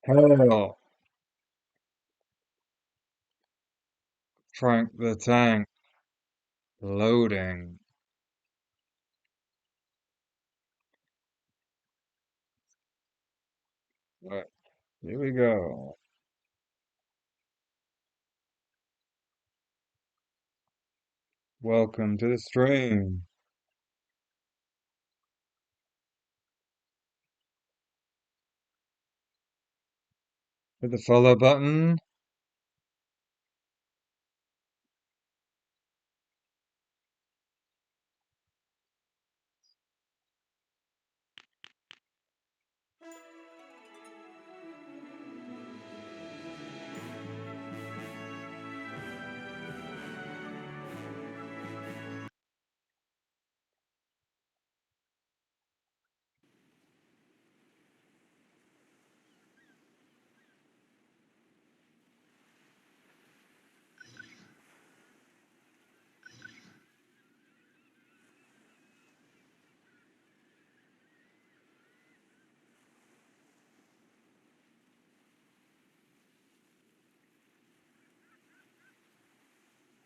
Hell, Frank the Tank, loading. Right, here we go. Welcome to the stream. Hit the follow button.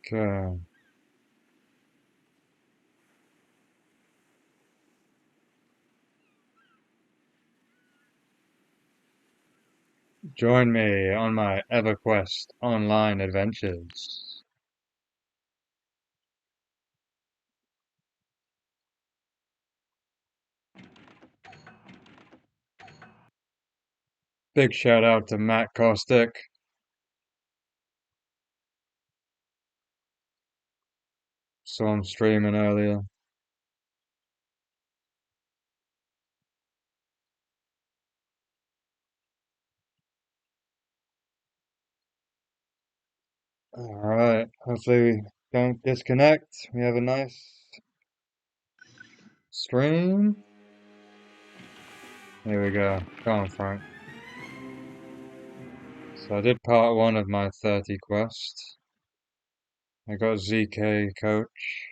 Okay. Join me on my EverQuest online adventures. Big shout out to Matt Caustic. Saw him streaming earlier. Alright, hopefully we don't disconnect. We have a nice stream. Here we go. Go on, Frank. So I did part one of my 30 quest. I got ZK coach.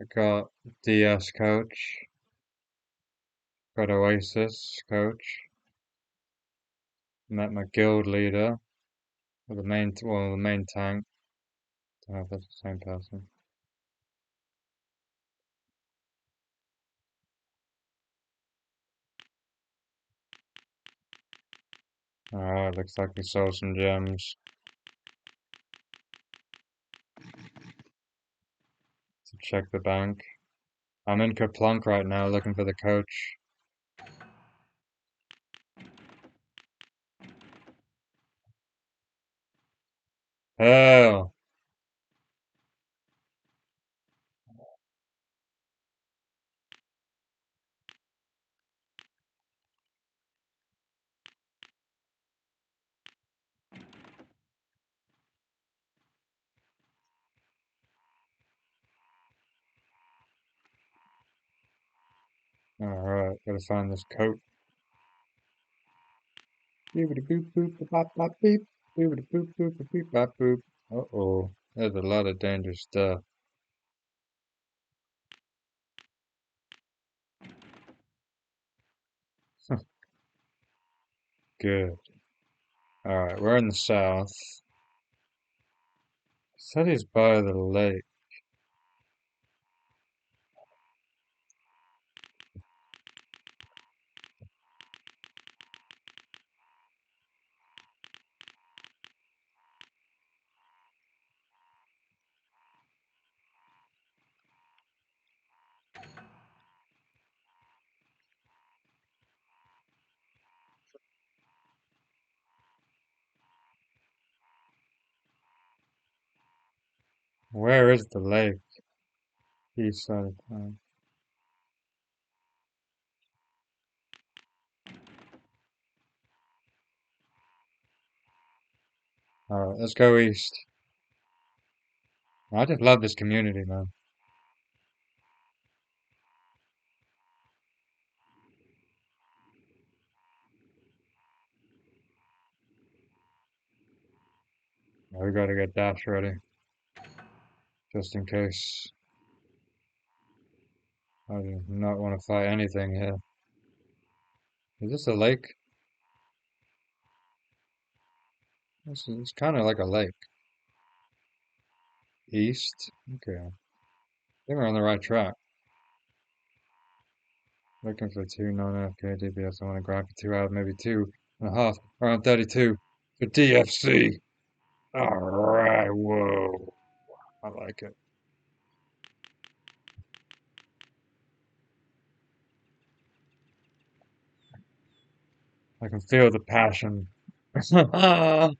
I got DS coach. Got Oasis coach. Met my guild leader. Or the main tank. Don't know if that's the same person. Alright, looks like we sold some gems. To check the bank. I'm in Kerplunk right now looking for the coach. Hell! Alright, gotta find this coach. Beep boop boop bop bop beep. Beep boop boop beep bop boop. Uh-oh. There's a lot of dangerous stuff. Good. Alright, we're in the south. Said he's by the lake. Where is the lake? East side of town. Alright, let's go east. I just love this community, man. We gotta get dash ready. Just in case. I do not want to fight anything here. Is this a lake? It's kind of like a lake. East? Okay. I think we're on the right track. Looking for two non-AFK DPS. I want to grind for 2 hours, maybe 2.5, around 32 for DFC. Alright, whoa. I like it. I can feel the passion. I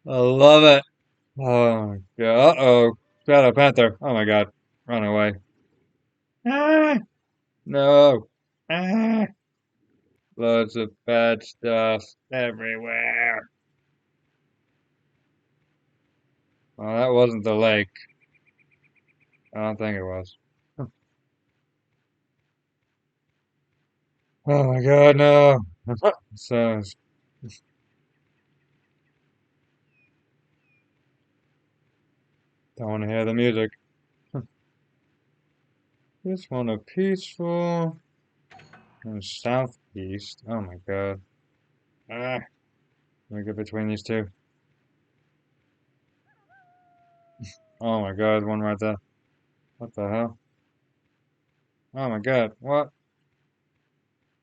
love it. Oh my god. Uh-oh. Shadow Panther. Oh my god. Run away. Ah, no. Ah, loads of bad stuff everywhere. Oh, that wasn't the lake. I don't think it was. Oh my god, no. So, don't want to hear the music. Just want a peaceful southeast. Oh my god. Ah, let me get between these two. Oh my god, one right there. What the hell? Oh my god, what?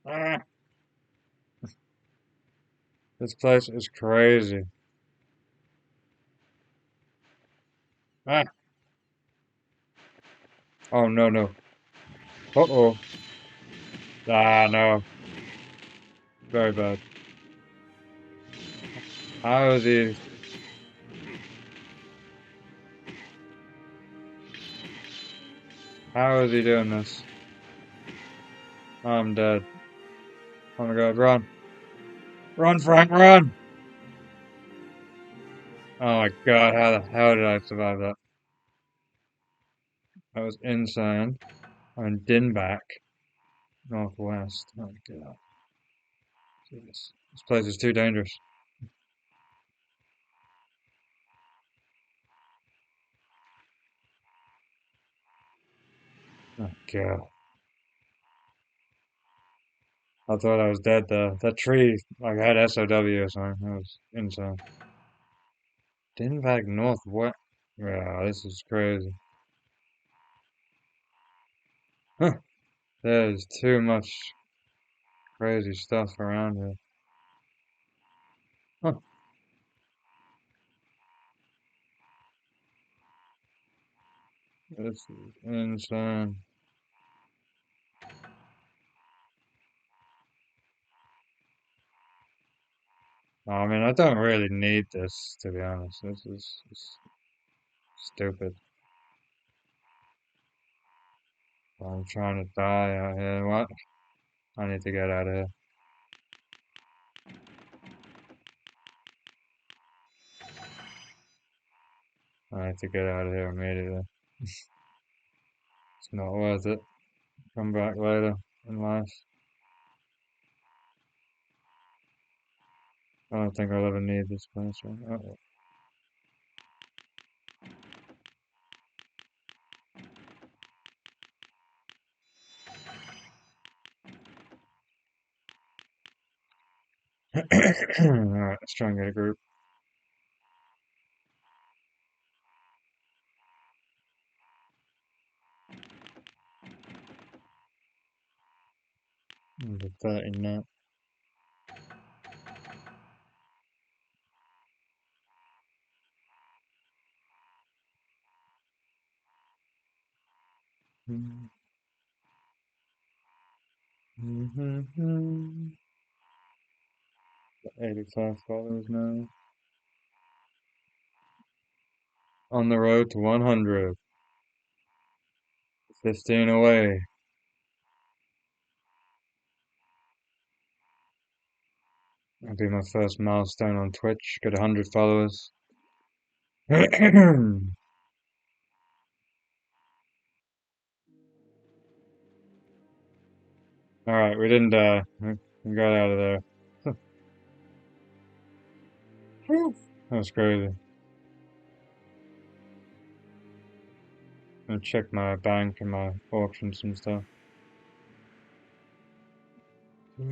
Ah, this place is crazy. Ah, oh no, no. Uh-oh. Ah, no. Very bad. How is he? How is he doing this? I'm dead. Oh my god, run. Run, Frank, run! Oh my god, how the hell did I survive that? That was insane. I'm Dinback, northwest. Oh my god. Jeez. This place is too dangerous. Oh god. I thought I was dead there. That tree, like, had SOW or something. That was insane. Dinback northwest. Yeah, this is crazy. Huh. There's too much crazy stuff around here. Huh. This is insane. I mean, I don't really need this, to be honest. This is stupid. I'm trying to die out here. What? I need to get out of here. I need to get out of here immediately. It's not worth it. Come back later in life. I don't think I'll ever need this place. Right? Alright, let's try and get a group. Under 30 now. Mm-hmm. 85 followers now. On the road to 100. 15 away. That'll be my first milestone on Twitch. Get 100 followers. Alright, we didn't die. We got out of there. That was crazy. I'm gonna check my bank and my auctions and stuff. Yeah,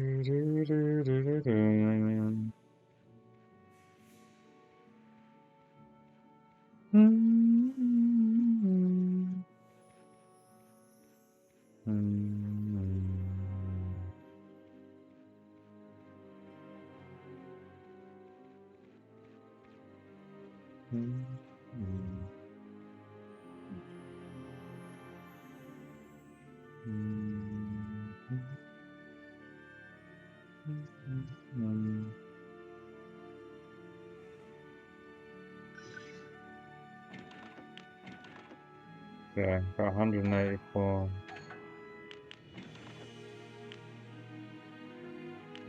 got 184.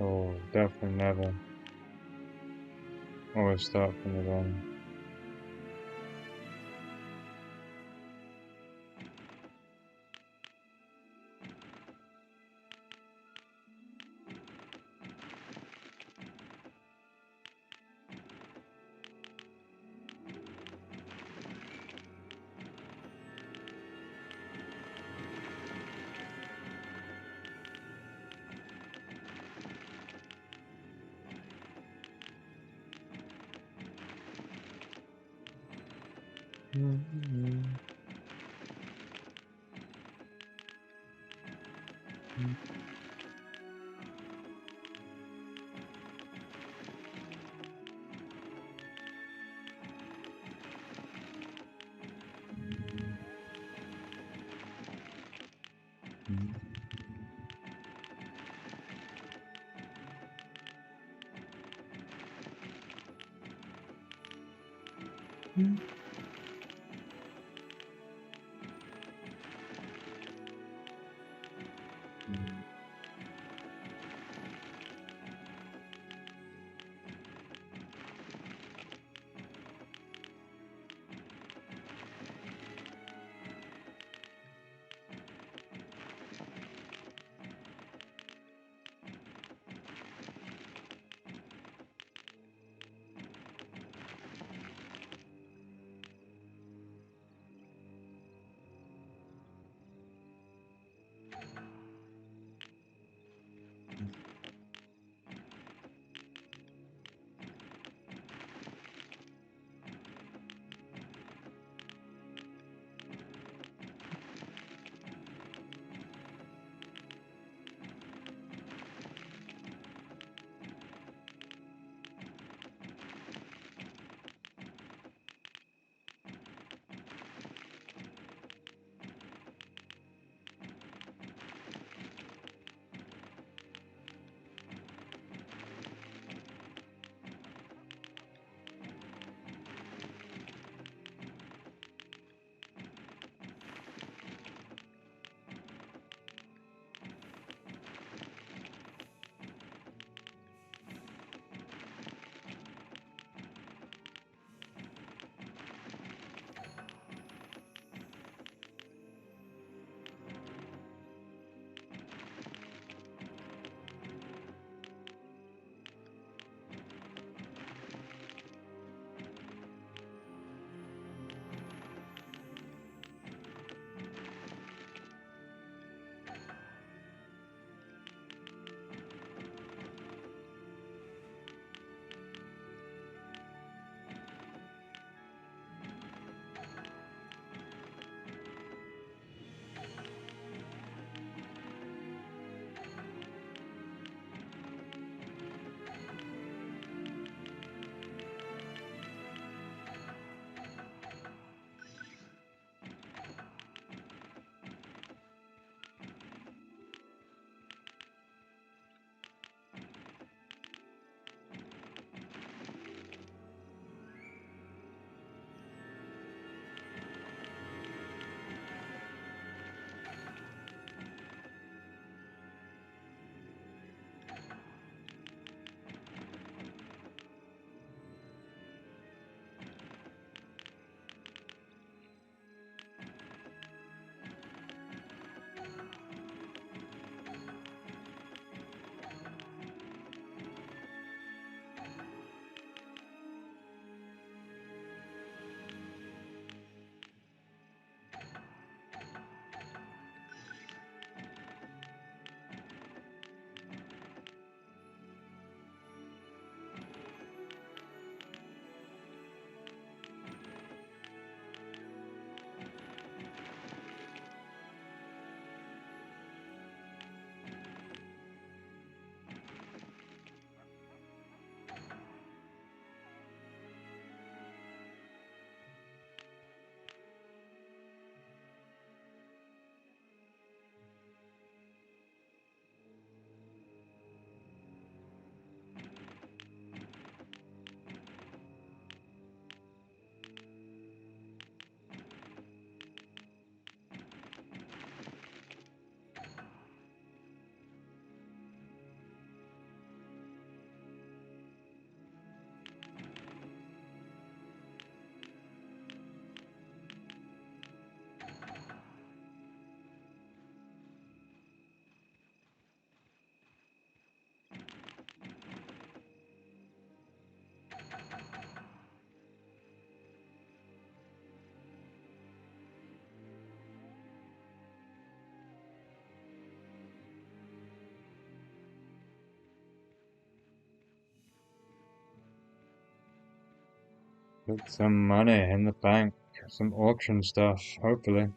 Oh, definitely never. Always start from the bottom. Put some money in the bank. Some auction stuff, hopefully.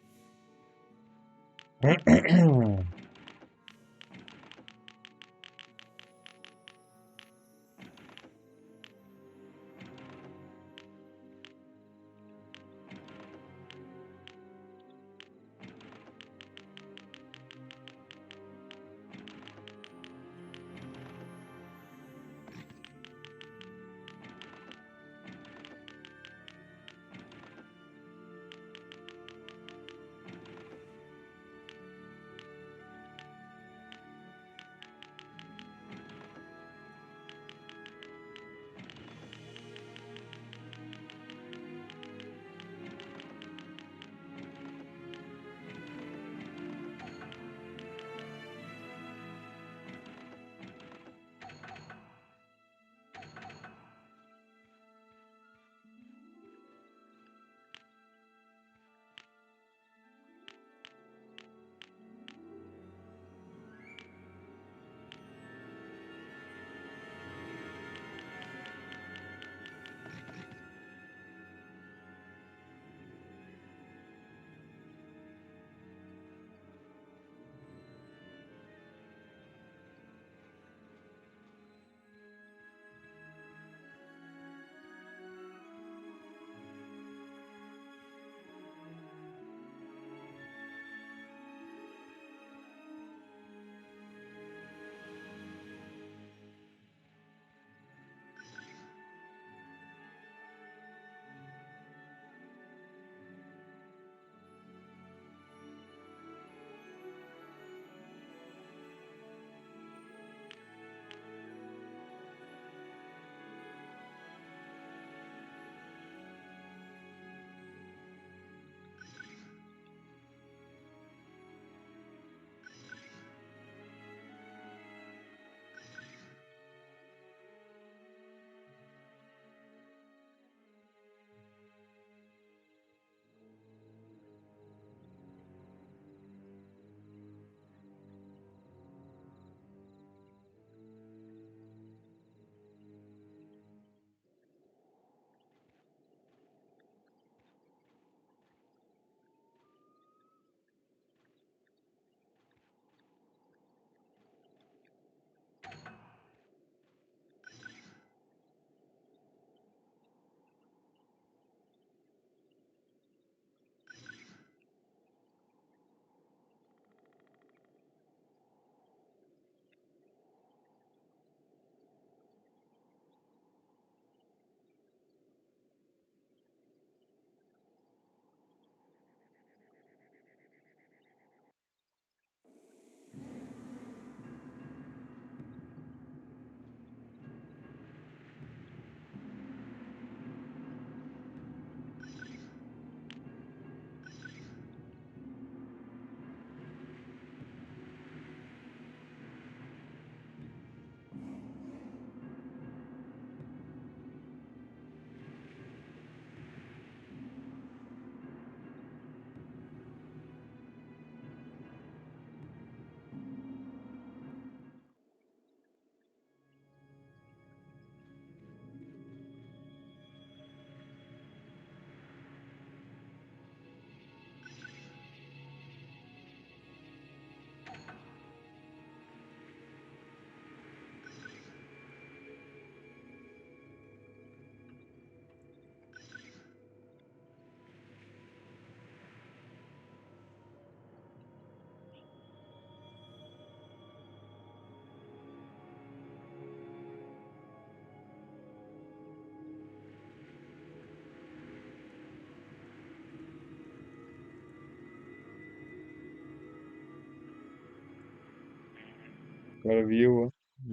Got a viewer.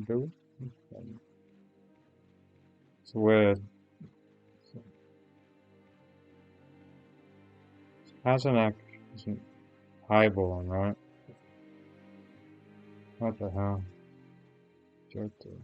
Do it. It's weird. Hazanak isn't highballing, right? What the hell? Joker.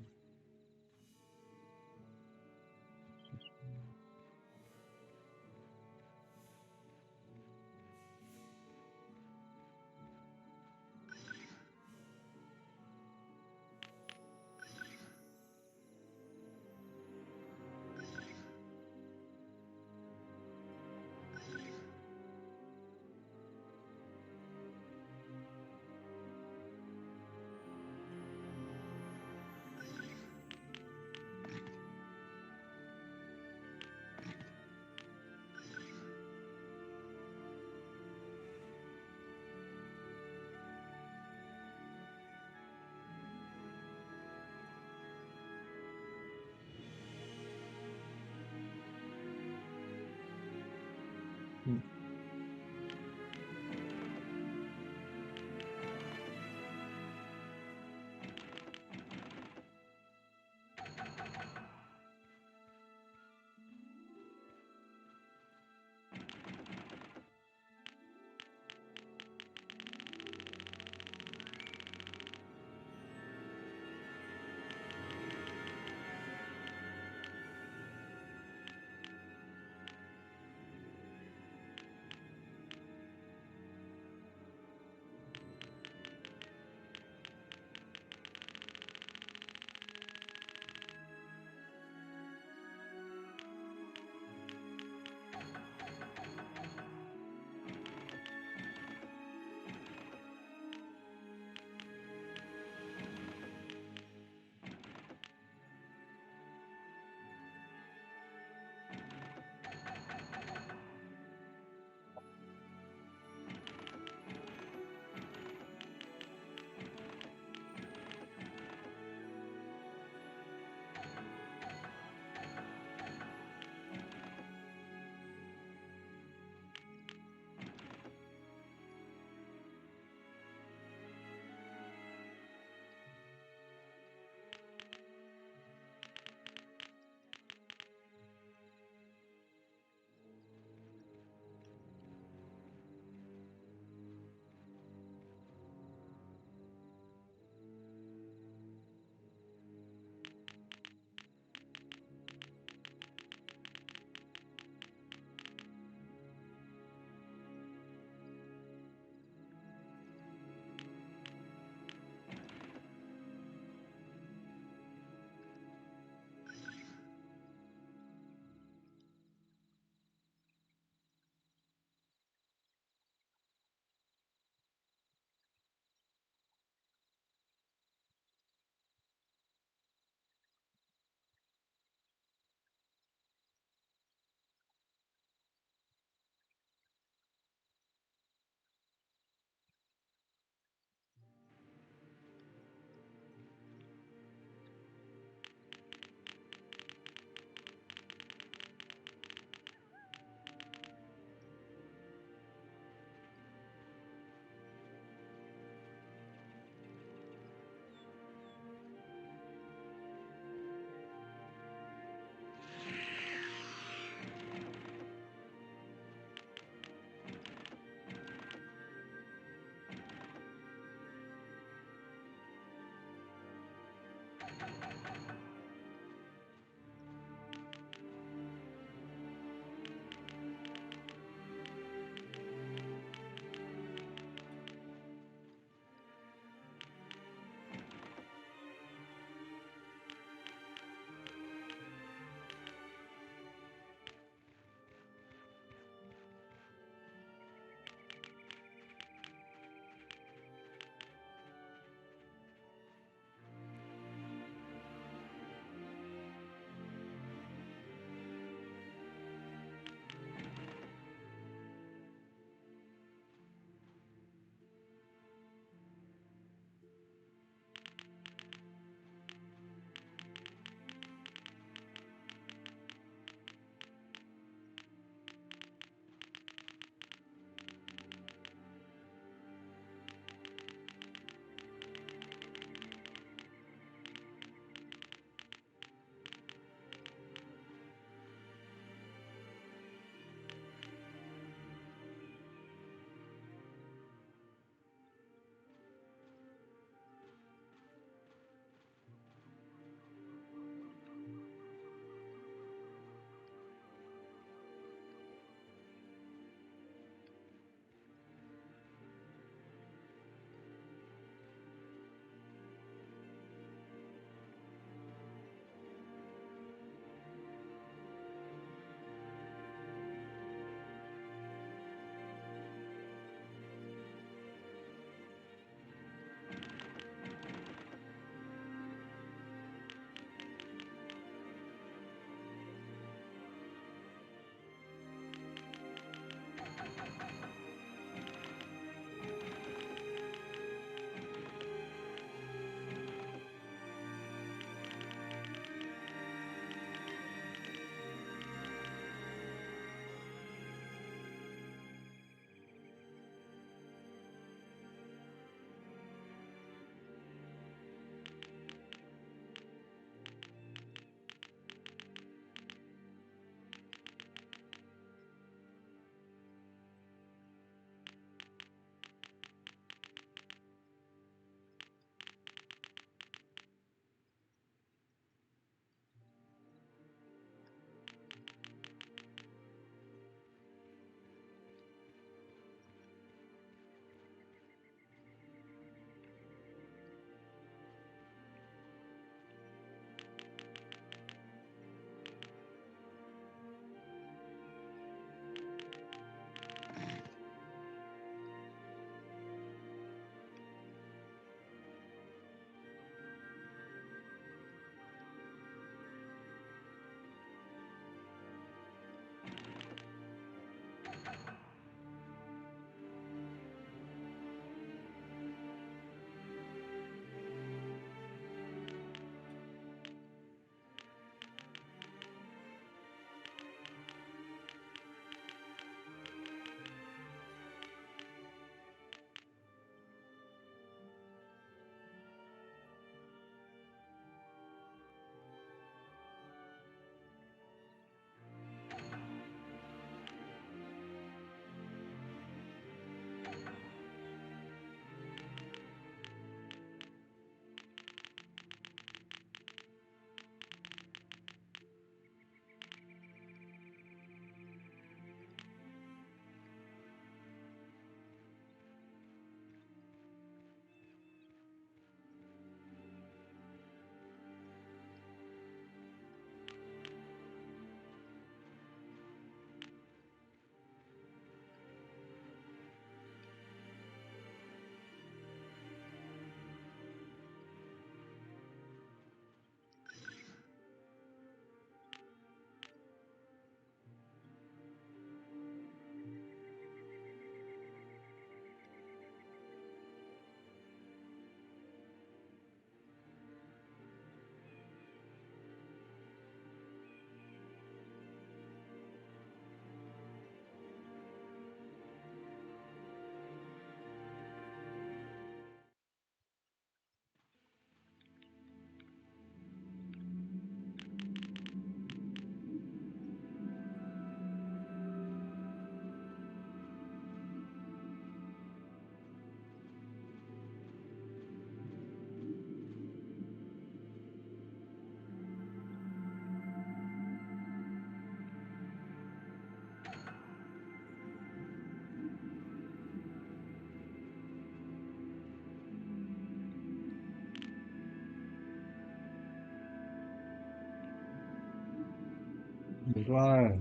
He's live.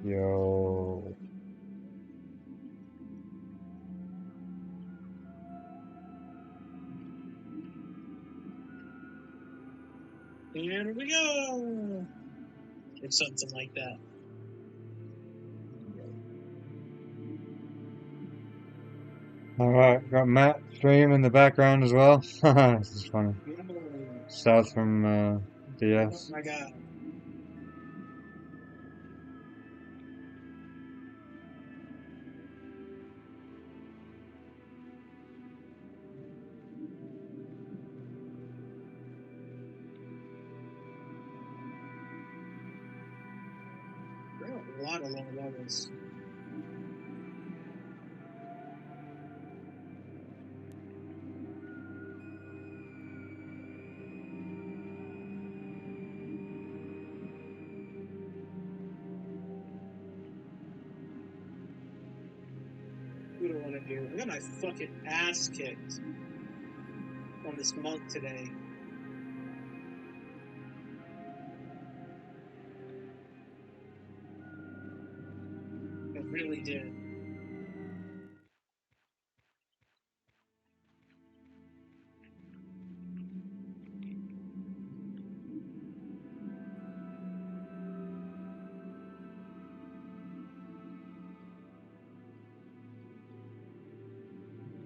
Yo. Here we go. Or something like that. Alright, got Matt stream in the background as well. This is funny. Oh South from DS. my god. There are a lot of low levels. What do I want to do? I got my fucking ass kicked on this monk today. I really did.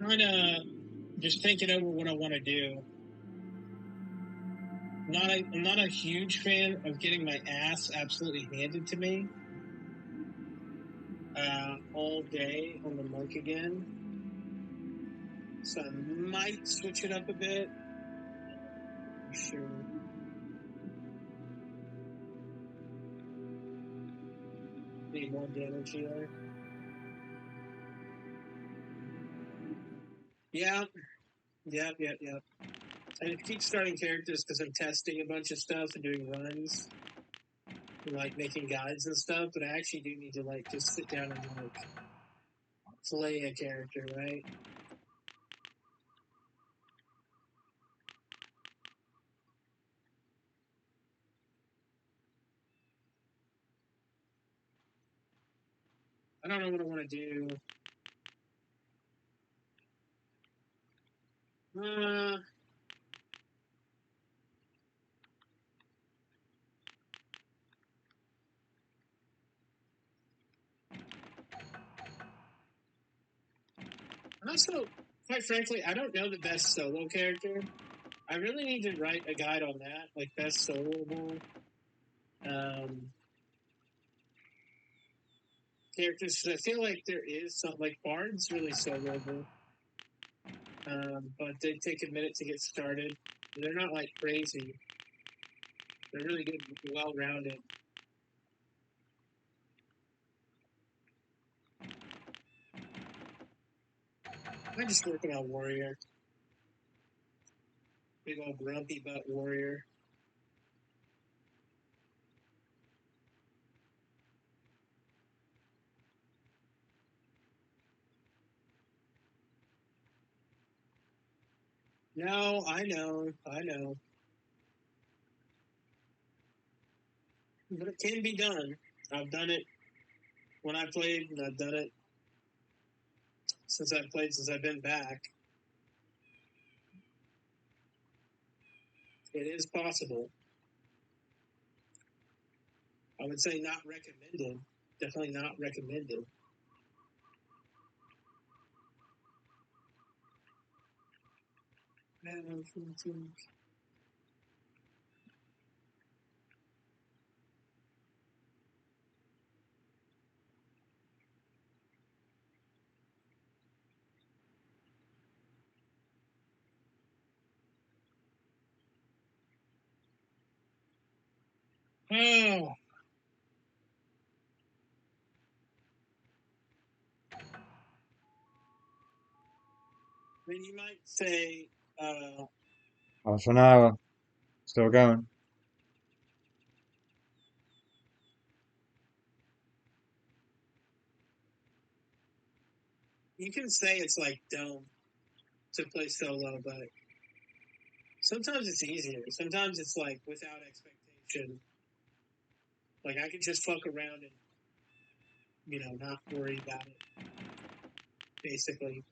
Kind of just thinking over what I want to do. I'm not a huge fan of getting my ass absolutely handed to me all day on the monk again. So I might switch it up a bit. Sure. Need more damage healer. Yeah. Yep. I keep starting characters because I'm testing a bunch of stuff and doing runs and like making guides and stuff, but I actually do need to like just sit down and like play a character, right? I don't know what I want to do. Uh, and also, quite frankly, I don't know the best solo character. I really need to write a guide on that, like best soloable characters. Because I feel like there is some, like Bard's really soloable, but they take a minute to get started. They're not like crazy. They're really good, well-rounded. I'm just working on Warrior. Big old grumpy butt Warrior. No, I know. But it can be done. I've done it when I played, and I've done it since I've played, since I've been back. It is possible. I would say not recommended. Definitely not recommended. Oh. I mean, you might say, Half an hour. Still going. you can say it's like dumb to play solo, but sometimes it's easier. Sometimes it's like without expectation. Like I could just fuck around and not worry about it. Basically.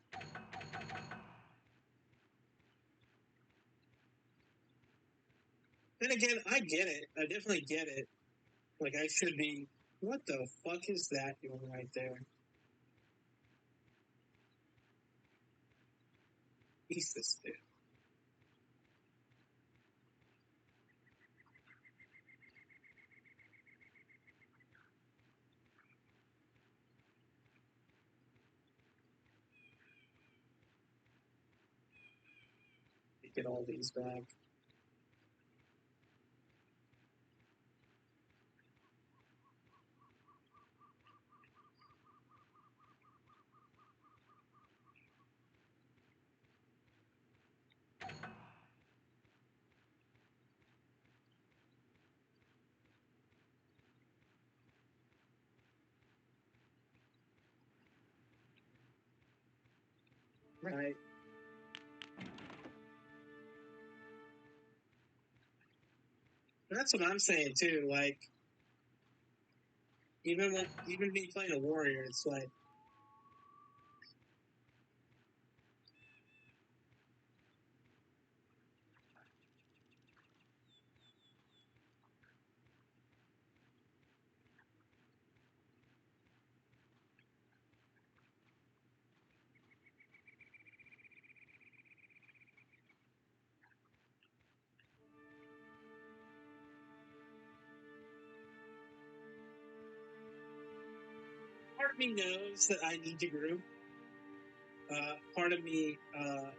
Then again, I get it. I definitely get it. Like I should be. What the fuck is that doing right there? Jesus, dude. Get all these back. Right. That's what I'm saying too. Like even me playing a warrior, it's like part of me knows that I need to group. Part of me, I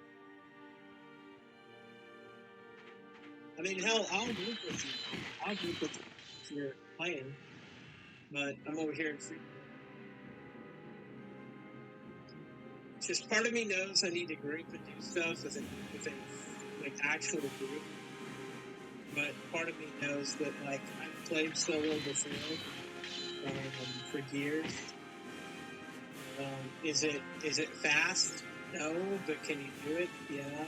mean, hell, I'll group with you. I'll group with you if you're playing, but I'm over here in free. It's just part of me knows I need to group and do stuff with a like actual group, but part of me knows that like I've played solo before for years. Is it fast? No, but can you do it? Yeah.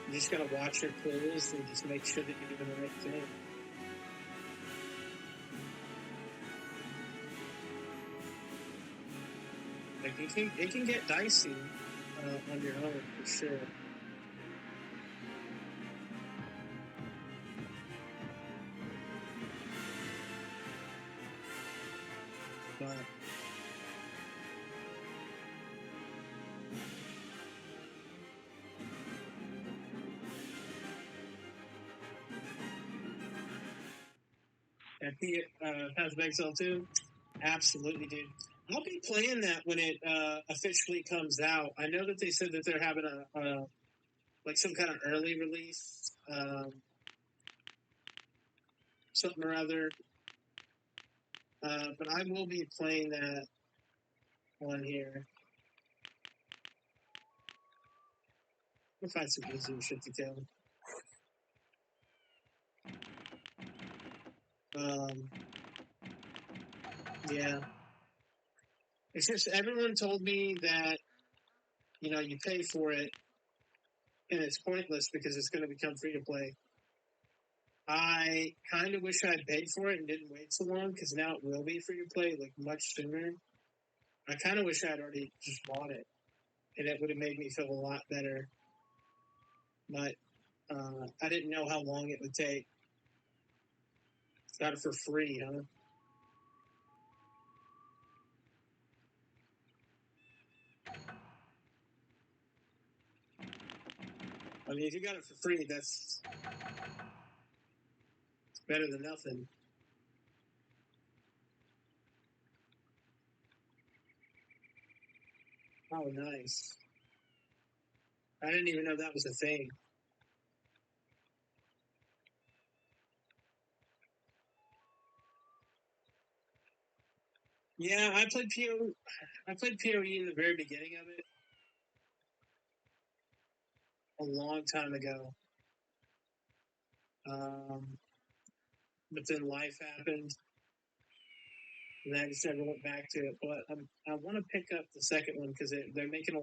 You just gotta watch your clues and just make sure that you're doing the right thing. Like it can get dicey on your own for sure. But and he has Big Cell too. Absolutely, dude. I'll be playing that when it officially comes out. I know that they said that they're having a like some kind of early release, something or other. But I will be playing that one here. We'll find some easier shit to kill. Yeah. It's just everyone told me that you pay for it and it's pointless because it's going to become free to play. I kind of wish I had paid for it and didn't wait so long because now it will be free to play like much sooner. I kind of wish I had already just bought it and it would have made me feel a lot better. But I didn't know how long it would take. Got it for free, huh? I mean, if you got it for free, that's better than nothing. Oh, nice. I didn't even know that was a thing. Yeah, I played PO. I played PoE in the very beginning of it a long time ago. But then life happened, and I just never went back to it. But I want to pick up the second one because they're making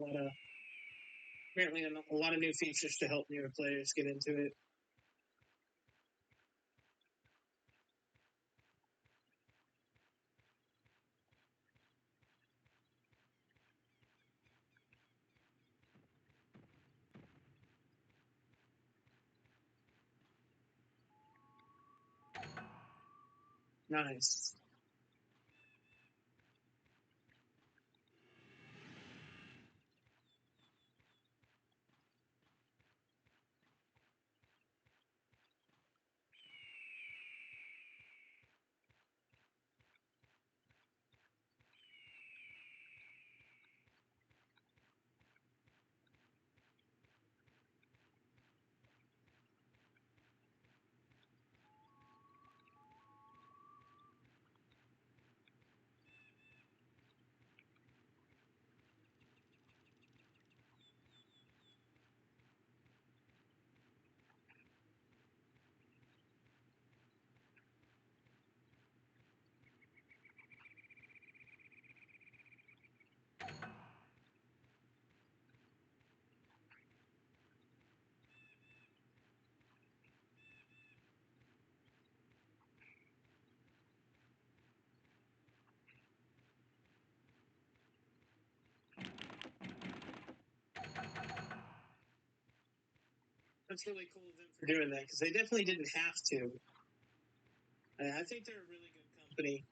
apparently a lot of new features to help newer players get into it. Nice. That's really cool of them for doing that because they definitely didn't have to. I think they're a really good company.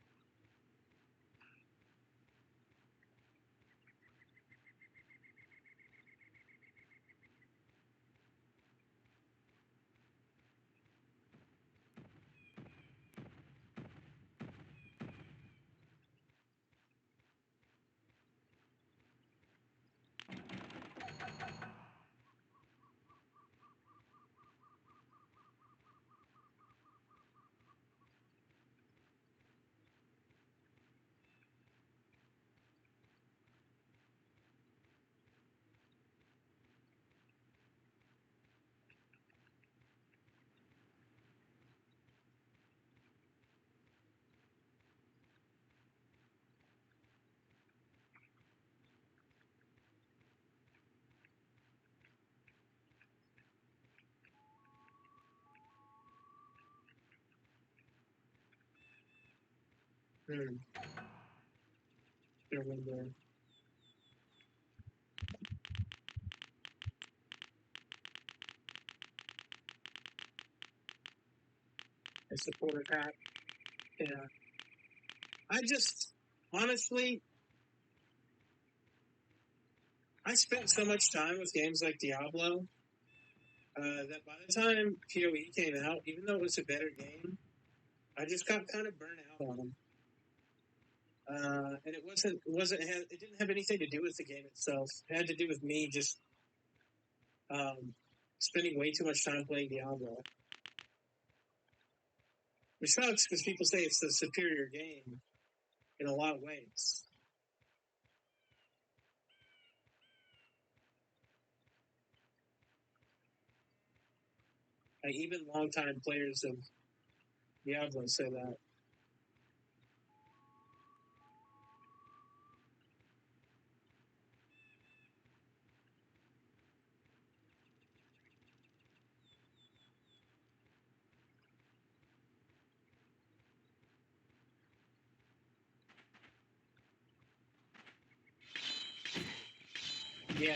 Hmm. I remember. A supporter pack. Yeah. I just honestly, I spent so much time with games like Diablo that by the time PoE came out, even though it was a better game, I just got kind of burnt out on them. And it didn't have anything to do with the game itself. It had to do with me just um, spending way too much time playing Diablo. Which sucks because people say it's the superior game in a lot of ways. Like even longtime players of Diablo say that. Yeah.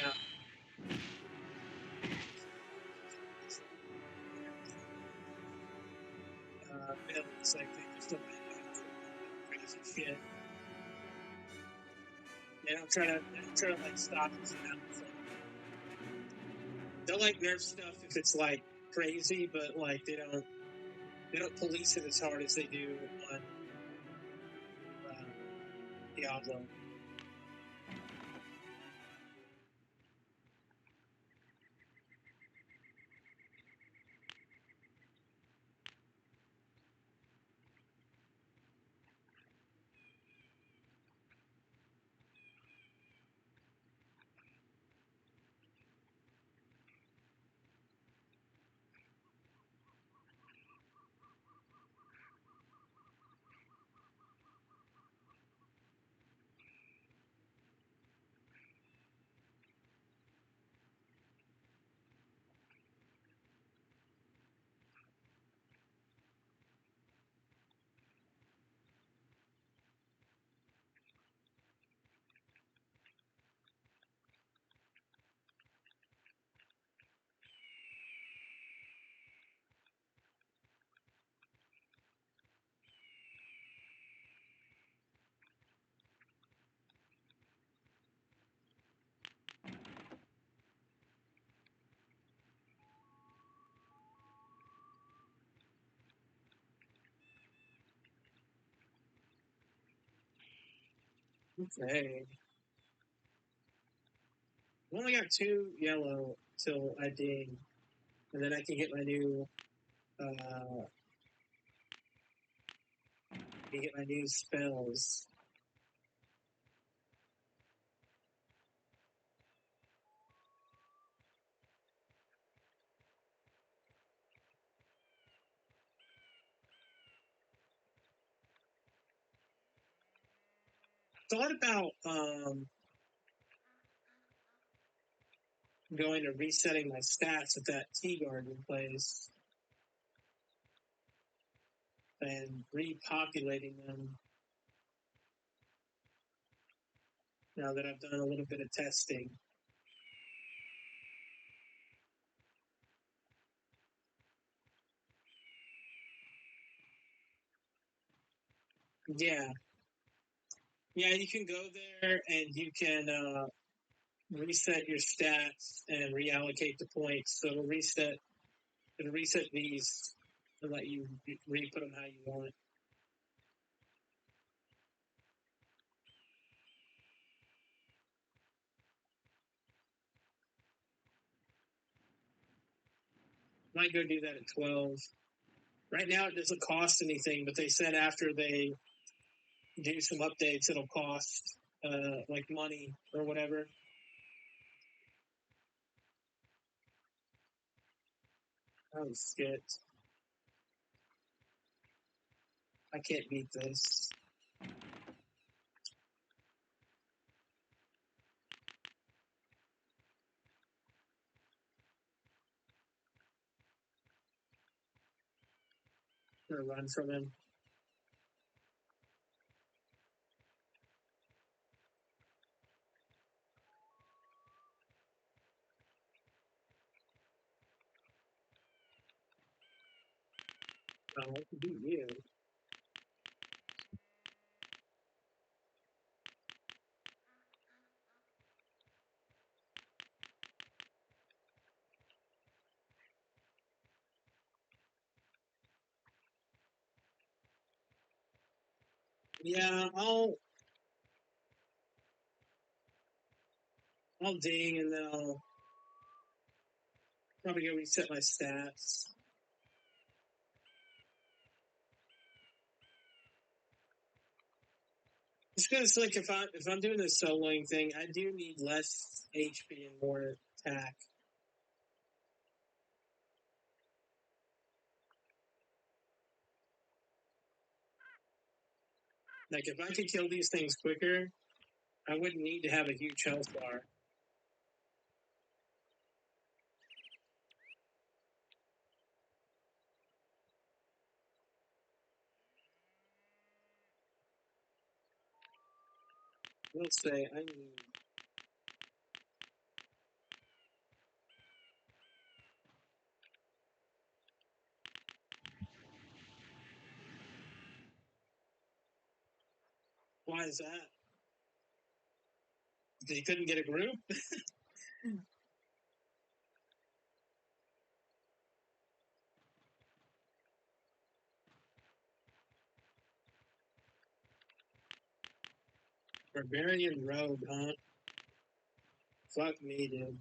It's like they just don't crazy shit. They don't try to like stop it from happening. They'll like nerf stuff if it's like crazy, but like they don't police it as hard as they do on Diablo. Okay. I've only got 2 yellow till I dig, and then I can get my new spells. Thought about going to resetting my stats at that tea garden place and repopulating them now that I've done a little bit of testing. Yeah. Yeah, you can go there and you can reset your stats and reallocate the points. So it'll reset these and let you re-put them how you want. Might go do that at 12. Right now it doesn't cost anything, but they said after they do some updates it'll cost like money or whatever. Oh shit. I can't beat this. I'm gonna run from him. Oh, I can beat you. Yeah, I'll ding and then I'll probably go reset my stats. It's because like if I'm doing this soloing thing, I do need less HP and more attack. Like if I could kill these things quicker, I wouldn't need to have a huge health bar. We'll say I need. Why is that? Because you couldn't get a group? Barbarian rogue, huh? Fuck me, dude.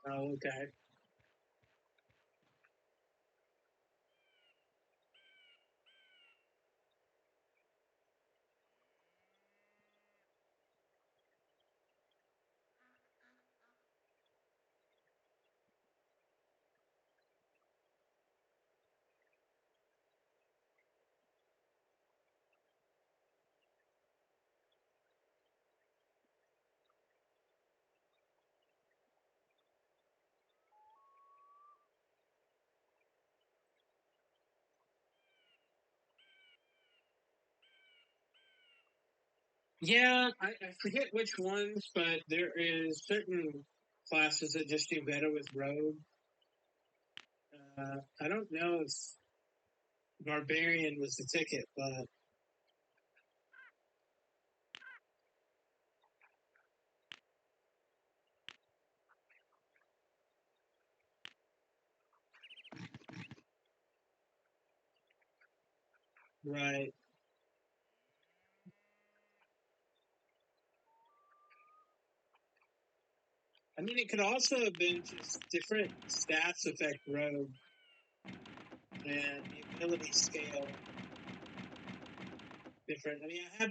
Oh, okay. Yeah, I forget which ones, but there is certain classes that just do better with rogue. I don't know if barbarian was the ticket, but Right. I mean, it could also have been just different stats affect rogue, and the ability scale different. I mean, I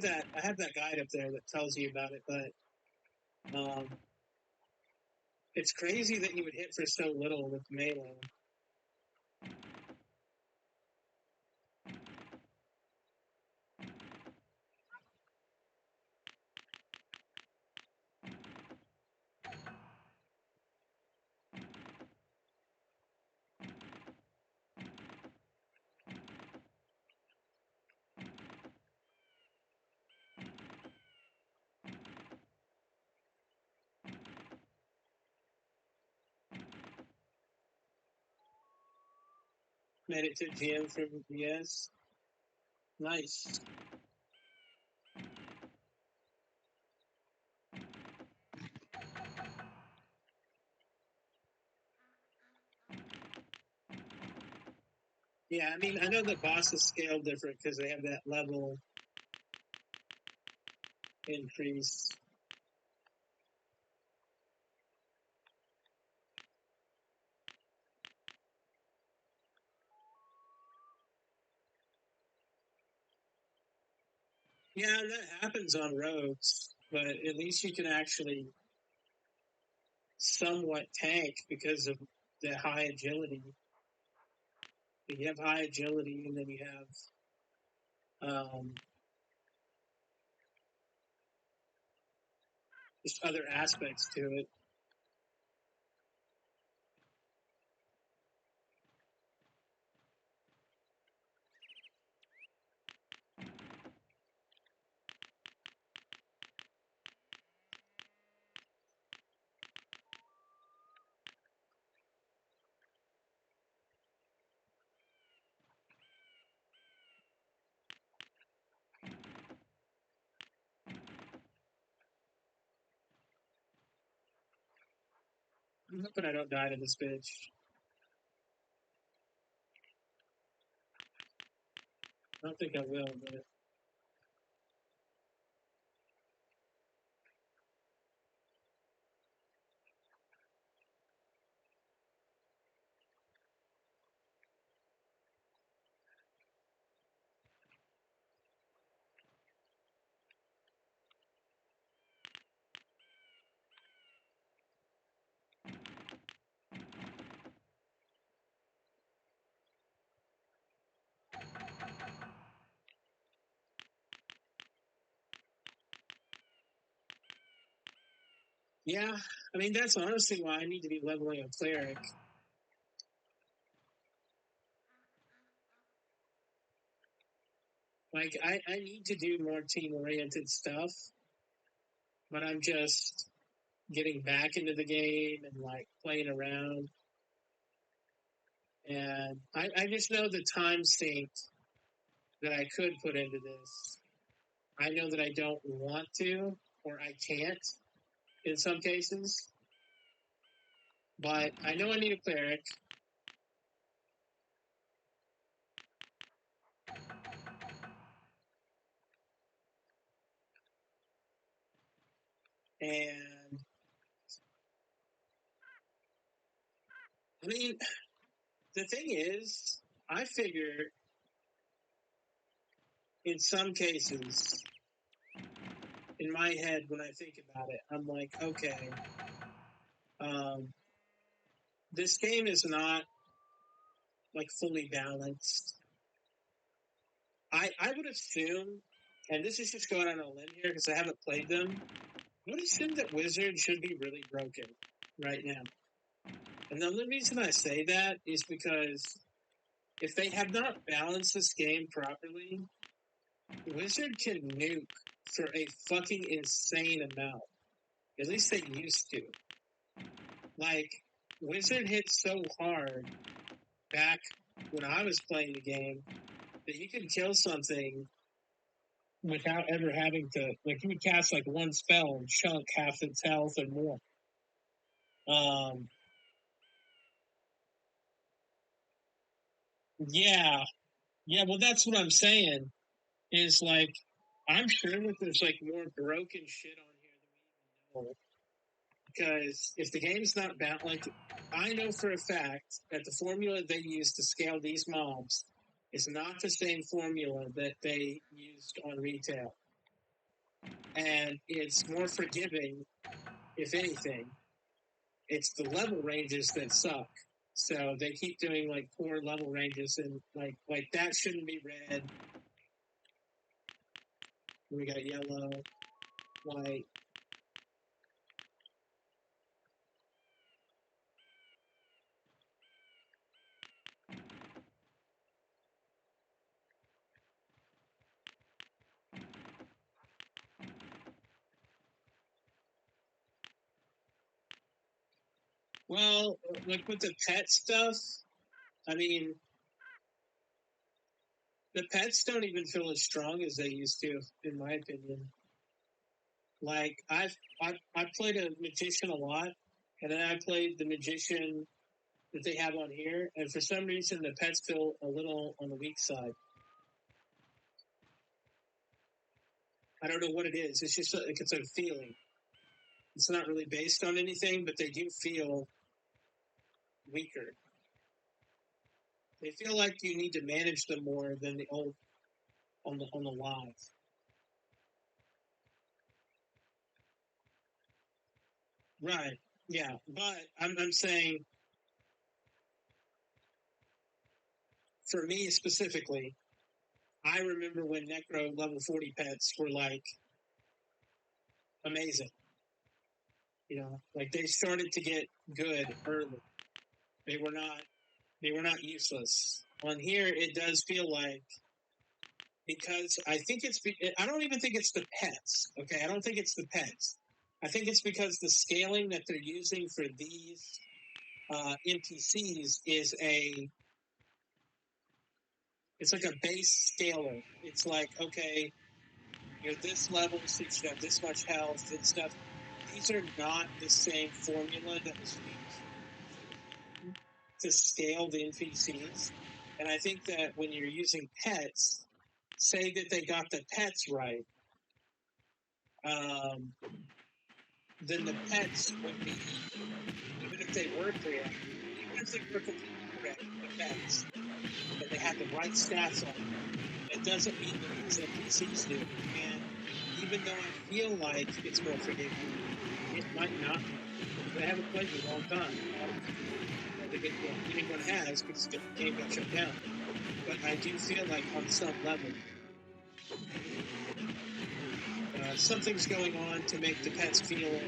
have that guide up there that tells you about it, but it's crazy that you would hit for so little with melee. Made it to GM from VS. Nice. Yeah, I mean, I know the bosses scale different because they have that level increase. Yeah, that happens on rogues, but at least you can actually somewhat tank because of the high agility. You have high agility, and then you have just other aspects to it. I'm hoping I don't die to this bitch. I don't think I will, but yeah, I mean, that's honestly why I need to be leveling a cleric. Like, I need to do more team-oriented stuff, but I'm just getting back into the game and, like, playing around. And I just know the time sink that I could put into this. I know that I don't want to, or I can't in some cases. But I know I need a cleric. And I mean, the thing is, I figure in some cases, in my head, when I think about it, I'm like, okay, um, this game is not like fully balanced. I would assume, and this is just going on a limb here because I haven't played them, I would assume that Wizard should be really broken right now. And the only reason I say that is because if they have not balanced this game properly, Wizard can nuke for a fucking insane amount. At least they used to. Like, Wizard hit so hard back when I was playing the game that you could kill something without ever having to, like, you would cast like one spell and chunk half its health or more. Yeah, Yeah, well, that's what I'm saying. Is like, I'm sure that there's like more broken shit on here than we even know. Because if the game's not balanced, like, I know for a fact that the formula they use to scale these mobs is not the same formula that they used on retail. And it's more forgiving, if anything. It's the level ranges that suck. So they keep doing like poor level ranges, and like that shouldn't be red. We got yellow, white. Well, like with the pet stuff, I mean, the pets don't even feel as strong as they used to, in my opinion. Like I've played a magician a lot, and then I played the magician that they have on here, and for some reason the pets feel a little on the weak side. I don't know what it is. It's just like it's a feeling. It's not really based on anything, but they do feel weaker. They feel like you need to manage them more than the old on the live. Right. Yeah. But I'm saying for me specifically, I remember when Necro level 40 pets were like amazing. You know, like they started to get good early. They were not useless. On here it does feel like, because I think I don't even think it's the pets. Okay, I don't think it's the pets. I think it's because the scaling that they're using for these NPCs is it's like a base scaler. It's like, okay, you're this level, so you should have this much health and stuff. These are not the same formula that was used to scale the NPCs. And I think that when you're using pets, say that they got the pets right, um, then the pets would be, even if they were correct, even if they were completely correct, the pets, and they had the right stats on them, it doesn't mean that these NPCs do. And even though I feel like it's more forgiving, it might not be. Because I haven't played in a long time. I don't think anyone has, because the game got shut down. But I do feel like on some level, something's going on to make the pets feel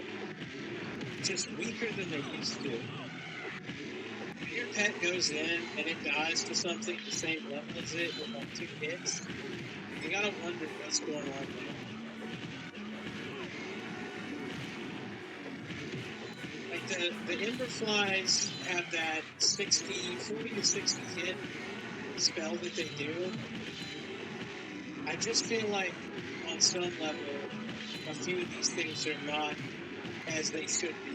just weaker than they used to. When your pet goes in and it dies to something the same level as it with like 2 hits, you gotta wonder what's going on there. Like the Emberflies have that 40 to 60 hit spell that they do. I just feel like on some level, a few of these things are not as they should be.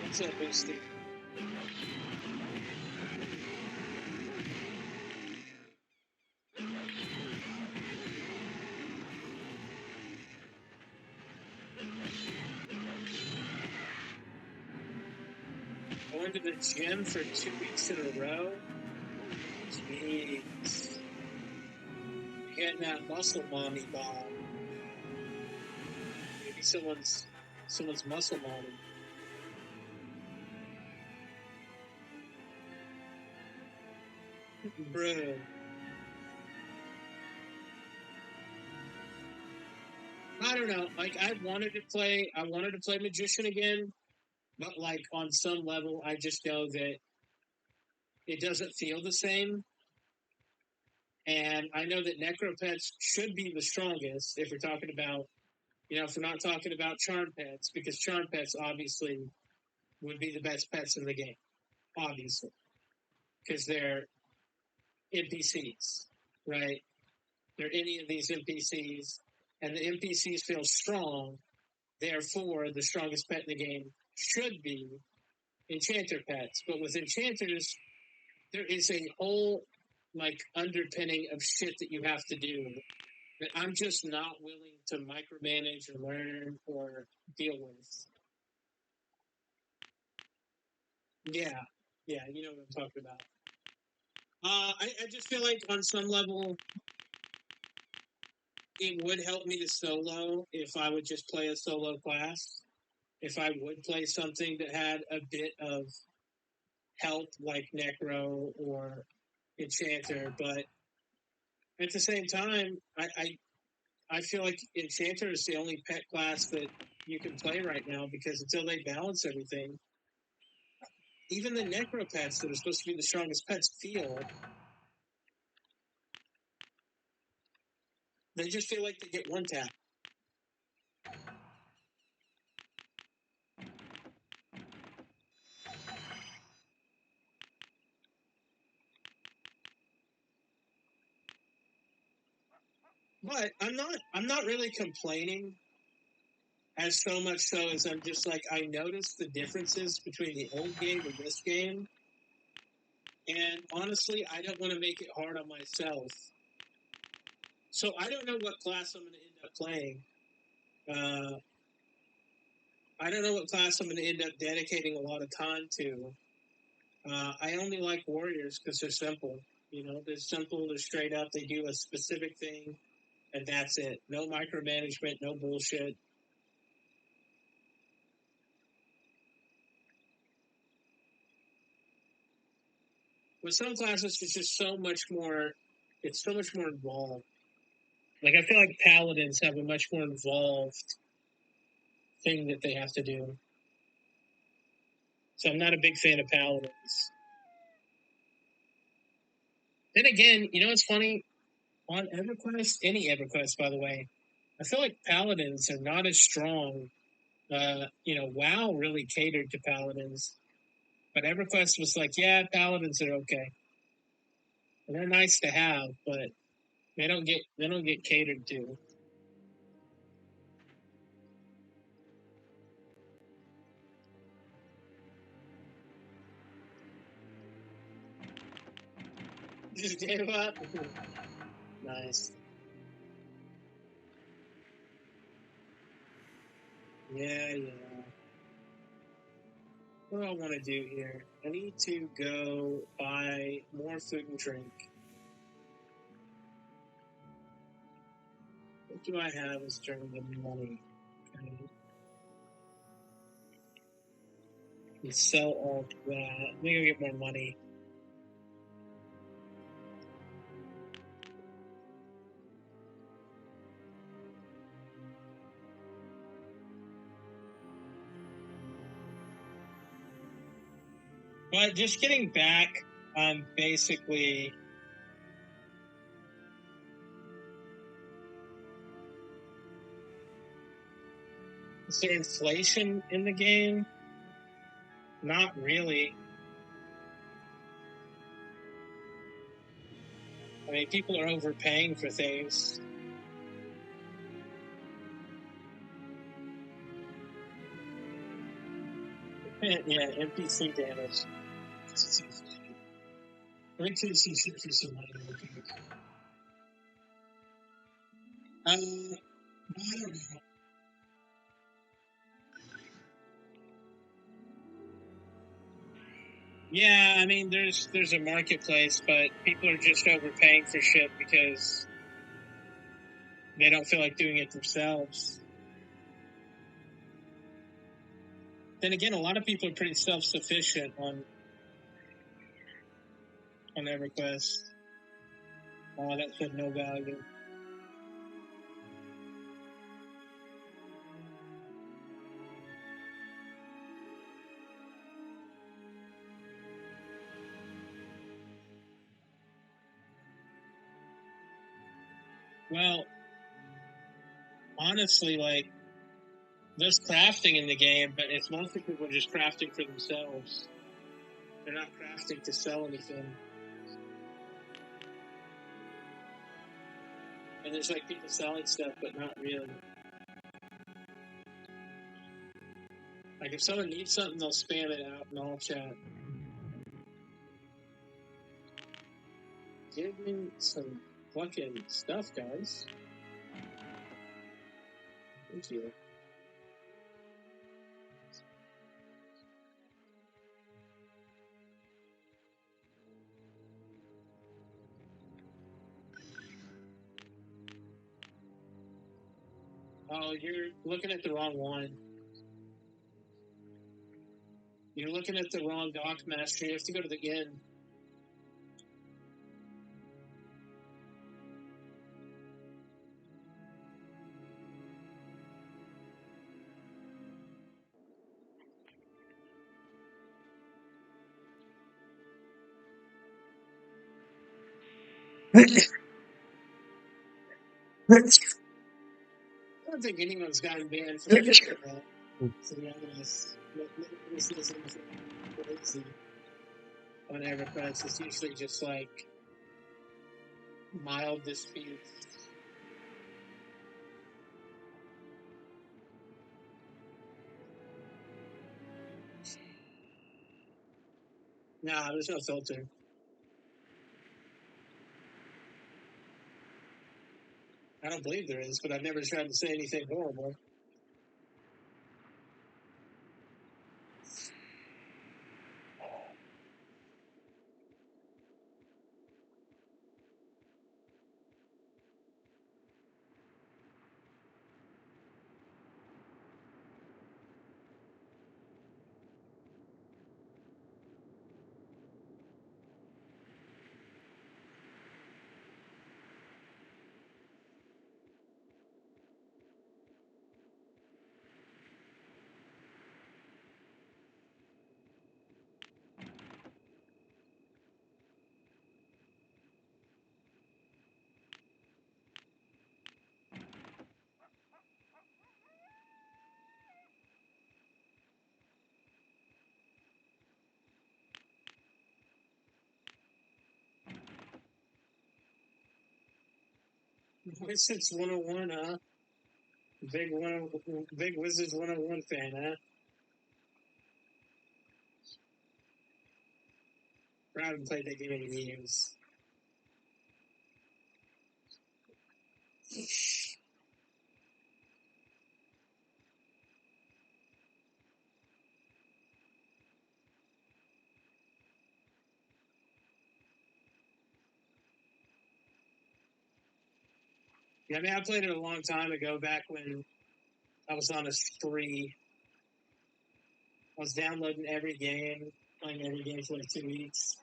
What's up, Boosty? Going to the gym for 2 weeks in a row? Jeez. You're getting that muscle mommy ball. Maybe someone's muscle mommy. Bro. I don't know. Like I wanted to play Magician again, but like on some level I just know that it doesn't feel the same. And I know that Necropets should be the strongest if we're talking about, if we're not talking about Charm Pets, because Charm Pets obviously would be the best pets in the game, obviously, because they're NPCs. right? They're any of these NPCs, and the NPCs feel strong. Therefore, the strongest pet in the game should be enchanter pets. But with enchanters, there is a whole like underpinning of shit that you have to do that I'm just not willing to micromanage or learn or deal with. Yeah, you know what I'm talking about. I just feel like on some level, it would help me to solo if I would just play a solo class. If I would play something that had a bit of help like Necro or Enchanter, but at the same time, I feel like Enchanter is the only pet class that you can play right now because until they balance everything, even the Necro pets that are supposed to be the strongest pets they just feel like they get one tap. But I'm not really complaining as so much so as I'm just like I noticed the differences between the old game and this game. And honestly, I don't want to make it hard on myself. So I don't know what class I'm going to end up playing. I don't know what class I'm going to end up dedicating a lot of time to. I only like warriors because they're simple. You know, they're simple, they're straight up, they do a specific thing, and that's it. No micromanagement, no bullshit. With some classes, it's just so much more. It's so much more involved. Like I feel like paladins have a much more involved thing that they have to do. So I'm not a big fan of paladins. Then again, you know what's funny? On EverQuest, any EverQuest, by the way, I feel like paladins are not as strong. WoW really catered to paladins, but EverQuest was like, yeah, paladins are okay. And they're nice to have, but they don't get catered to. Just gave up. Nice. Yeah. What do I want to do here? I need to go buy more food and drink. What do I have as terms of money? Okay. And sell all that. Let me go get more money. But just getting back on basically. Is there inflation in the game? Not really. I mean, people are overpaying for things. Yeah, NPC damage. I think NPC should do some money. I don't know. Yeah, I mean, there's a marketplace, but people are just overpaying for shit because they don't feel like doing it themselves. Then again, a lot of people are pretty self-sufficient on EverQuest. Oh, that's of no value. Well, honestly, like, there's crafting in the game, but it's mostly people just crafting for themselves. They're not crafting to sell anything. there's like people selling stuff, but not really. Like if someone needs something, they'll spam it out in all chat. Give me some fucking stuff, guys. Thank you. Oh, you're looking at the wrong one. You're looking at the wrong dock master. You have to go to the inn. I don't think anyone's gotten banned for that, to be honest. This isn't crazy on EverQuest. It's usually just like mild disputes. Nah, there's no filter. I don't believe there is, but I've never tried to say anything horrible. Wizards 101, huh? Big Wizards 101 fan, huh? I haven't played that game in years. Yeah, I mean, I played it a long time ago, back when I was on a spree. I was downloading every game, playing every game for like 2 weeks.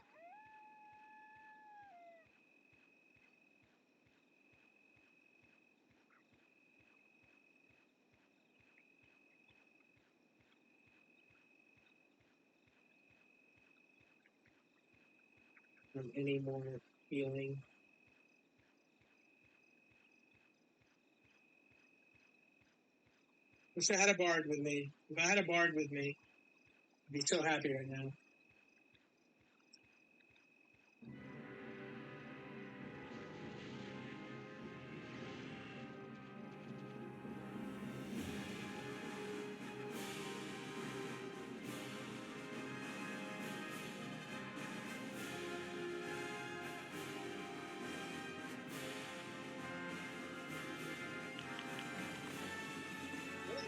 Any more healing. Wish I had a bard with me. If I had a bard with me, I'd be so happy right now.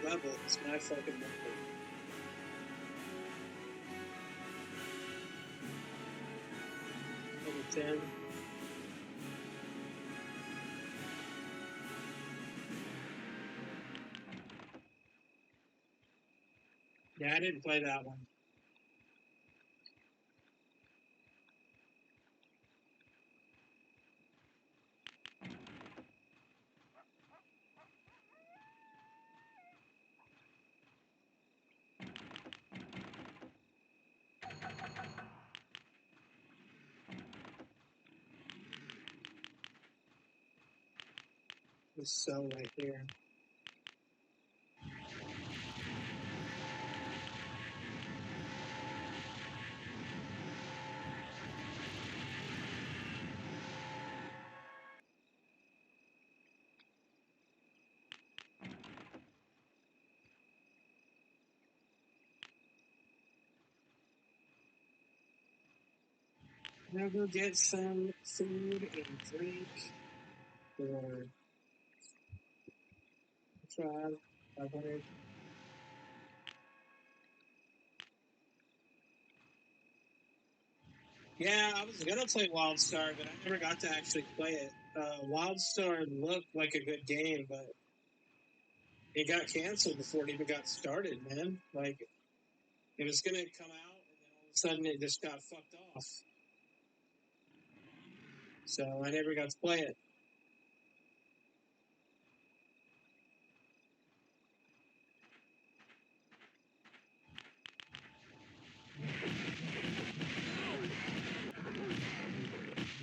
What level is my fucking number? Level 10. Yeah, I didn't play that one. This cell right here. Now go get some food and drink for 500. Yeah, I was gonna play WildStar, but I never got to actually play it. WildStar looked like a good game, but it got canceled before it even got started, man. Like, it was gonna come out, and then all of a sudden it just got fucked off. So I never got to play it.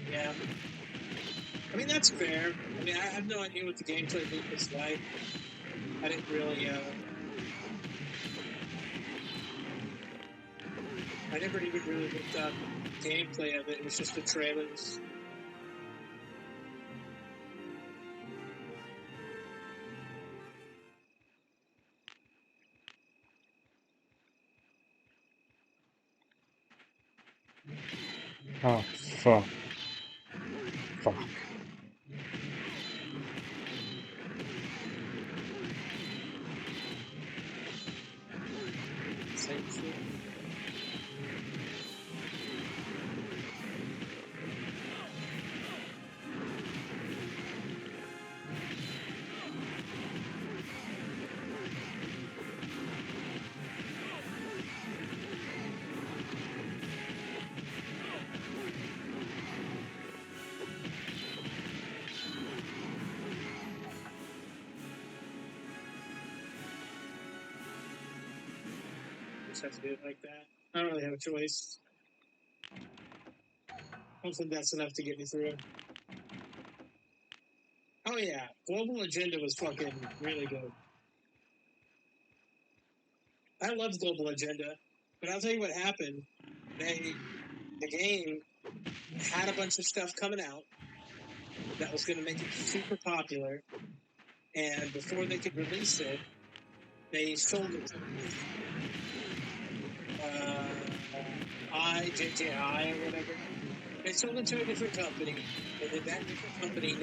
Yeah. I mean, that's fair. I mean, I have no idea what the gameplay loop is like. I didn't really, I never even really looked up gameplay of it. It was just the trailers. Oh, fuck. Fuck. Same shit. Just have to do it like that. I don't really have a choice. Hopefully that's enough to get me through. Oh yeah, Global Agenda was fucking really good. I loved Global Agenda, but I'll tell you what happened. The game had a bunch of stuff coming out that was going to make it super popular, and before they could release it, they sold it to IJJI or whatever. They sold it to a different company, and then that different company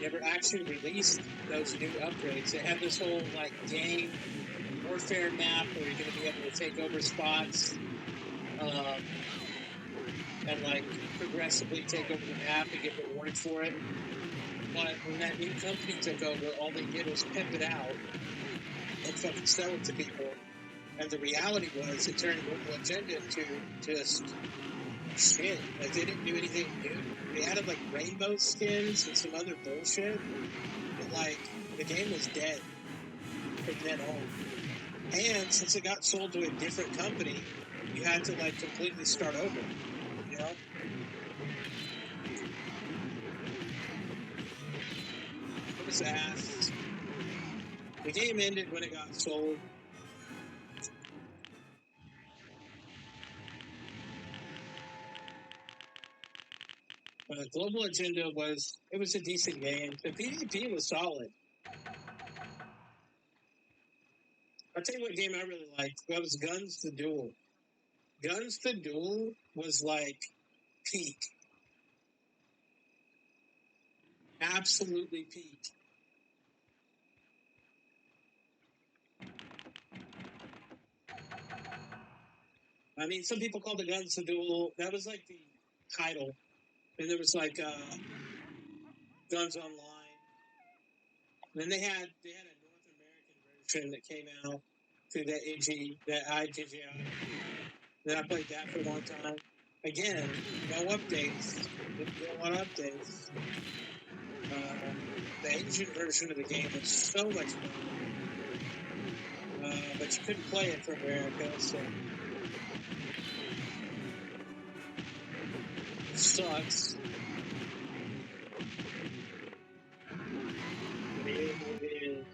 never actually released those new upgrades. They had this whole like game warfare map where you're going to be able to take over spots and like progressively take over the map and get rewarded for it. But when that new company took over, all they did was pimp it out and fucking sell it to people. And the reality was, it turned Global Agenda into just shit. Like, they didn't do anything new. They added, like, rainbow skins and some other bullshit. But, like, the game was dead from then on. And since it got sold to a different company, you had to, like, completely start over. You know? It was ass. The game ended when it got sold. Global Agenda was a decent game. The PvP was solid. I'll tell you what game I really liked. That was Guns the Duel. Guns the Duel was like peak. Absolutely peak. I mean, some people called the Guns the Duel. That was like the title. And there was like Guns Online. And then they had a North American version that came out through that IGGI. Then I played that for a long time. Again, no updates. Didn't get a lot of updates. The Asian version of the game was so much fun. But you couldn't play it for America, so it sucks. It is what it is.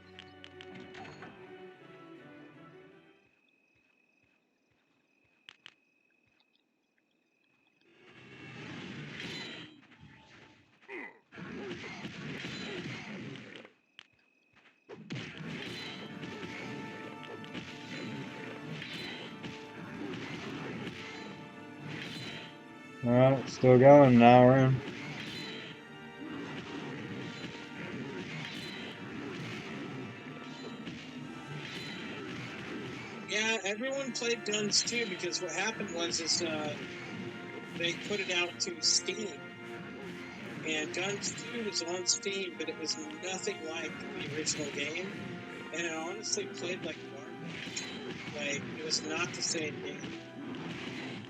Alright, still going, now we're in. Yeah, everyone played Guns too because what happened was they put it out to Steam, and Guns 2 was on Steam, but it was nothing like the original game, and it honestly played like garbage. Like, it was not the same game.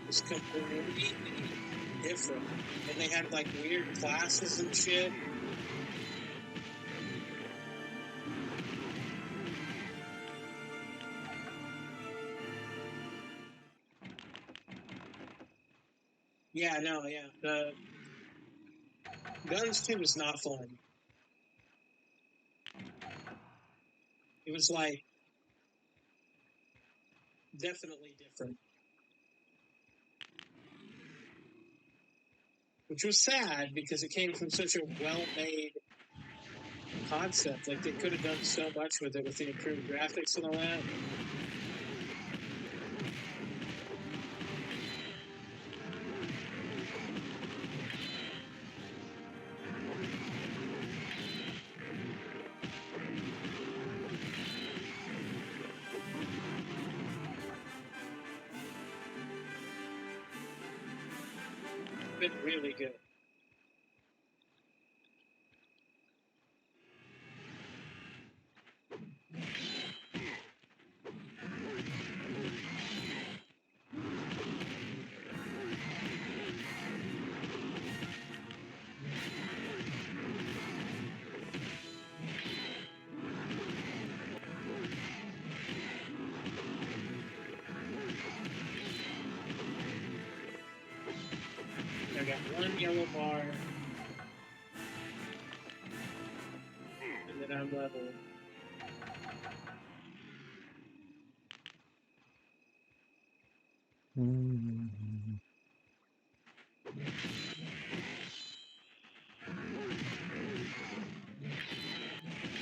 It was completely different, and they had like weird classes and shit. Yeah, no, yeah. The Guns 2 was not fun. It was like definitely different, which was sad because it came from such a well-made concept. Like, they could have done so much with it with the improved graphics and all that. Been really good. I got one yellow bar, and then I'm level.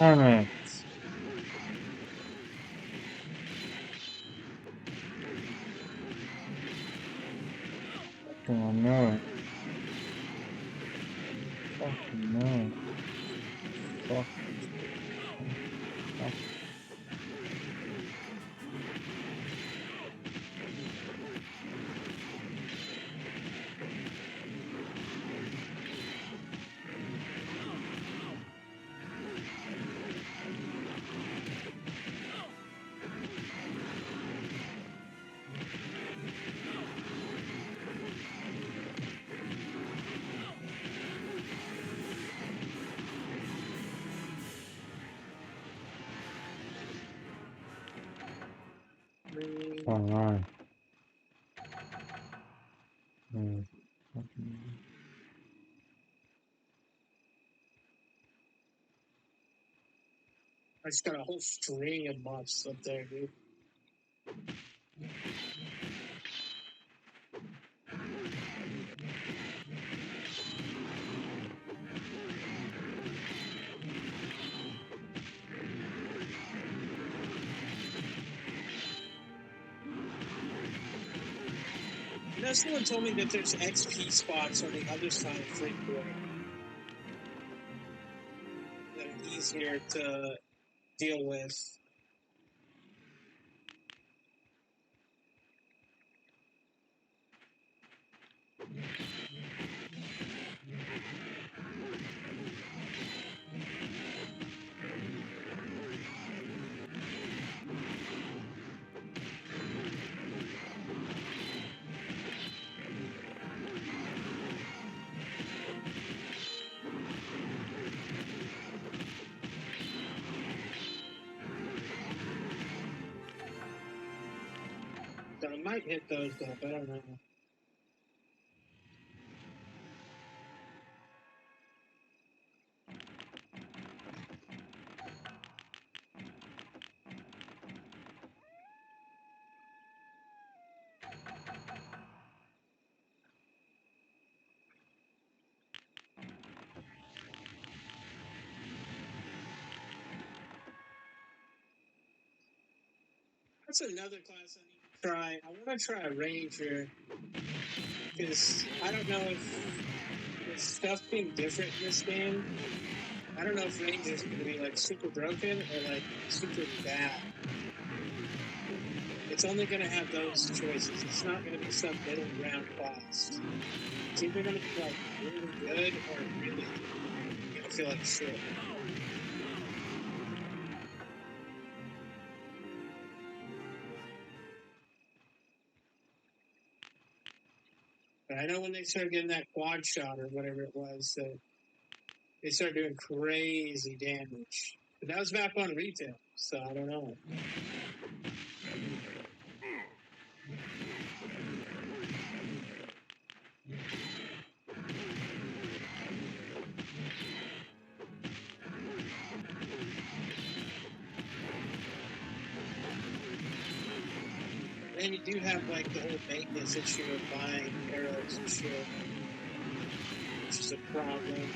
Alright. Fucking know it. Fucking know it. Fuck. Fuck. Alright. I just got a whole string of buffs up there, dude. You know, someone told me that there's XP spots on the other side of Freeport that are easier to deal with. So I might hit those though, but I don't know. That's another class I need to try. I want to try a Ranger because I don't know if with stuff being different in this game, I don't know if Ranger is going to be like super broken or like super bad. It's only going to have those choices. It's not going to be some middle ground class. It's either going to be like really good or really going to feel like shit. But I know when they started getting that quad shot or whatever it was, that they started doing crazy damage. But that was back on retail, so I don't know. And you do have like the whole maintenance issue of buying arrows and shit, which is a problem.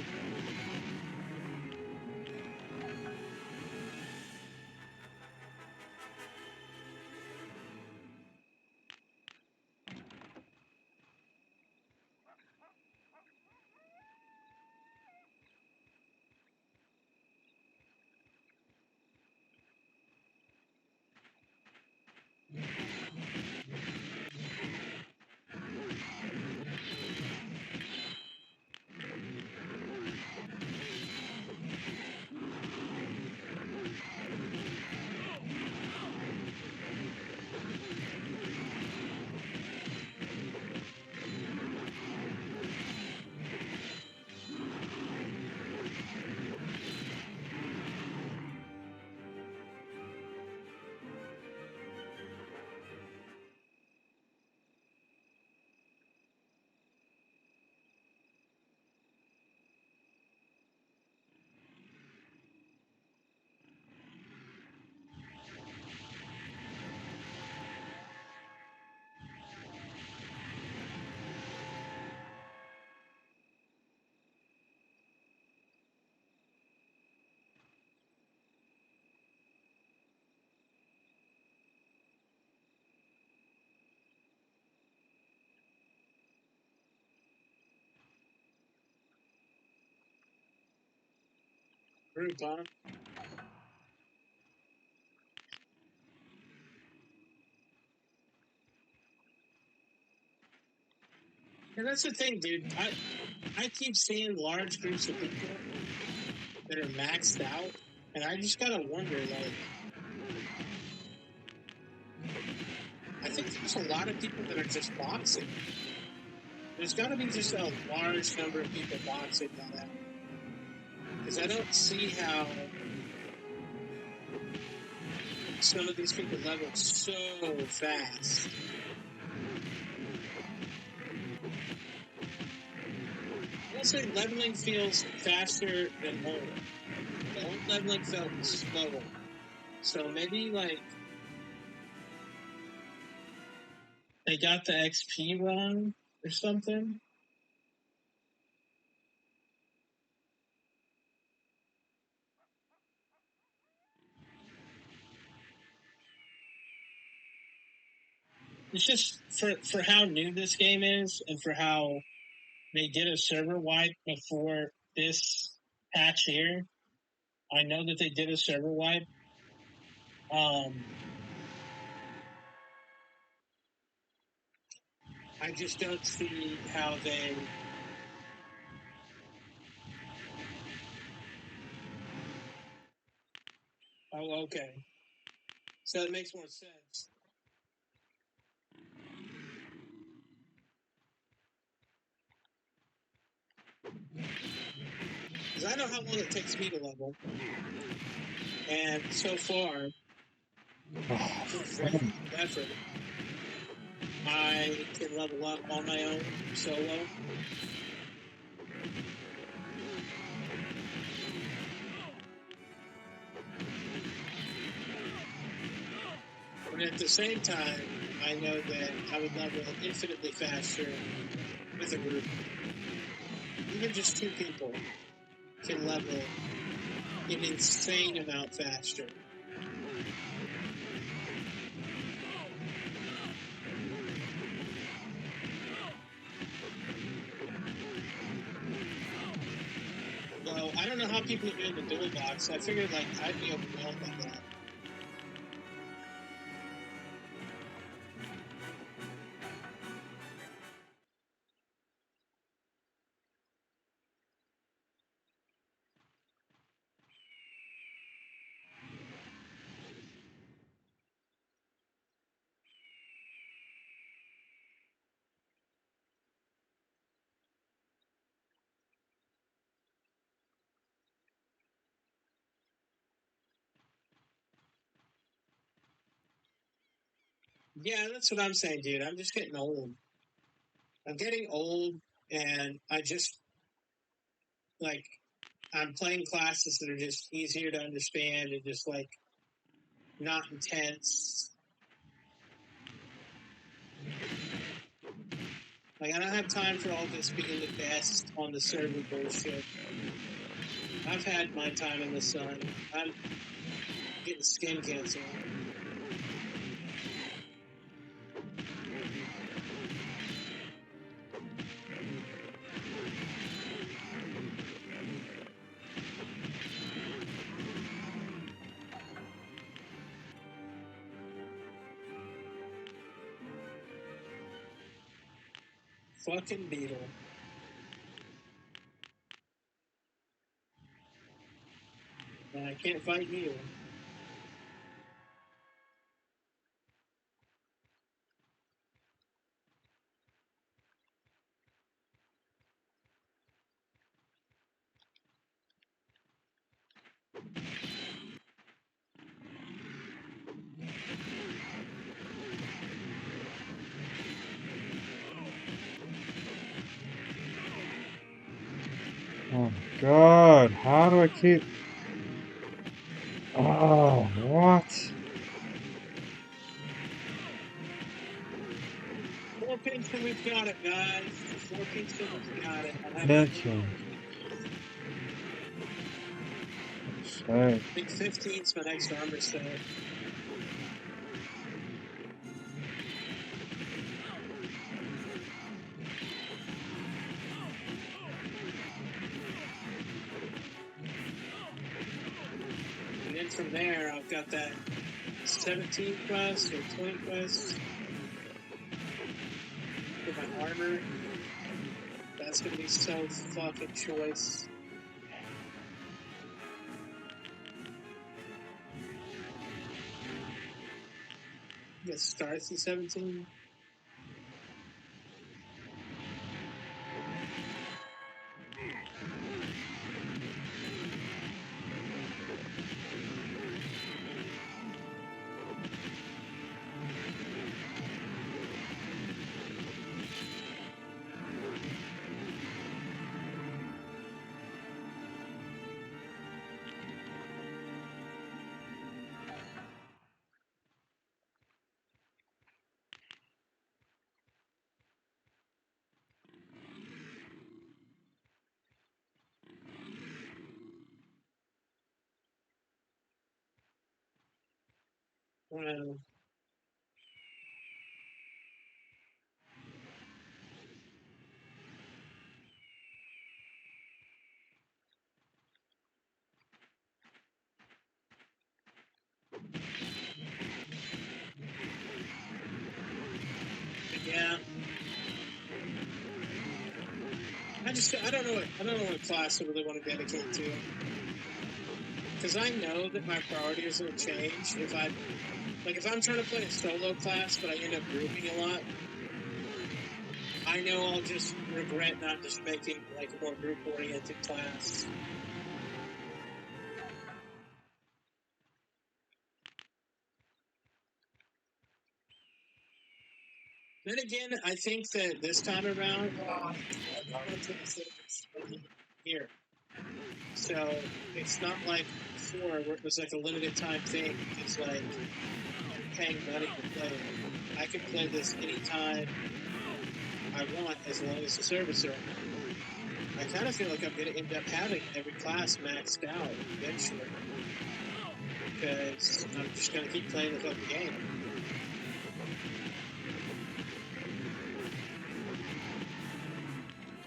Groupon. And that's the thing, dude. I keep seeing large groups of people that are maxed out, and I just gotta wonder, like, I think there's a lot of people that are just boxing. There's gotta be just a large number of people boxing that out. Because I don't see how some of these people level so fast. I'll say leveling feels faster than old. The old leveling felt slower. So maybe, like, they got the XP wrong or something. It's just for how new this game is and for how they did a server wipe before this patch here. I know that they did a server wipe. I just don't see how they. Oh, okay. So it makes more sense. Because I know how long it takes me to level. And so far, with effort, I can level up on my own solo. But at the same time, I know that I would level infinitely faster with a group. Even just two people can level an insane amount faster. I don't know how people are doing the dual box. I figured like I'd be overwhelmed by that. Yeah, that's what I'm saying, dude. I'm just getting old. I'm getting old, and I just like I'm playing classes that are just easier to understand and just like not intense. Like I don't have time for all this being the best on the server bullshit. I've had my time in the sun. I'm getting skin cancer. Fucking beetle. And I can't fight you. Oh my god, how do I keep... Oh, what? 4 pins till we've got it, guys. 4 pins till we've got it. Bitching. I Shit. think 15 is my next armor set. And then from there, I've got that 17 quest or 20 quest for my armor. That's gonna be so fucking choice. It starts in 17. Wow. Yeah. I don't know what class I really want to dedicate to. Because I know that my priorities will change if I'm trying to play a solo class, but I end up grouping a lot. I know I'll just regret not just making like a more group-oriented class. Then again, I think that this time around, here. So it's not like before where it was like a limited time thing. It's like paying money to play it. I can play this anytime I want as long as the servers are open. I kind of feel like I'm going to end up having every class maxed out eventually. Because I'm just going to keep playing the fucking game.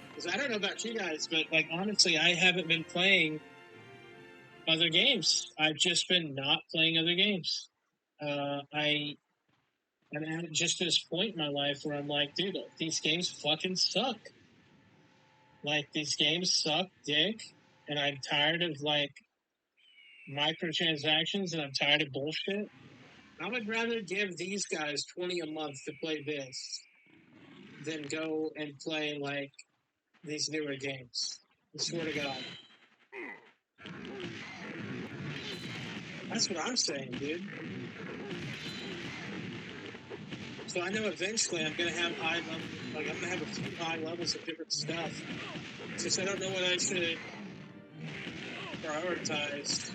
Because Because I don't know about you guys, but like honestly, I haven't been playing other games. I've just been not playing other games. I'm at just this point in my life where I'm like, dude, these games fucking suck. Like these games suck dick, and I'm tired of like microtransactions, and I'm tired of bullshit. I would rather give these guys 20 a month to play this than go and play like these newer games. I swear to God. That's what I'm saying, dude. So I know eventually I'm gonna have high level, like I'm gonna have a few high levels of different stuff. Just I don't know what I should prioritize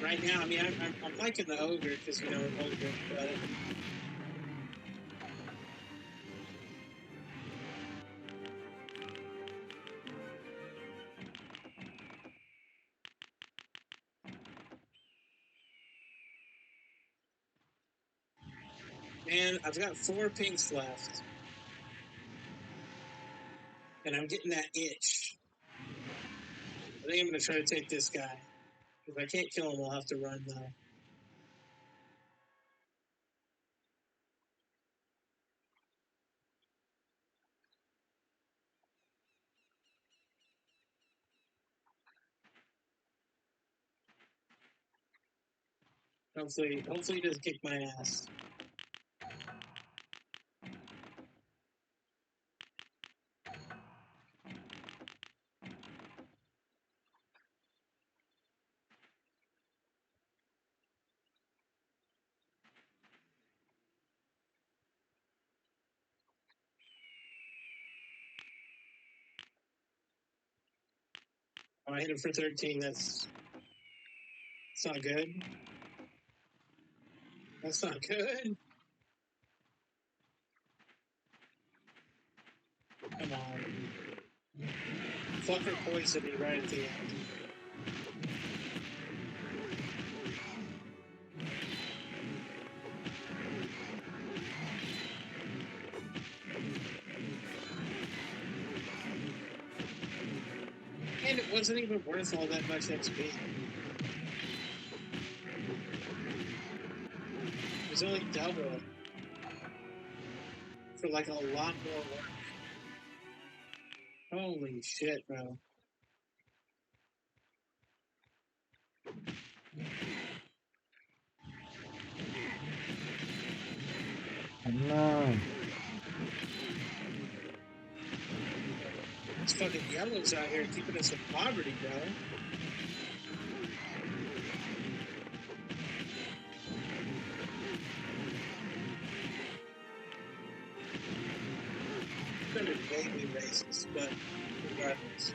right now. I mean, I'm liking the Ogre because you know Ogre, but man, I've got 4 pinks left, and I'm getting that itch. I think I'm gonna try to take this guy. If I can't kill him, I'll have to run though. Hopefully he doesn't kick my ass. Oh, I hit him for 13. That's not good. That's not good. Come on. Fucker poisoned me right at the end. And it wasn't even worth all that much XP. It was only double for like a lot more work. Holy shit, bro. No. These fucking yellows out here keeping us in poverty, bro. Kind of vaguely racist, but regardless.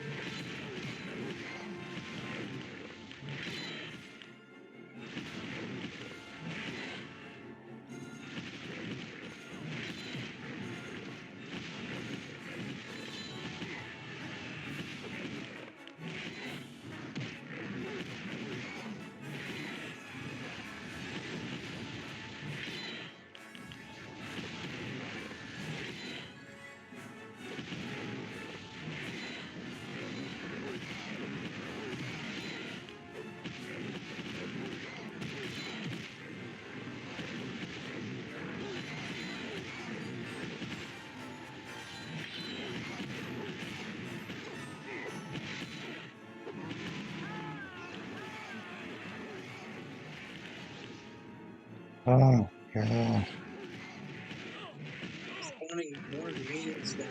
Oh, God. Spawning more greens now.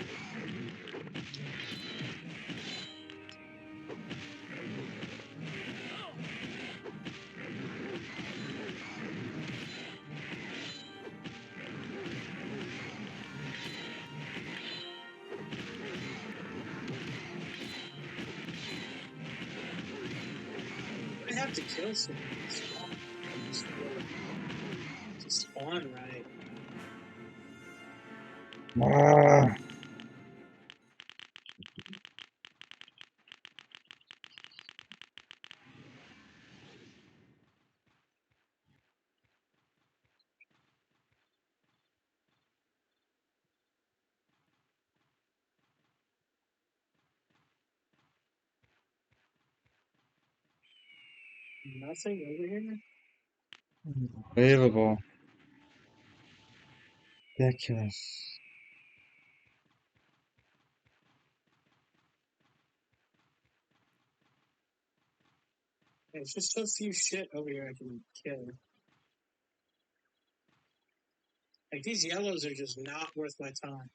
I have to kill someone to spawn right. Ah. Nothing over here? Unbelievable. Ridiculous. There's just so few shit over here I can kill. Like, these yellows are just not worth my time.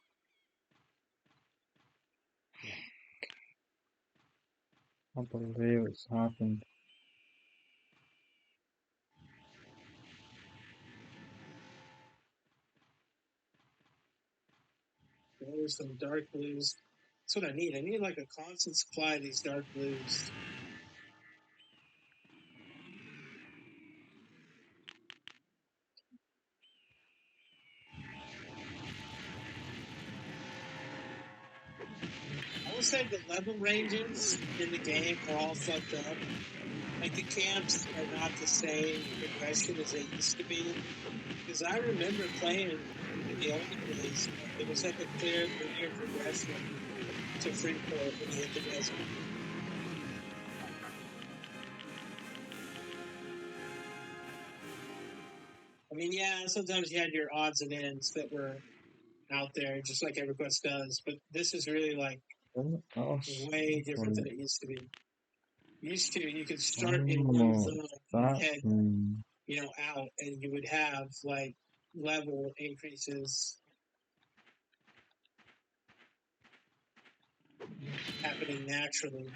I can't believe it's happened. There's some dark blues. That's what I need. I need, like, a constant supply of these dark blues. I will say the level ranges in the game are all fucked up. Like, the camps are not the same progression as they used to be. Because I remember playing in the olden days, it was like a clear linear progression to Freeport when you hit the desert. I mean, yeah, sometimes you had your odds and ends that were out there, just like EverQuest does, but this is really, like, way different than it used to be. Used to, you could start in one Oh, zone and that head, thing. out, and you would have, like, level increases happening naturally.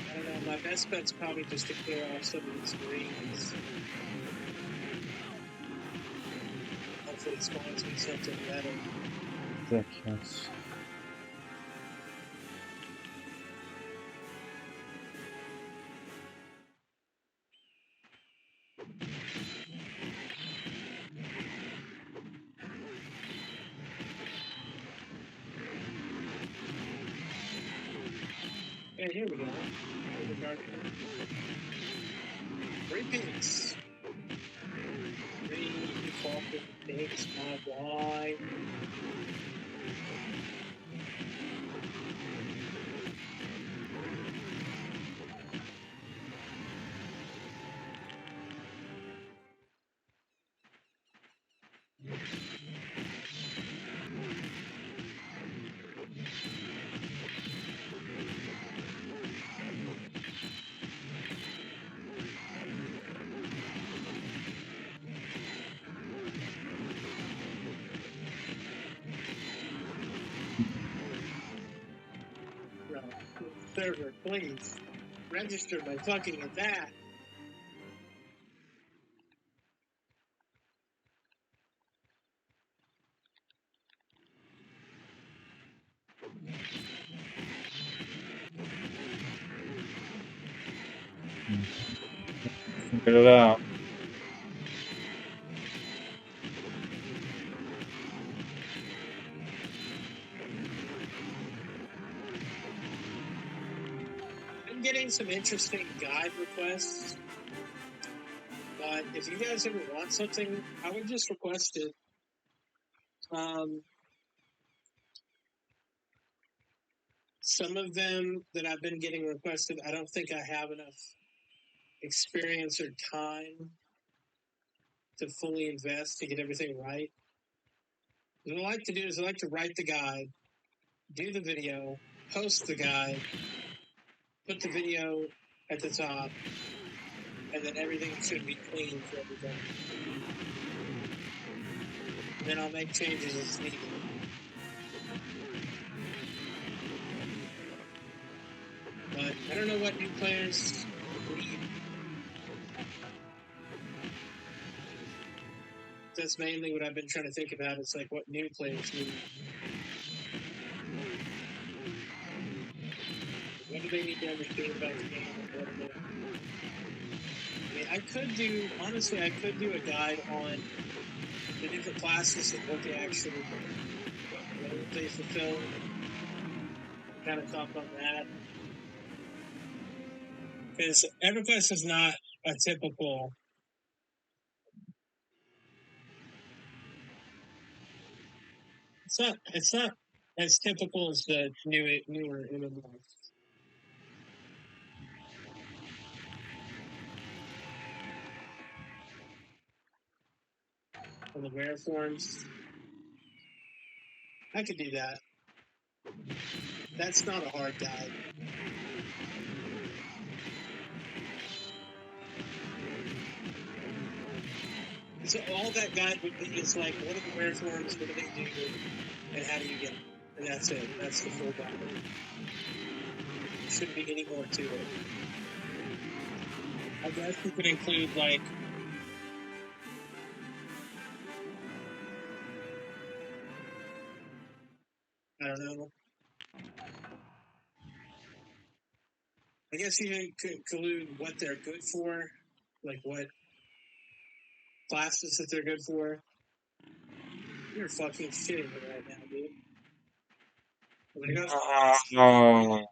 I don't know, my best bet's probably just to clear off some of these greens. Hopefully it spawns me something better. Ridiculous. Yeah, here we go. Repeats. 3 defaulted pigs, my boy. Bro, server, please. Register my fucking attack. Figured it out. I'm getting some interesting guide requests, but if you guys ever want something, I would just request it. Some of them that I've been getting requested, I don't think I have enough experience or time to fully invest to get everything right. What I like to do is I like to write the guide, do the video, post the guide, put the video at the top, and then everything should be clean for everything. And then I'll make changes as needed. But I don't know what new players need. That's mainly what I've been trying to think about. It's like what new players need. What do they need to understand about the game? I mean, I could do a guide on the different classes and what roles they fulfill. Kind of talk on that. Because EverQuest is not a typical It's not as typical as the newer MMOs. On the rare forms, I could do that. That's not a hard guide. So all that guide would be is like, what are the rare forms, what do they do, and how do you get them? And that's it. That's the full guide. There shouldn't be any more to it. I guess you could include like I don't know. I guess you could include what they're good for, like what classes that they're good for. You're fucking shitting me right now, dude. Oh,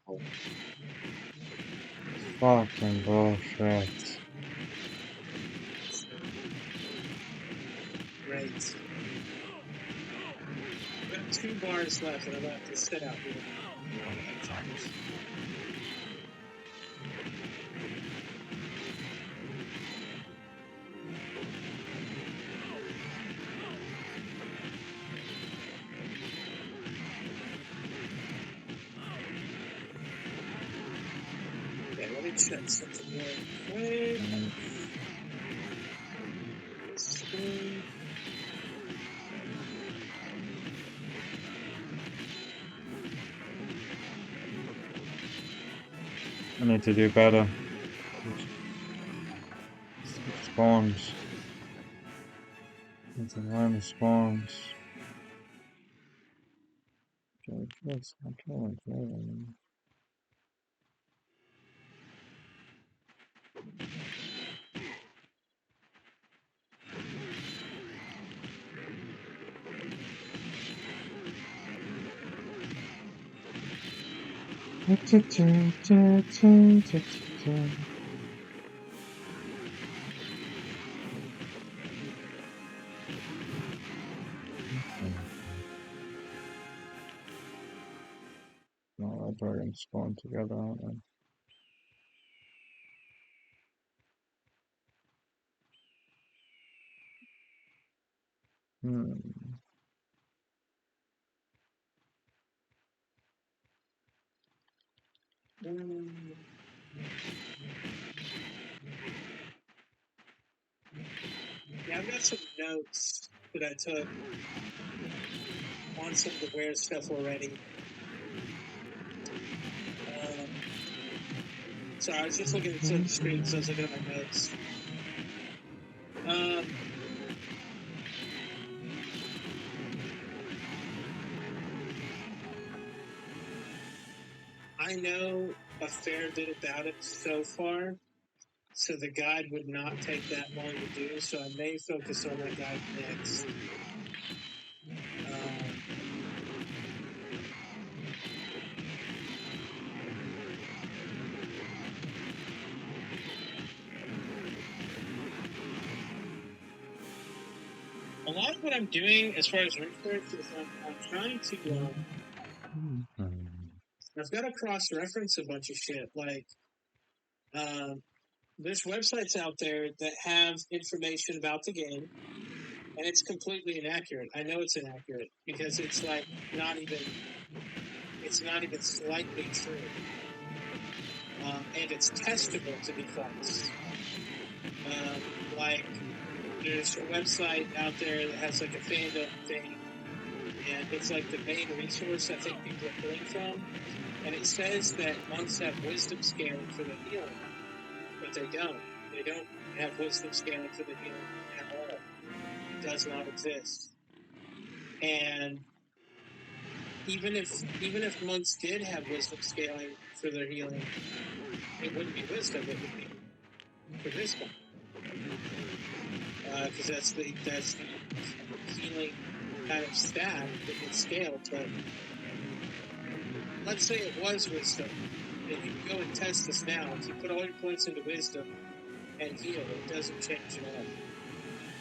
fucking bullshit. Great. I've got 2 bars left, and I'm about to sit out here. Okay, let me check something real quick. I need to do better. Spawns. Need to learn the spawns. Okay, yes, I'm trying to. No, our dragons spawn together, aren't they? Hmm. Yeah, I've got some notes that I took on some of the weird stuff already. So I was just looking at the screen, so I was looking at my notes. I know a fair bit about it so far, so the guide would not take that long to do, so I may focus on that guide next. A lot of what I'm doing as far as research is I'm trying to, I've got to cross-reference a bunch of shit, like, there's websites out there that have information about the game, and it's completely inaccurate. I know it's inaccurate because it's like it's not even slightly true, and it's testable to be false. Like there's a website out there that has like a fandom thing, and it's like the main resource I think people are pulling from, and it says that monks have wisdom scaling for the healing, but they don't. They don't have wisdom scaling for the healing at all. It does not exist. And even if monks did have wisdom scaling for their healing, it wouldn't be wisdom. It would be charisma, because that's the healing kind of stat that gets scaled. But let's say it was wisdom, and you can go and test this now. If you put all your points into wisdom and heal, it doesn't change at all.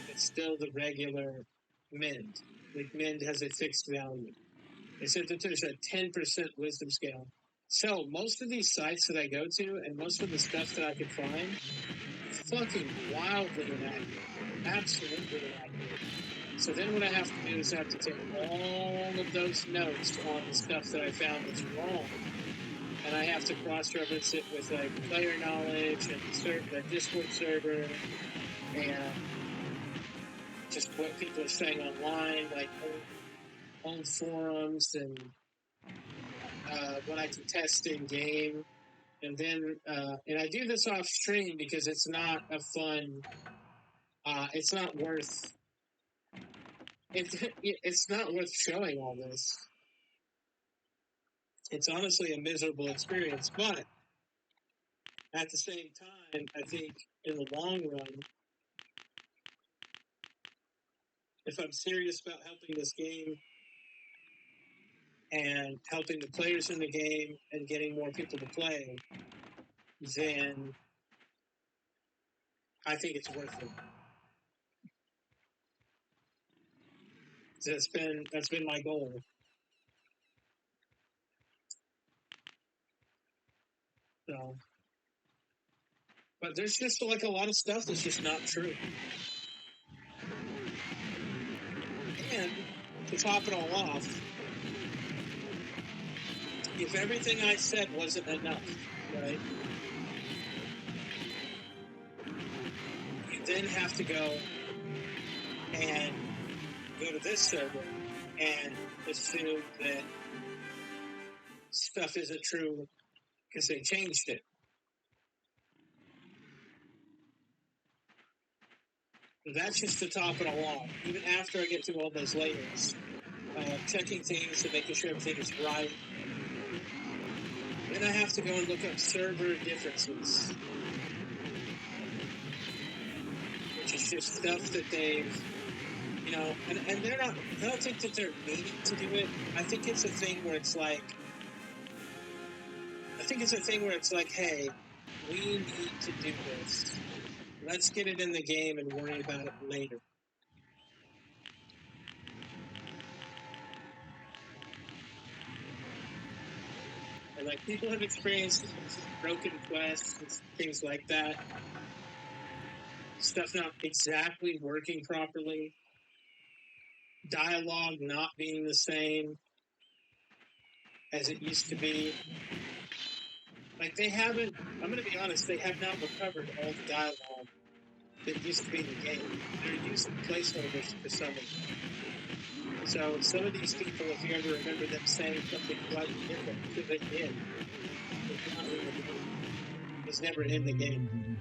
It's still the regular mend. Like mend has a fixed value. They said that there's a 10% wisdom scale. So most of these sites that I go to and most of the stuff that I can find, fucking wildly inaccurate. Absolutely inaccurate. So then what I have to do is I have to take all of those notes on the stuff that I found that's wrong, and I have to cross-reference it with like player knowledge and the Discord server and just what people are saying online, like old forums and what I can test in game. And then, and I do this off stream because it's not a fun. It's not worth. It's not worth showing all this. It's honestly a miserable experience, but at the same time, I think in the long run, if I'm serious about helping this game and helping the players in the game and getting more people to play, then I think it's worth it. That's been my goal. So, but there's just like a lot of stuff that's just not true. And to top it all off, if everything I said wasn't enough, right? You then have to go and go to this server and assume that stuff isn't true because they changed it. That's just to top it all off. Even after I get through all those layers, checking things and making sure everything is right, then I have to go and look up server differences, which is just stuff that they've, you know, and they're not, I don't think that they're meaning to do it. I think it's a thing where it's like, hey, we need to do this. Let's get it in the game and worry about it later. And like people have experienced broken quests and things like that. Stuff not exactly working properly. Dialogue not being the same as it used to be. Like they haven't, I'm going to be honest, they have not recovered all the dialogue that used to be in the game. They're using placeholders for some of them. So some of these people, if you ever remember them saying something slightly different, because they did, it's not in the game. It's never in the game.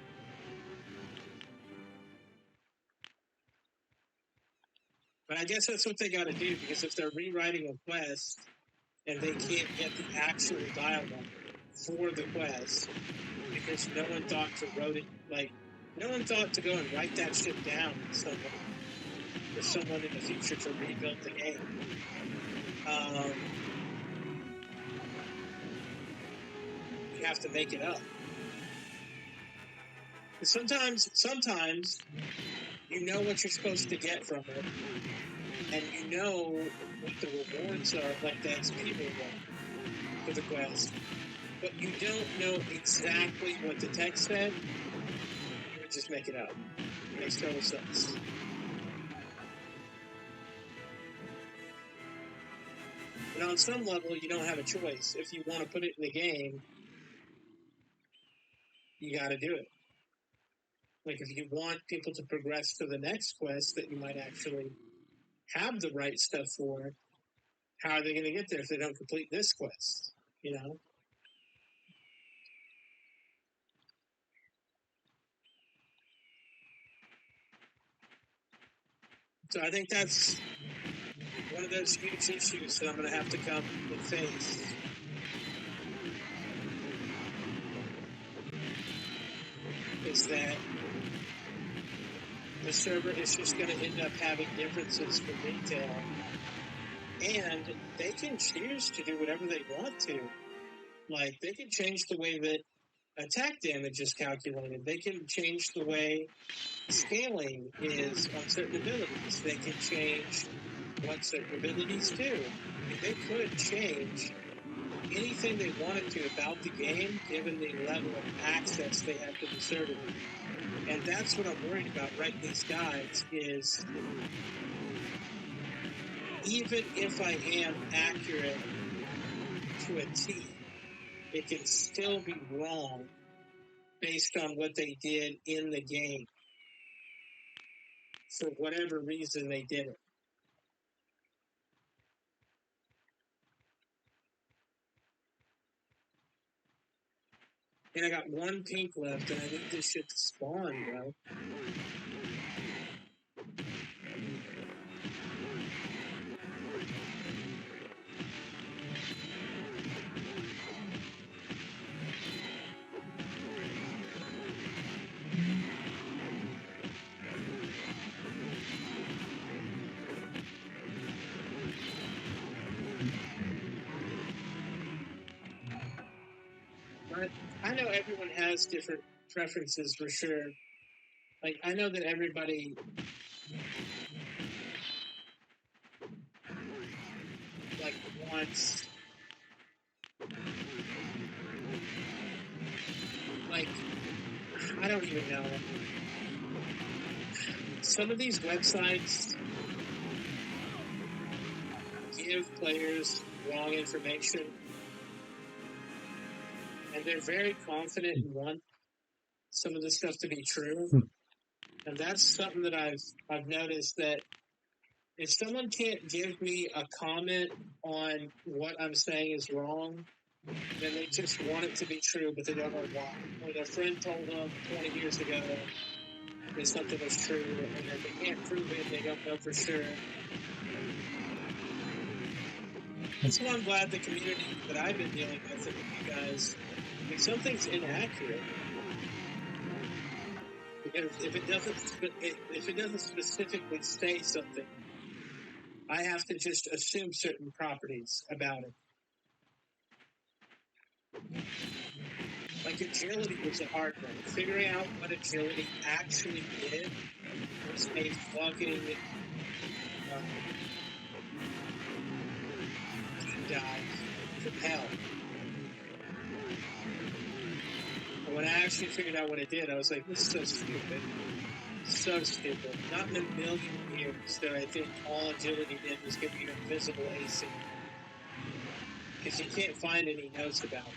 But I guess that's what they got to do, because if they're rewriting a quest and they can't get the actual dialogue for the quest, because no one thought to wrote it, like, no one thought to go and write that shit down for someone in the future to rebuild the game. You have to make it up. Sometimes you know what you're supposed to get from it, and you know what the rewards are, like the XP reward for the quest, but you don't know exactly what the text said. You would just make it up. It makes total sense. And on some level, you don't have a choice. If you want to put it in the game, you got to do it. Like, if you want people to progress to the next quest that you might actually have the right stuff for, how are they going to get there if they don't complete this quest? You know? So I think that's one of those huge issues that I'm going to have to come and face. Is that the server is just going to end up having differences for retail, and they can choose to do whatever they want to. Like, they can change the way that attack damage is calculated. They can change the way scaling is on certain abilities. They can change what certain abilities do. I mean, they could change anything they wanted to about the game, given the level of access they have to the server. And that's what I'm worried about writing these guides is even if I am accurate to a T, it can still be wrong based on what they did in the game for whatever reason they did it. And I got one pink left, and I need this shit to spawn, bro. But I know everyone has different preferences for sure. Like, I know that everybody like wants like I don't even know. Some of these websites give players wrong information, and they're very confident and want some of this stuff to be true. And that's something that I've noticed that if someone can't give me a comment on what I'm saying is wrong, then they just want it to be true, but they don't know why. Or their friend told them 20 years ago that something was true, and if they can't prove it, they don't know for sure. That's why I'm glad the community that I've been dealing with it with you guys, if something's inaccurate, because if it doesn't specifically say something, I have to just assume certain properties about it. Like agility was a hard one. Figuring out what agility actually did was a fucking deep dive from hell. And when I actually figured out what it did, I was like, this is so stupid. So stupid. Not in a million years that I think all agility did was give you invisible AC. Because you can't find any notes about it.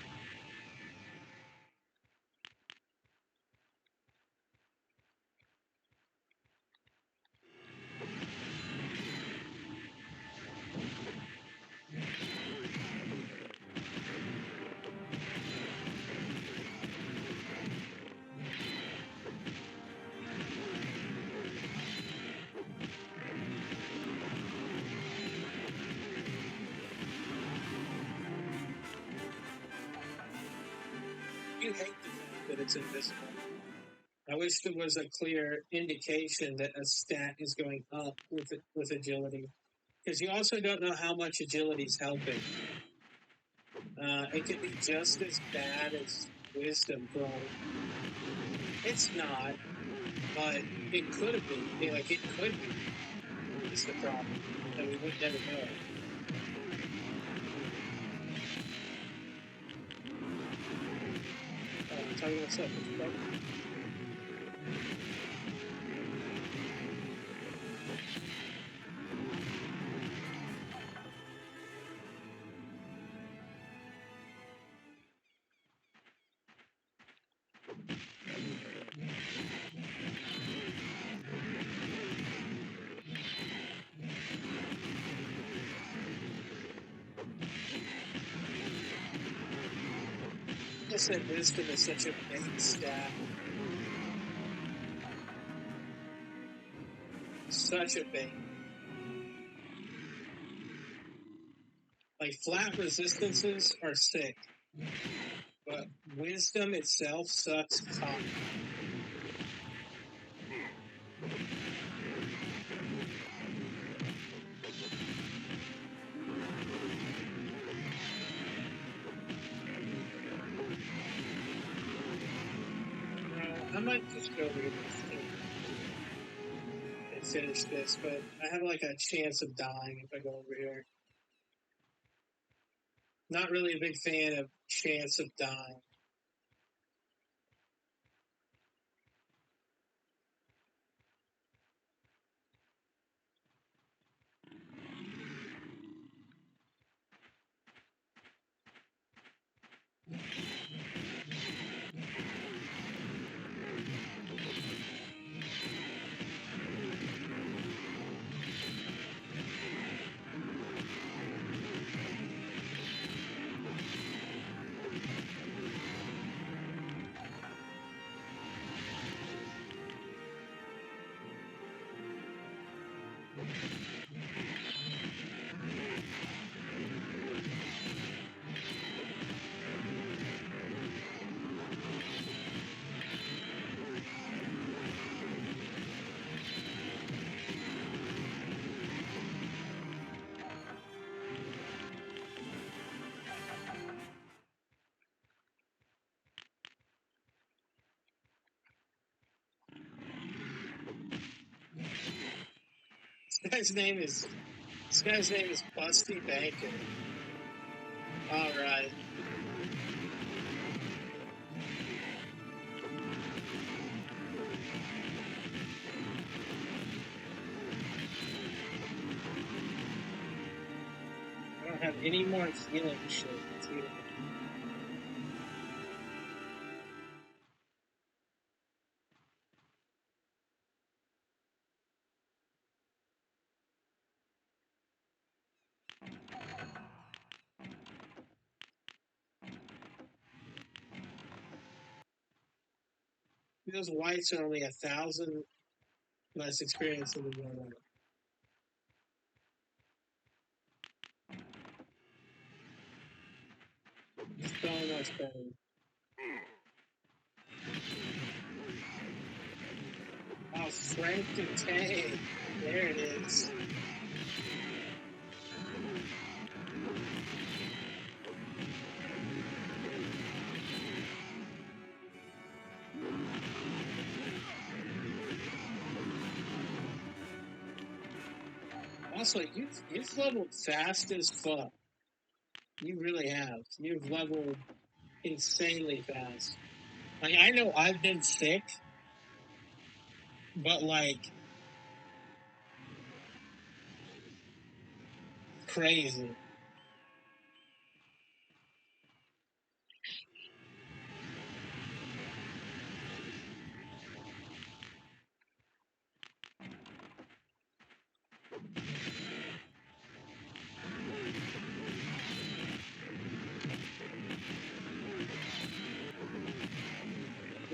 You hate the fact that it's invisible. I wish there was a clear indication that a stat is going up with agility. Because you also don't know how much agility is helping. It could be just as bad as wisdom growing. It's not, but it could have been. Like, it could be. Is the problem. And we would never know. Tell me what's up. I said wisdom is such a big stat. Such a big. Like, flat resistances are sick. But wisdom itself sucks cock. I might just go over here and finish this, but I have like a chance of dying if I go over here. Not really a big fan of chance of dying. This guy's name is Busty Banker. All right. I don't have any more healing shit. Too. Those whites are only 1,000 less experience than the yellow. So much better. Oh, Frankthetank. There it is. Also, you've leveled fast as fuck. You really have. You've leveled insanely fast. Like, I know I've been sick, but like crazy.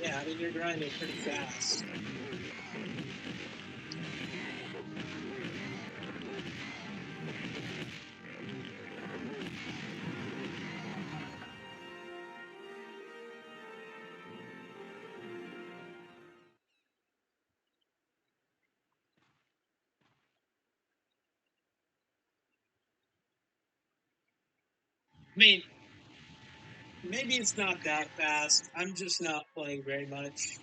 Yeah, I mean, you're grinding pretty fast. I mean, maybe it's not that fast. I'm just not playing very much.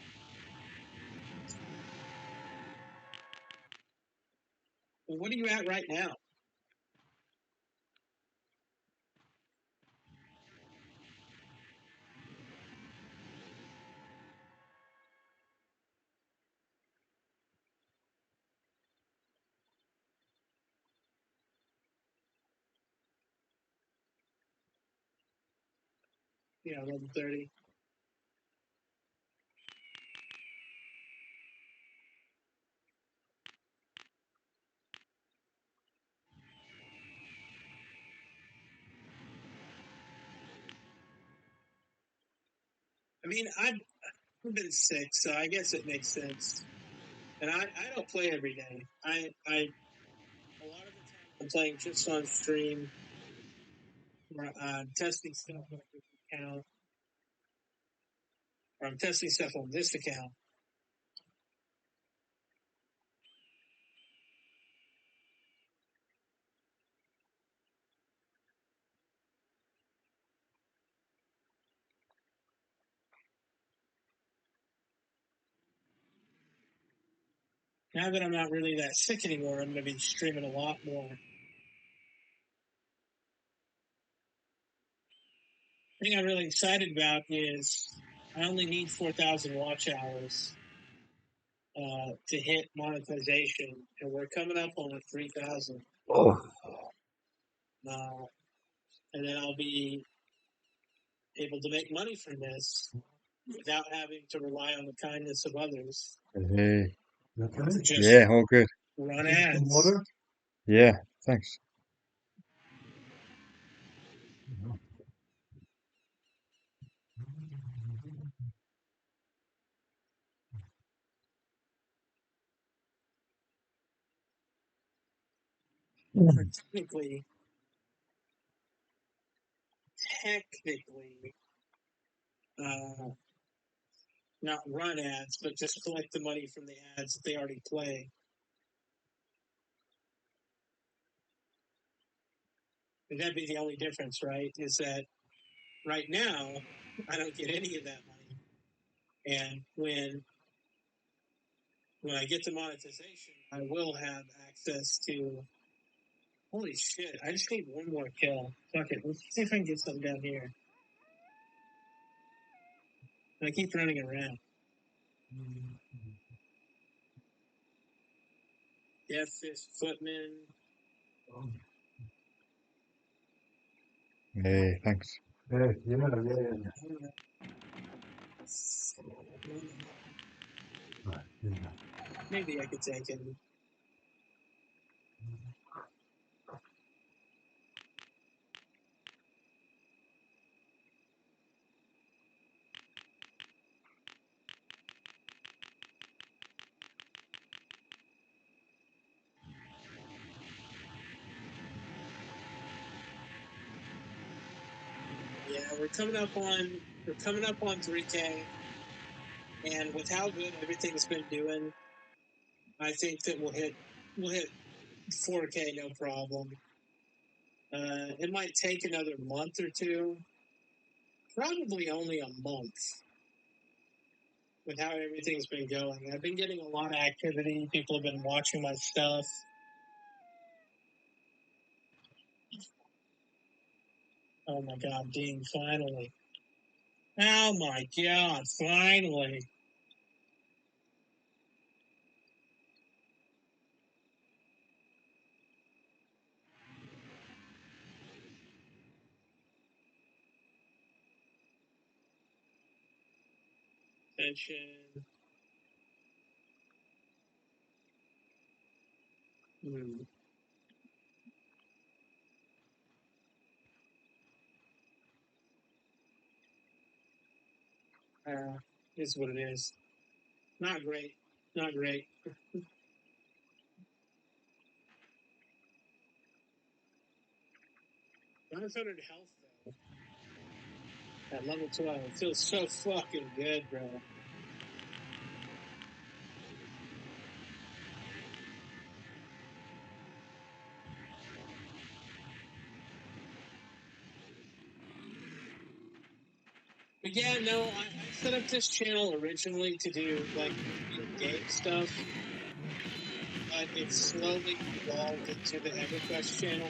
Well, what are you at right now? Yeah, level 30. I mean, I've been sick, so I guess it makes sense. And I don't play every day. I a lot of the time I'm playing just on stream, or testing stuff on a different account, or I'm testing stuff on this account. Now that I'm not really that sick anymore, I'm going to be streaming a lot more. The thing I'm really excited about is I only need 4,000 watch hours to hit monetization, and we're coming up on 3,000. Oh. And then I'll be able to make money from this without having to rely on the kindness of others. Hey. Just Yeah, all good. run ads. Water? Yeah, thanks. Technically, not run ads, but just collect the money from the ads that they already play. And that'd be the only difference, right? Is that right now, I don't get any of that money. And when I get to monetization, I will have access to. Holy shit! I just need one more kill. Fuck it. Let's see if I can get something down here. I keep running around. Death Fist Footman. Hey, thanks. Yeah. Maybe I could take him. Yeah, we're coming up on 3K, and with how good everything's been doing, I think that we'll hit 4K no problem. It might take another month or two, probably only a month. With how everything's been going, I've been getting a lot of activity. People have been watching my stuff. Oh my god, Dean, finally. Oh my god, finally. Attention. Is what it is. Not great. Not great. 500 health, though. At level 12. It feels so fucking good, bro. But yeah, no, I set up this channel originally to do, like, game stuff. But it's slowly evolved into the EverQuest channel.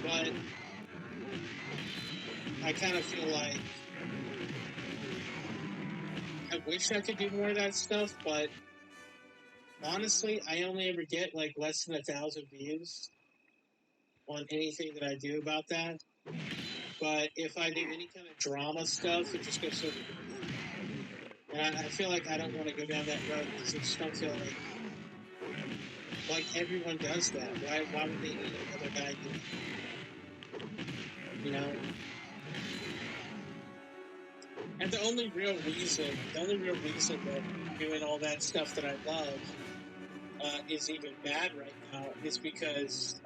But I kind of feel like I wish I could do more of that stuff, but honestly, I only ever get like less than 1,000 views on anything that I do about that. But if I do any kind of drama stuff, it just goes so. And I feel like I don't want to go down that road because I just don't feel like everyone does that. Why would they need another guy doing it? You know? And the only real reason that doing all that stuff that I love is even bad right now is because,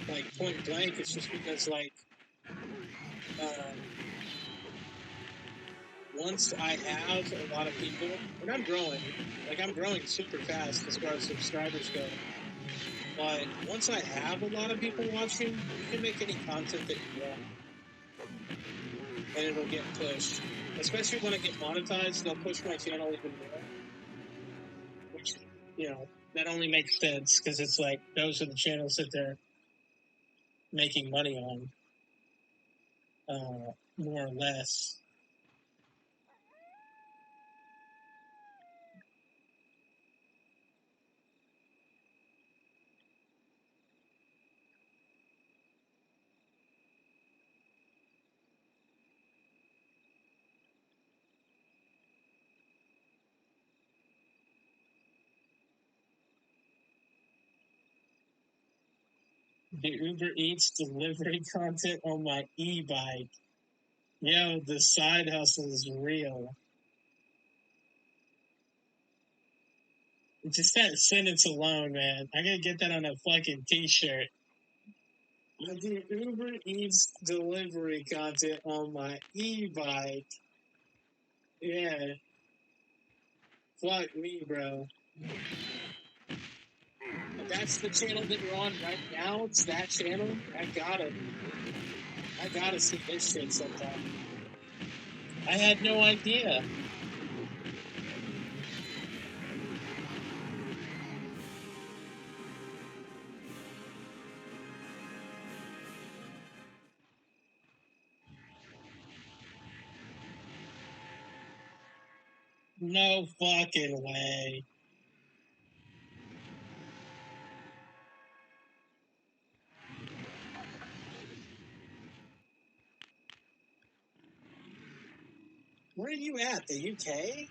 like, point blank, it's just because, like, once I have a lot of people, and I'm growing super fast as far as subscribers go. But once I have a lot of people watching, you can make any content that you want, and it'll get pushed. Especially when I get monetized, they'll push my channel even more. Which, you know, that only makes sense because it's like those are the channels that they're making money on, more or less. The Uber Eats delivery content on my e-bike. Yo, the side hustle is real. Just that sentence alone, man. I gotta get that on a fucking t-shirt. I do Uber Eats delivery content on my e-bike. Yeah. Fuck me, bro. If that's the channel that we're on right now, it's that channel. I gotta see this shit sometime. I had no idea. No fucking way. Where are you at? The UK?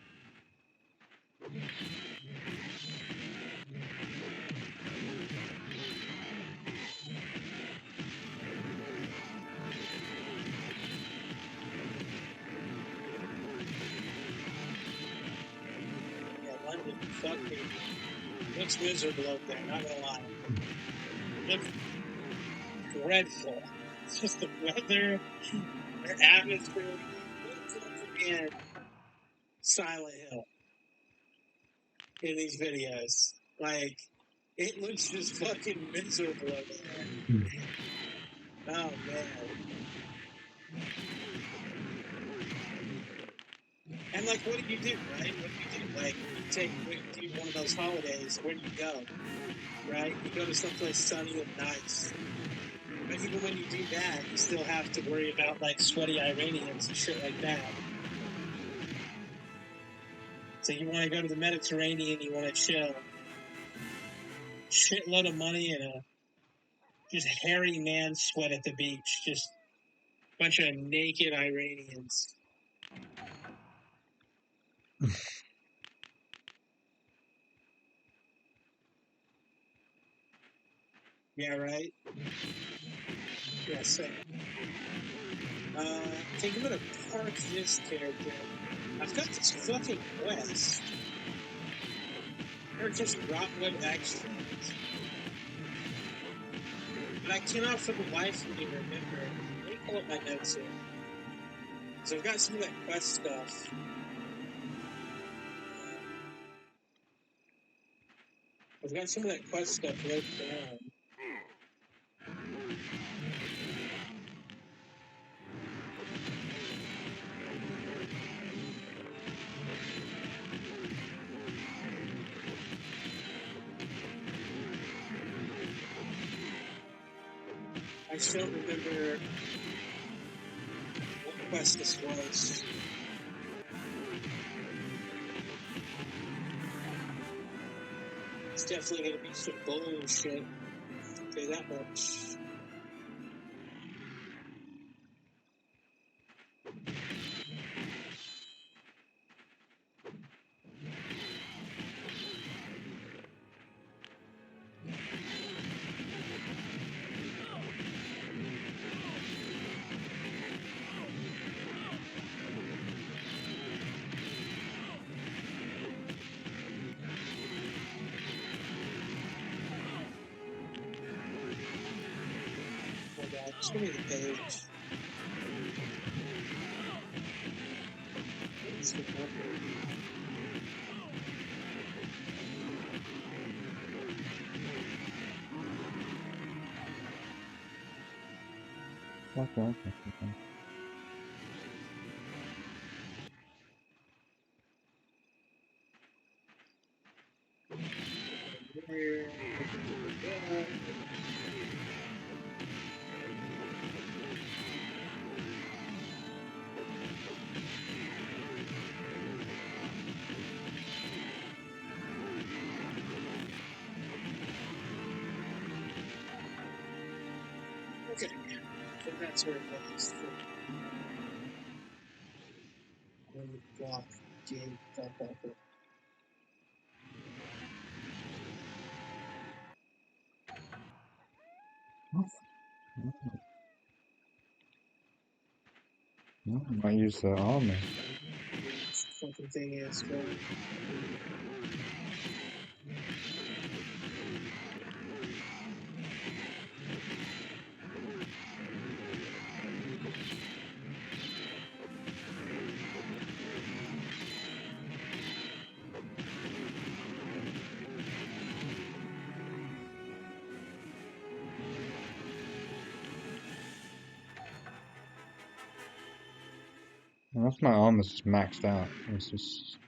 Yeah, London. Fuck me. Looks miserable out there, not gonna lie. Looks dreadful. It's just the weather, the atmosphere. And Silent Hill in these videos. Like, it looks just fucking miserable over there. Oh, man. And, like, what do you do, right? What do you do? Like, you do one of those holidays, where do you go? Right? You go to someplace sunny and nice. But even when you do that, you still have to worry about, like, sweaty Iranians and shit like that. So you want to go to the Mediterranean, you want to chill. Shitload of money and a just hairy man sweat at the beach. Just a bunch of naked Iranians. Yeah, right? Yeah, same. I think I'm gonna park this character. I've got this fucking quest. Purchase Rockwood Extracts. But I cannot for the life of me remember. Let me pull up my notes here. So I've got some of that quest stuff. I've got some of that quest stuff wrote down. I just don't remember what quest this was. It's definitely going to be some bullshit. I'll say that much. Just give me the page. Let's get that. Okay. Here we go. Okay, so that's where it goes. Block, game, block. Might use the army. This fucking thing is going. Unless my armor's just maxed out. It's just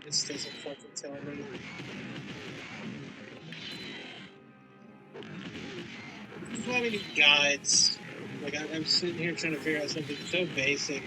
This doesn't fucking tell me. This is why we need guides. Like, I'm sitting here trying to figure out something so basic.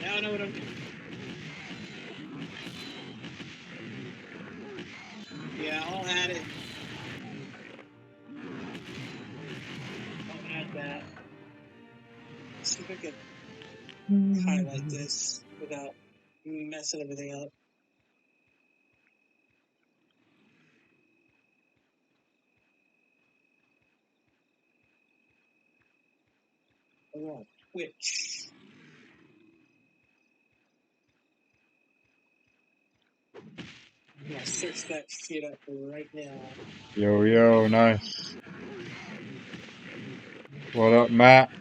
Now I know what I'm doing. Yeah, I'll add it. I'll add that. See if I can highlight this without messing everything up. I want Twitch. I'm gonna search that shit up right now. yo, nice. What up, Matt?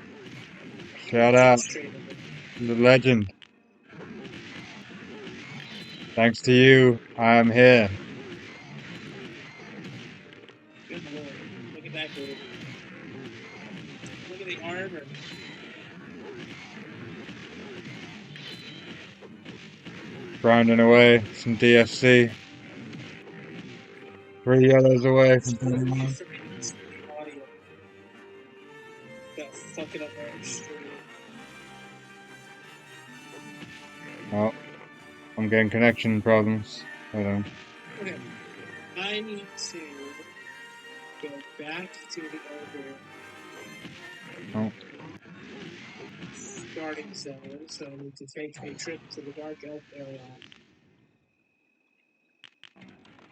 Shout out to the legend. Thanks to you, I am here. Good lord. Look at that dude. Look at the armor. Grinding away, some DFC. 3 yellows away from 21. Audio. Gotta fuck it up our stream. Oh, I'm getting connection problems. Hold on. Okay. I need to go back to the Ogre Oh, starting zone, so I need to take a trip to the Dark Elf area.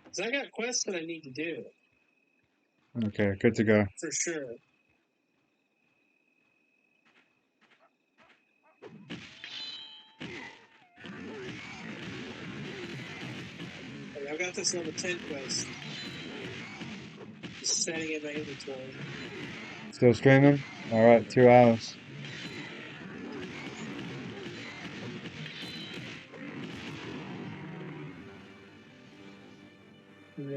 Because I got quests that I need to do, okay, good to go. for sure. Okay, I've got this level 10 quest. Just setting in my inventory. Still streaming? All right, 2 hours. And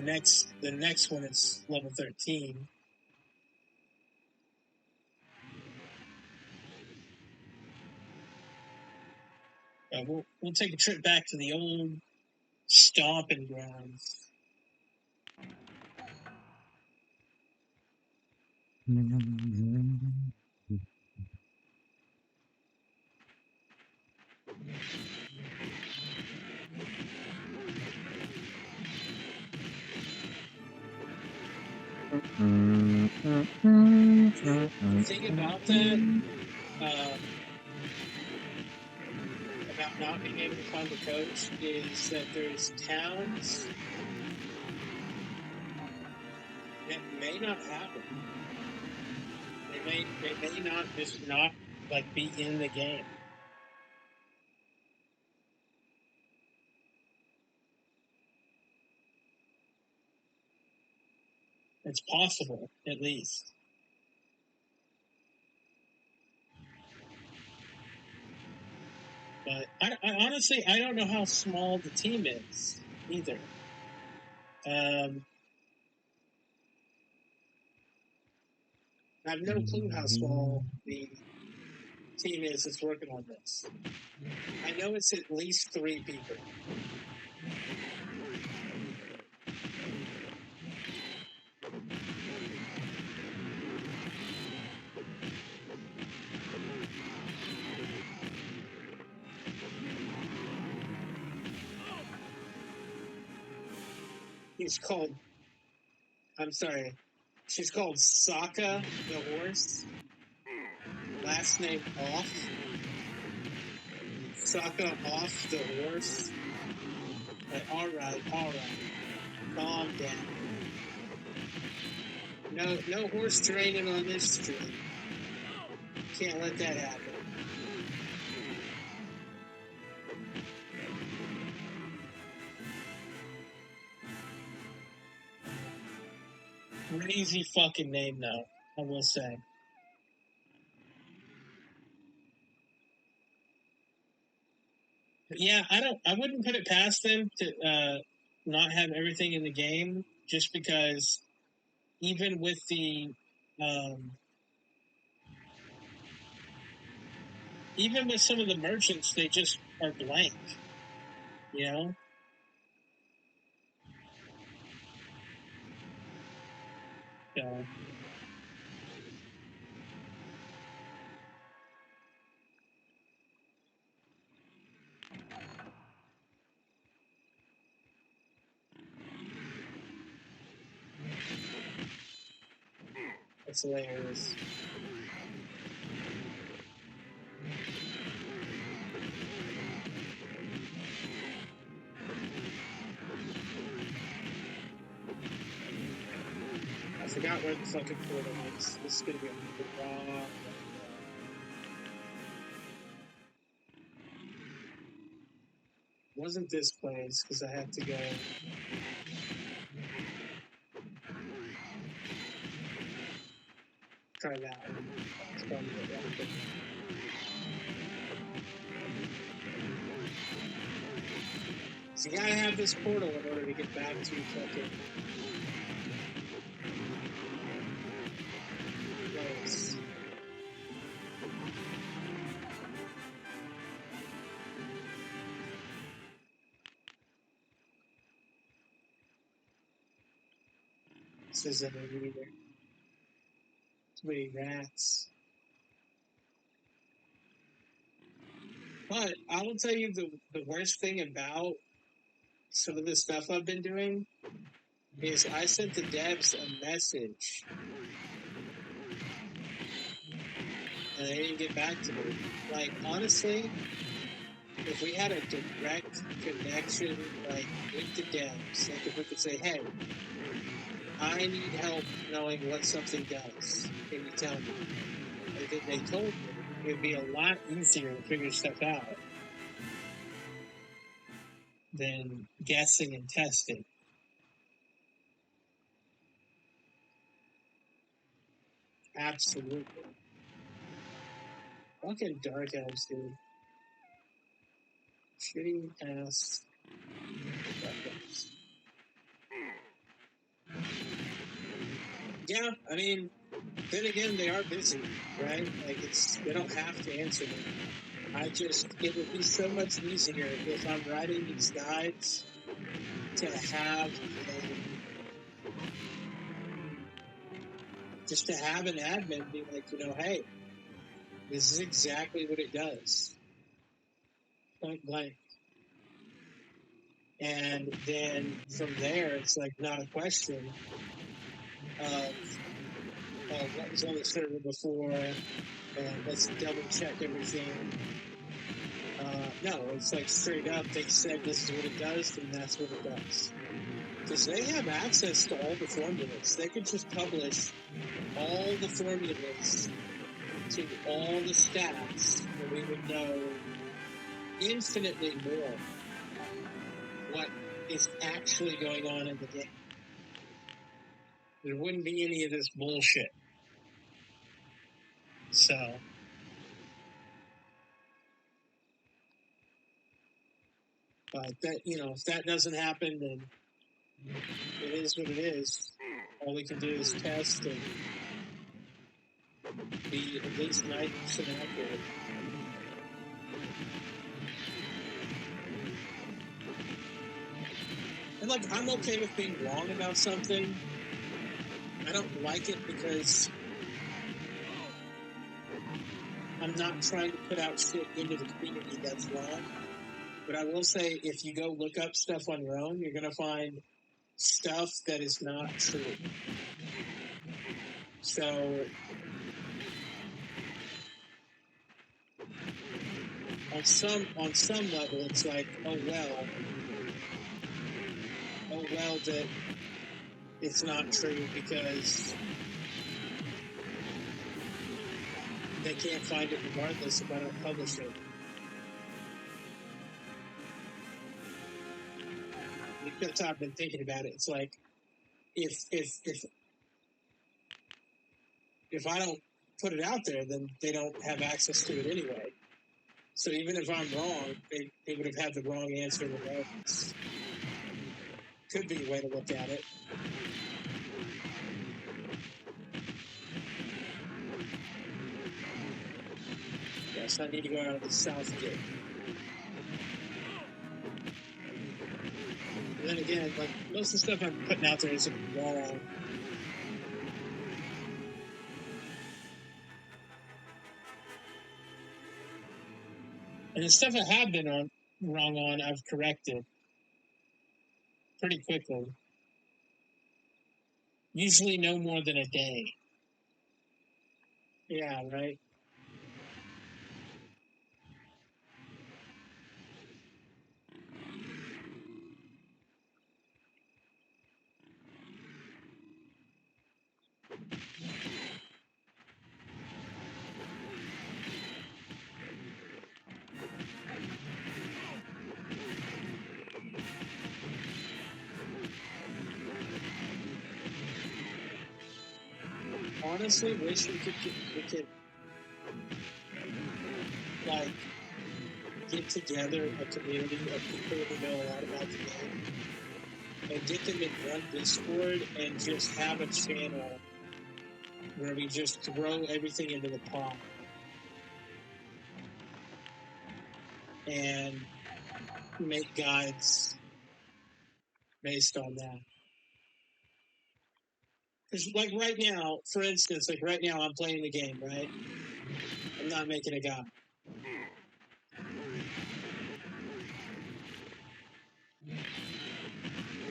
the next one is level 13. We'll take a trip back to the old stomping grounds. The thing about that, about not being able to find a coach, is that there's towns that may not happen. They may not just not like be in the game. It's possible, at least. But I honestly, I don't know how small the team is either. I have no clue how small the team is that's working on this. I know it's at least 3 people. She's called Sokka the horse. Last name Off. Sokka Off the horse. Alright. Calm down. No horse training on this street. Can't let that happen. Crazy fucking name though, I will say. But yeah, I wouldn't put it past them to not have everything in the game, just because even with the even with some of the merchants, they just are blank, you know. So that's hilarious. I forgot where the fucking portal is. This is gonna be a long. Wasn't this place because I had to go. Try that one. It's probably the one. So you gotta have this portal in order to get back to fucking place. This isn't it either. Too many rats. But I will tell you the worst thing about some of the stuff I've been doing is I sent the devs a message and they didn't get back to me. Like, honestly, if we had a direct connection, like, with the devs, like if we could say, hey, I need help knowing what something does, can you tell me? And if they told me, it would be a lot easier to figure stuff out than guessing and testing. Absolutely. Fucking Dark Elves, dude. Shitty ass Dark Elves. Yeah, I mean, then again, they are busy, right? Like, they don't have to answer them. It would be so much easier if I'm writing these guides to have just to have an admin be like, hey, this is exactly what it does. Point blank. And then from there, it's like not a question of what was on the server before, and let's double check everything. No, it's like straight up, they said this is what it does, and that's what it does. Because they have access to all the formulas. They could just publish all the formulas to all the stats, and we would know infinitely more what is actually going on in the game. There wouldn't be any of this bullshit. So, but that, if that doesn't happen, then it is what it is. All we can do is test and be at least 90% accurate. And like, I'm okay with being wrong about something. I don't like it because I'm not trying to put out shit into the community that's wrong. But I will say, if you go look up stuff on your own, you're going to find stuff that is not true. So, on some level, it's like, oh well that it's not true because they can't find it regardless if I don't publish it. Because I've been thinking about it, it's like if I don't put it out there, then they don't have access to it anyway. So even if I'm wrong, they would have had the wrong answer regardless. Could be a way to look at it. Yes, I need to go out of the south gate. And then again, like most of the stuff I'm putting out there is wrong. And the stuff I have been wrong on, I've corrected pretty quickly. Usually no more than a day. Yeah, right. Honestly, wish we could like get together a community of people who know a lot about the game and get them in one Discord and just have a channel where we just throw everything into the pot and make guides based on that. Because like right now, for instance, like right now I'm playing the game, right? I'm not making a guide.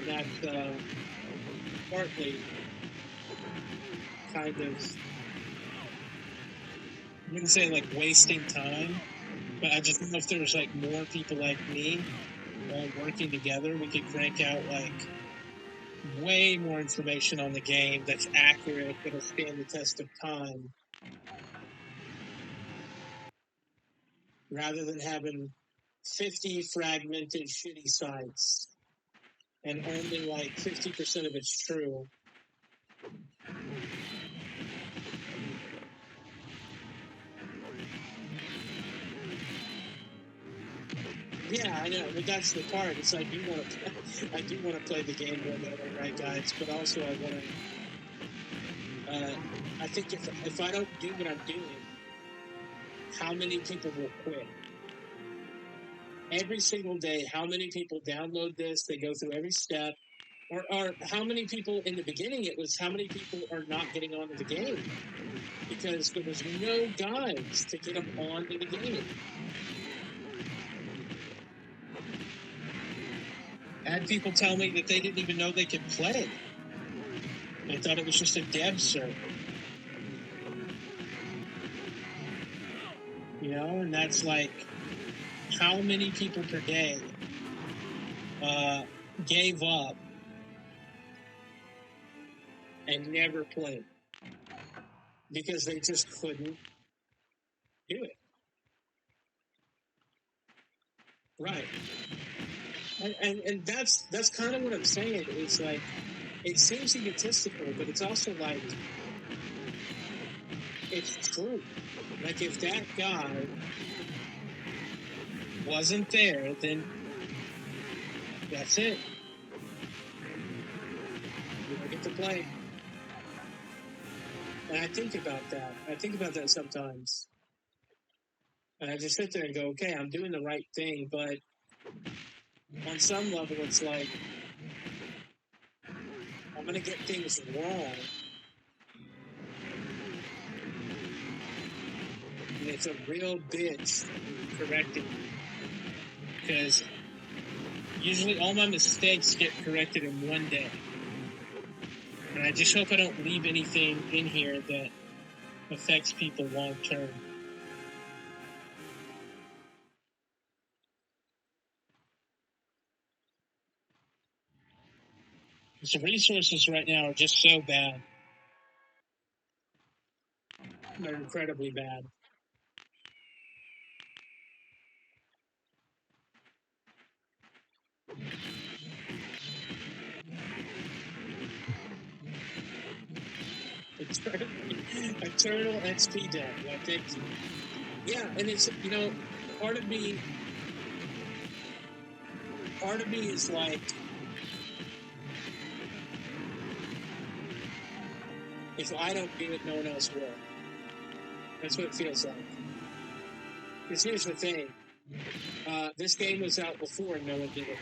That's partly kind of, I wouldn't say like wasting time, but I just don't know if there's like more people like me all working together, we could crank out like way more information on the game that's accurate, that'll stand the test of time, rather than having 50 fragmented shitty sites and only like 50% of it's true. Yeah, I know, but that's the part. It's like I do want to play the game one way, right, guys? But also I want to. I think if I don't do what I'm doing, how many people will quit? Every single day, how many people download this? They go through every step. Or how many people in the beginning, it was how many people are not getting onto the game because there was no guides to get them onto the game. I had people tell me that they didn't even know they could play. They thought it was just a dev server. You know, and that's like how many people per day gave up and never played because they just couldn't do it. Right. And that's kind of what I'm saying. It's like it seems egotistical, but it's also like it's true. Like if that guy wasn't there, then that's it. You don't get to play. And I think about that. I think about that sometimes. And I just sit there and go, okay, I'm doing the right thing, but on some level it's like I'm gonna get things wrong. And it's a real bitch correcting me. Because usually all my mistakes get corrected in one day. And I just hope I don't leave anything in here that affects people long term. The resources right now are just so bad. They're incredibly bad. Eternal XP debt. Well, thank you. Yeah, and it's, you know, part of me is like, if I don't do it, no one else will. That's what it feels like. Because here's the thing. This game was out before and no one did it.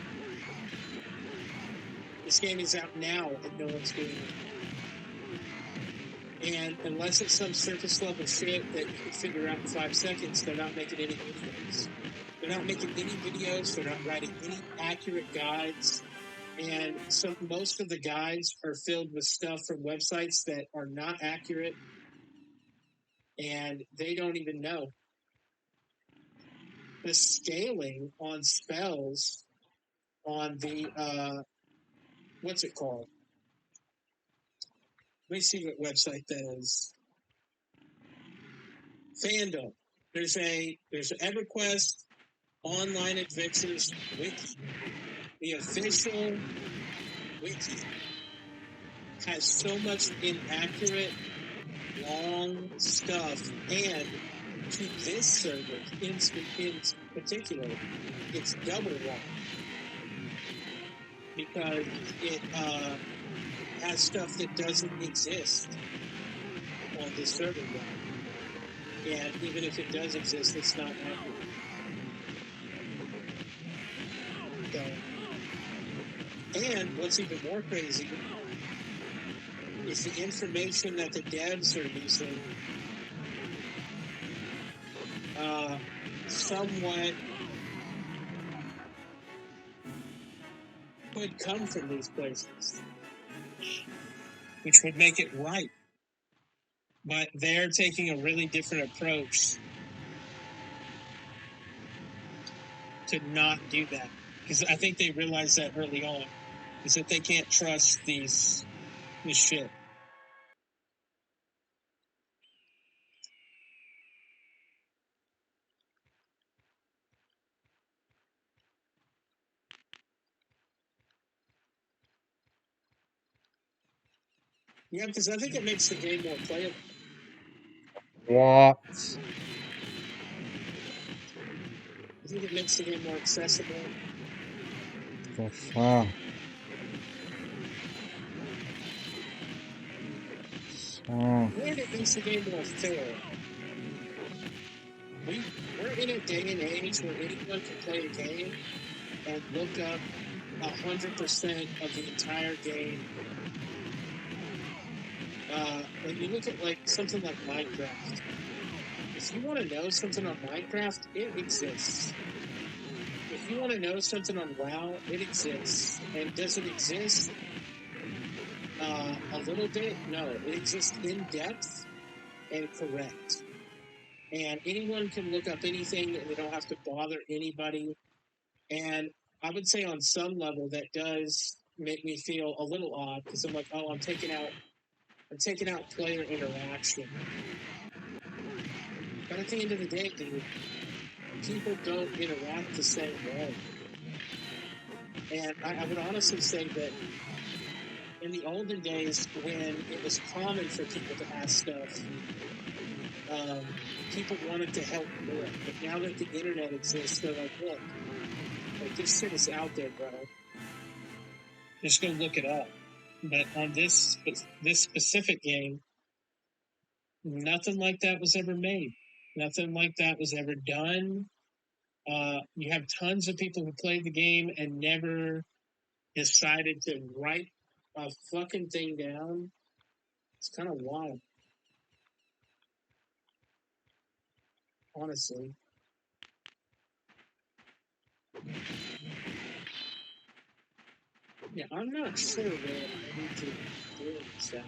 This game is out now and no one's doing it. And unless it's some surface level shit that you can figure out in 5 seconds, they're not making any videos. They're not making any videos. They're not writing any accurate guides. And most of the guides are filled with stuff from websites that are not accurate. And they don't even know. The scaling on spells on the, what's it called? Let me see what website that is. Fandom. There's an EverQuest online adventures wiki. The official wiki has so much inaccurate, long stuff, and to this server in particular, it's double wrong because it has stuff that doesn't exist on this server yet. And even if it does exist, it's not accurate. So, and what's even more crazy is the information that the devs are using somewhat could come from these places, which would make it right. But they're taking a really different approach to not do that. Because I think they realized that early on, is that they can't trust this shit. Yeah, because I think it makes the game more playable. What? think it makes the game more accessible. For fun. So, And it makes the game more fair. We're in a day and age where anyone can play a game and look up 100% of the entire game. When you look at like something like Minecraft, if you want to know something on Minecraft, it exists. If you want to know something on WoW, it exists. And does it exist a little bit? No, it exists in depth and correct. And anyone can look up anything and they don't have to bother anybody. And I would say on some level that does make me feel a little odd because I'm like, oh, I'm taking out player interaction. But at the end of the day, dude, people don't interact the same way. And I would honestly say that in the olden days, when it was common for people to ask stuff, people wanted to help more. But now that the internet exists, they're like, look, like, this shit is out there, bro. Just go look it up. But on this specific game, nothing like that was ever made. Nothing like that was ever done. You have tons of people who played the game and never decided to write a fucking thing down. It's kind of wild, honestly. Yeah, I'm not sure what I need to do with that.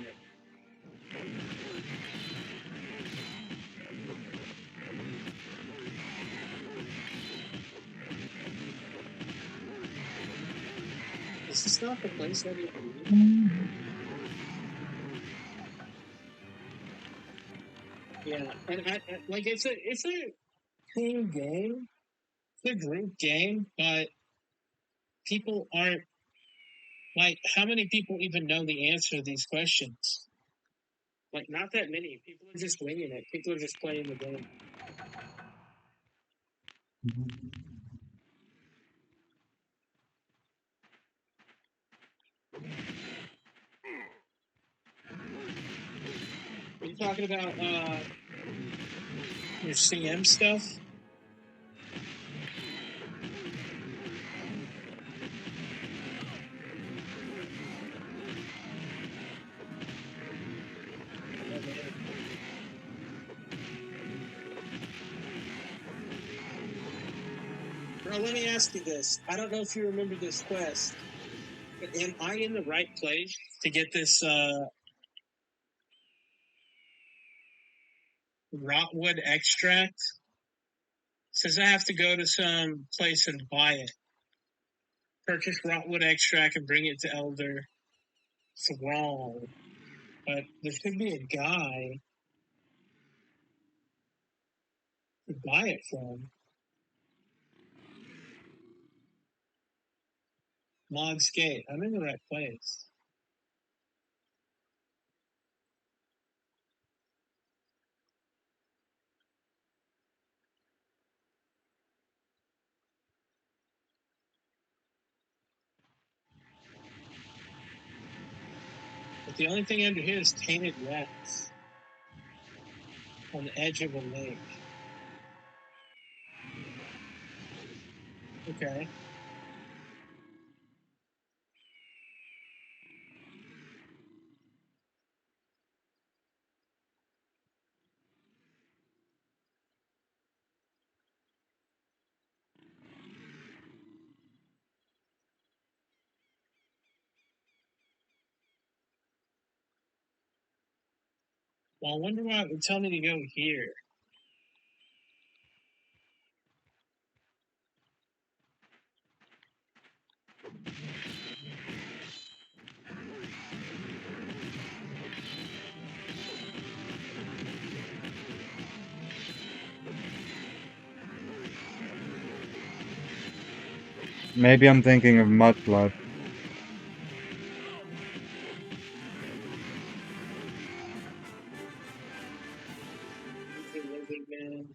Is this not the place that you need? Yeah, and like it's a team game, it's a group game, but people aren't like how many people even know the answer to these questions? Like not that many. People are just winging it. People are just playing the game. Are you talking about your CM stuff? Bro, let me ask you this. I don't know if you remember this quest, but am I in the right place to get this rotwood extract? It says I have to go to some place and buy it. Purchase rotwood extract and bring it to Elder Thrall. But there should be a guy to buy it from. Mog's Gate. I'm in the right place. But the only thing under here is tainted rats on the edge of a lake. Okay. Well, I wonder why it would tell me to go here. maybe I'm thinking of Mudblood. Living man.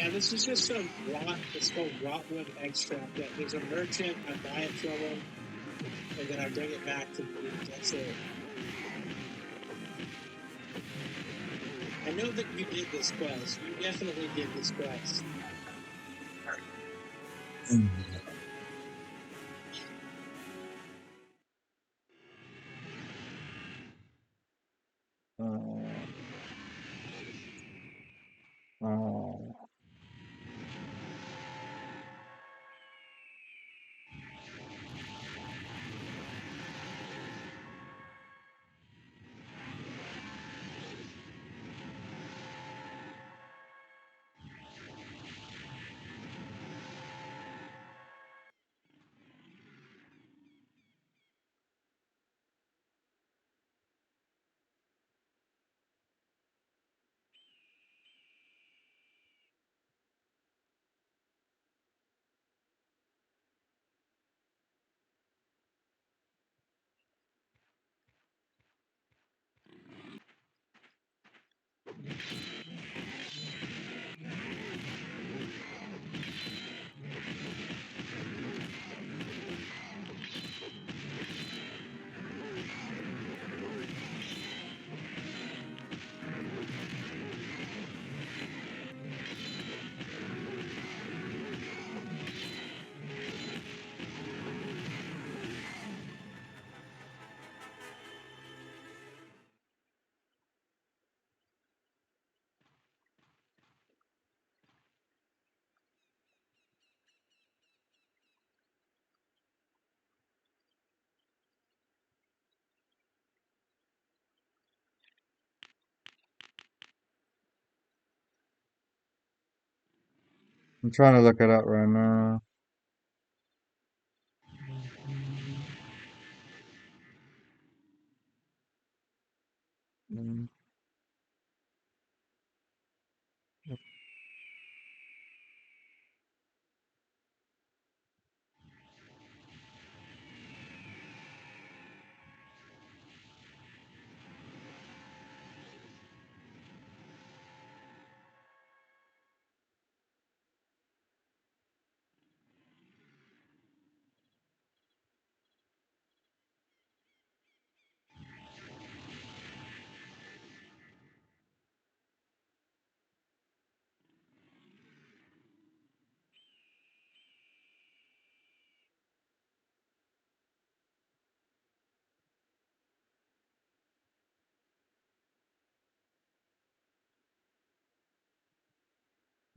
Yeah, this is just some rot. It's called rotwood extract. That there's a merchant. I buy it from him, and then I bring it back to the. That's it. I know that you did this quest. You definitely did this quest. Oh. I'm trying to look it up right now. Mm.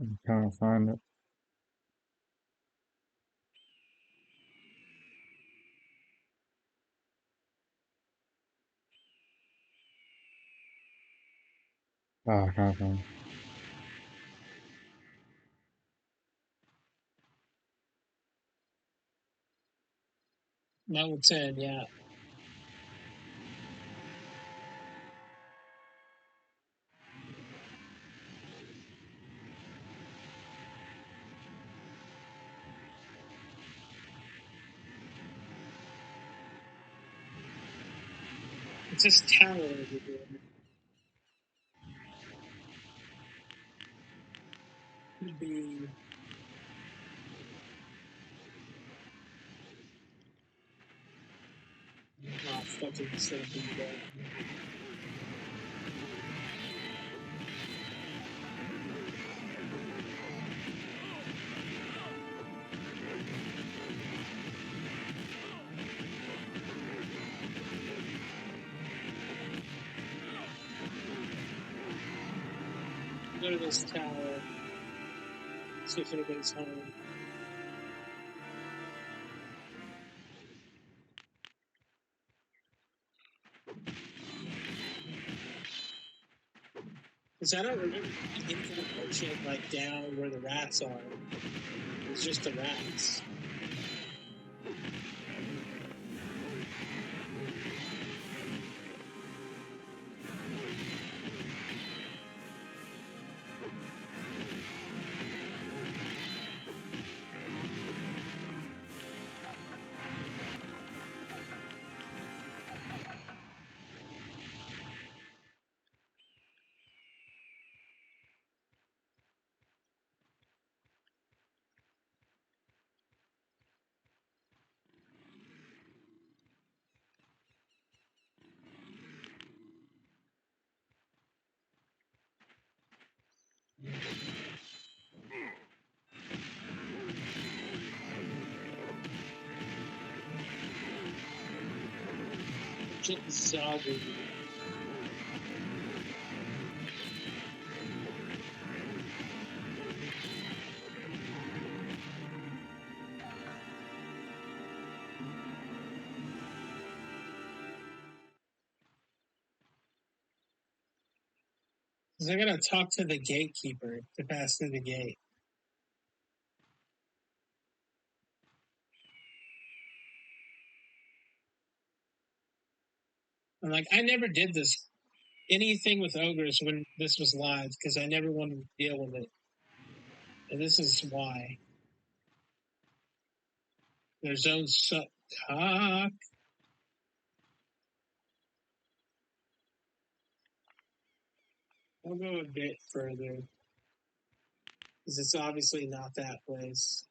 I'm trying to find it. Oh, I can't find it. Level 10, yeah. It's this tower over here. Could be. Oh, fucking so deep there. Go to this tower. See if anybody's home. Because I don't remember any kind of merchant like down where the rats are. It's just the rats. Shit, this is Ogre. Because I gotta talk to the gatekeeper to pass through the gate. I'm like, I never did this anything with ogres when this was live because I never wanted to deal with it. And this is why. Their zone suck cock. I'll go a bit further. Because it's obviously not that place.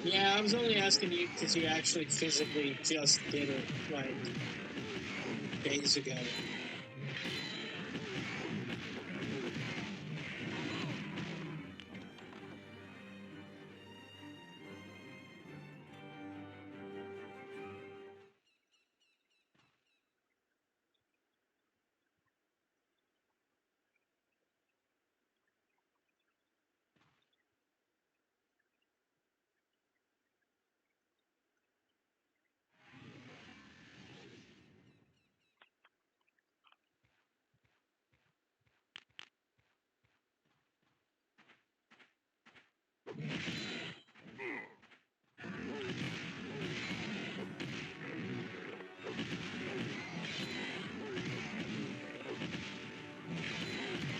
Yeah, I was only asking you because you actually physically just did it, like, days ago.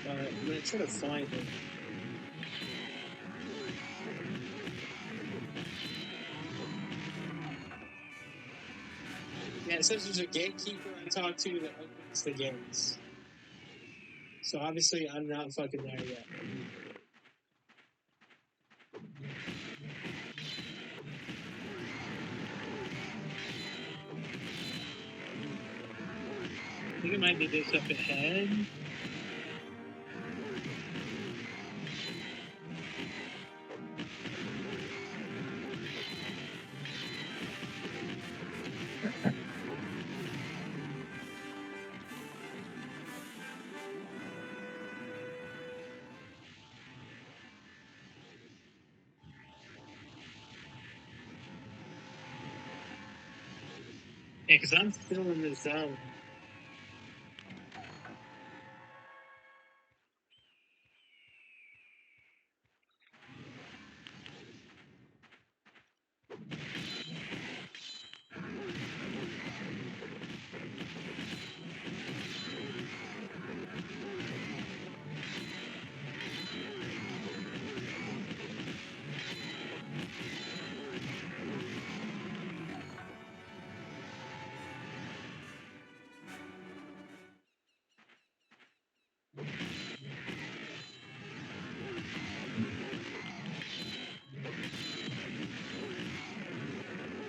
I'm going to try to find it. Yeah, it says there's a gatekeeper I talked to that opens the gates. So obviously I'm not fucking there yet. I think it might be this up ahead. Yeah, because I'm still in the zone.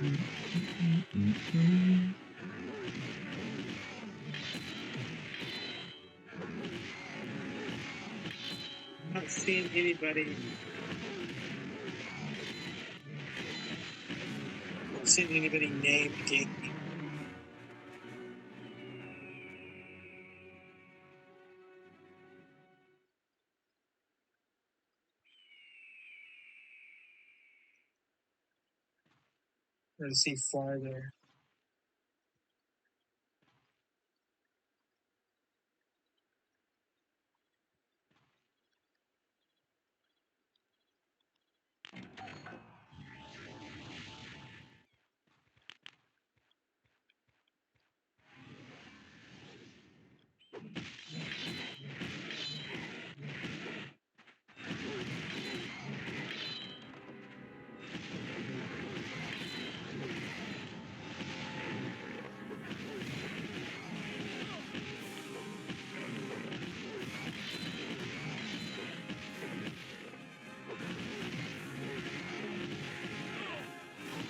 I'm not seeing anybody. I'm not seeing anybody named gatekeeper. Let's see farther.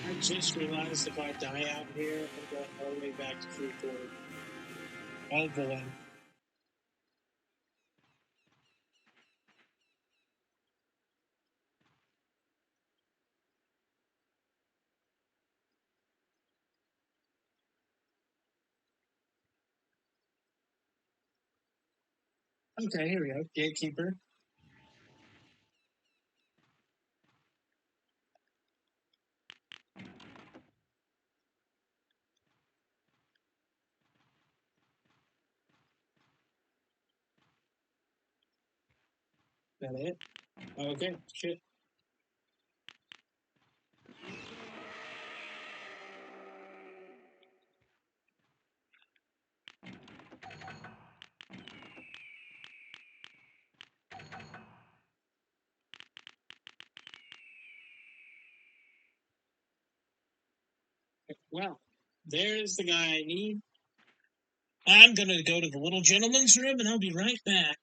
I just realized if I die out here, I'm going all the way back to Freeport. All the way. Okay, here we go. Gatekeeper. That it? Okay, shit. Well, there's the guy I need. I'm going to go to the little gentleman's room, and I'll be right back.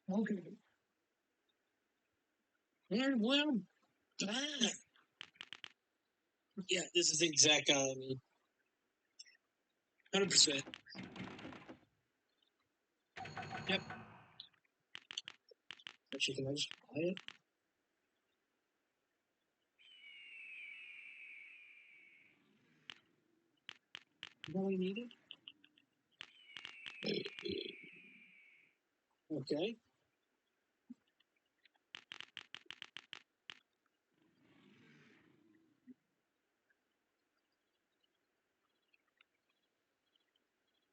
Okay. And well, back. Yeah, this is the exact guy I need. 100%. Yep. Actually, can I just buy it? What we needed? Okay.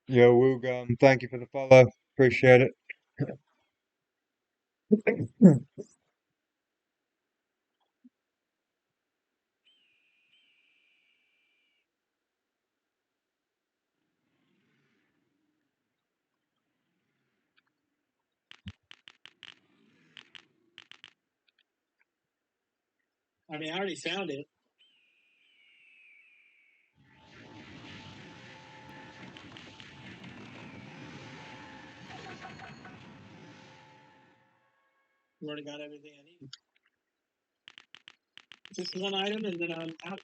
Yo, Woogum, thank you for the follow. Appreciate it. I mean, I already found it. I've already got everything I need. Just one item, and then I'm out.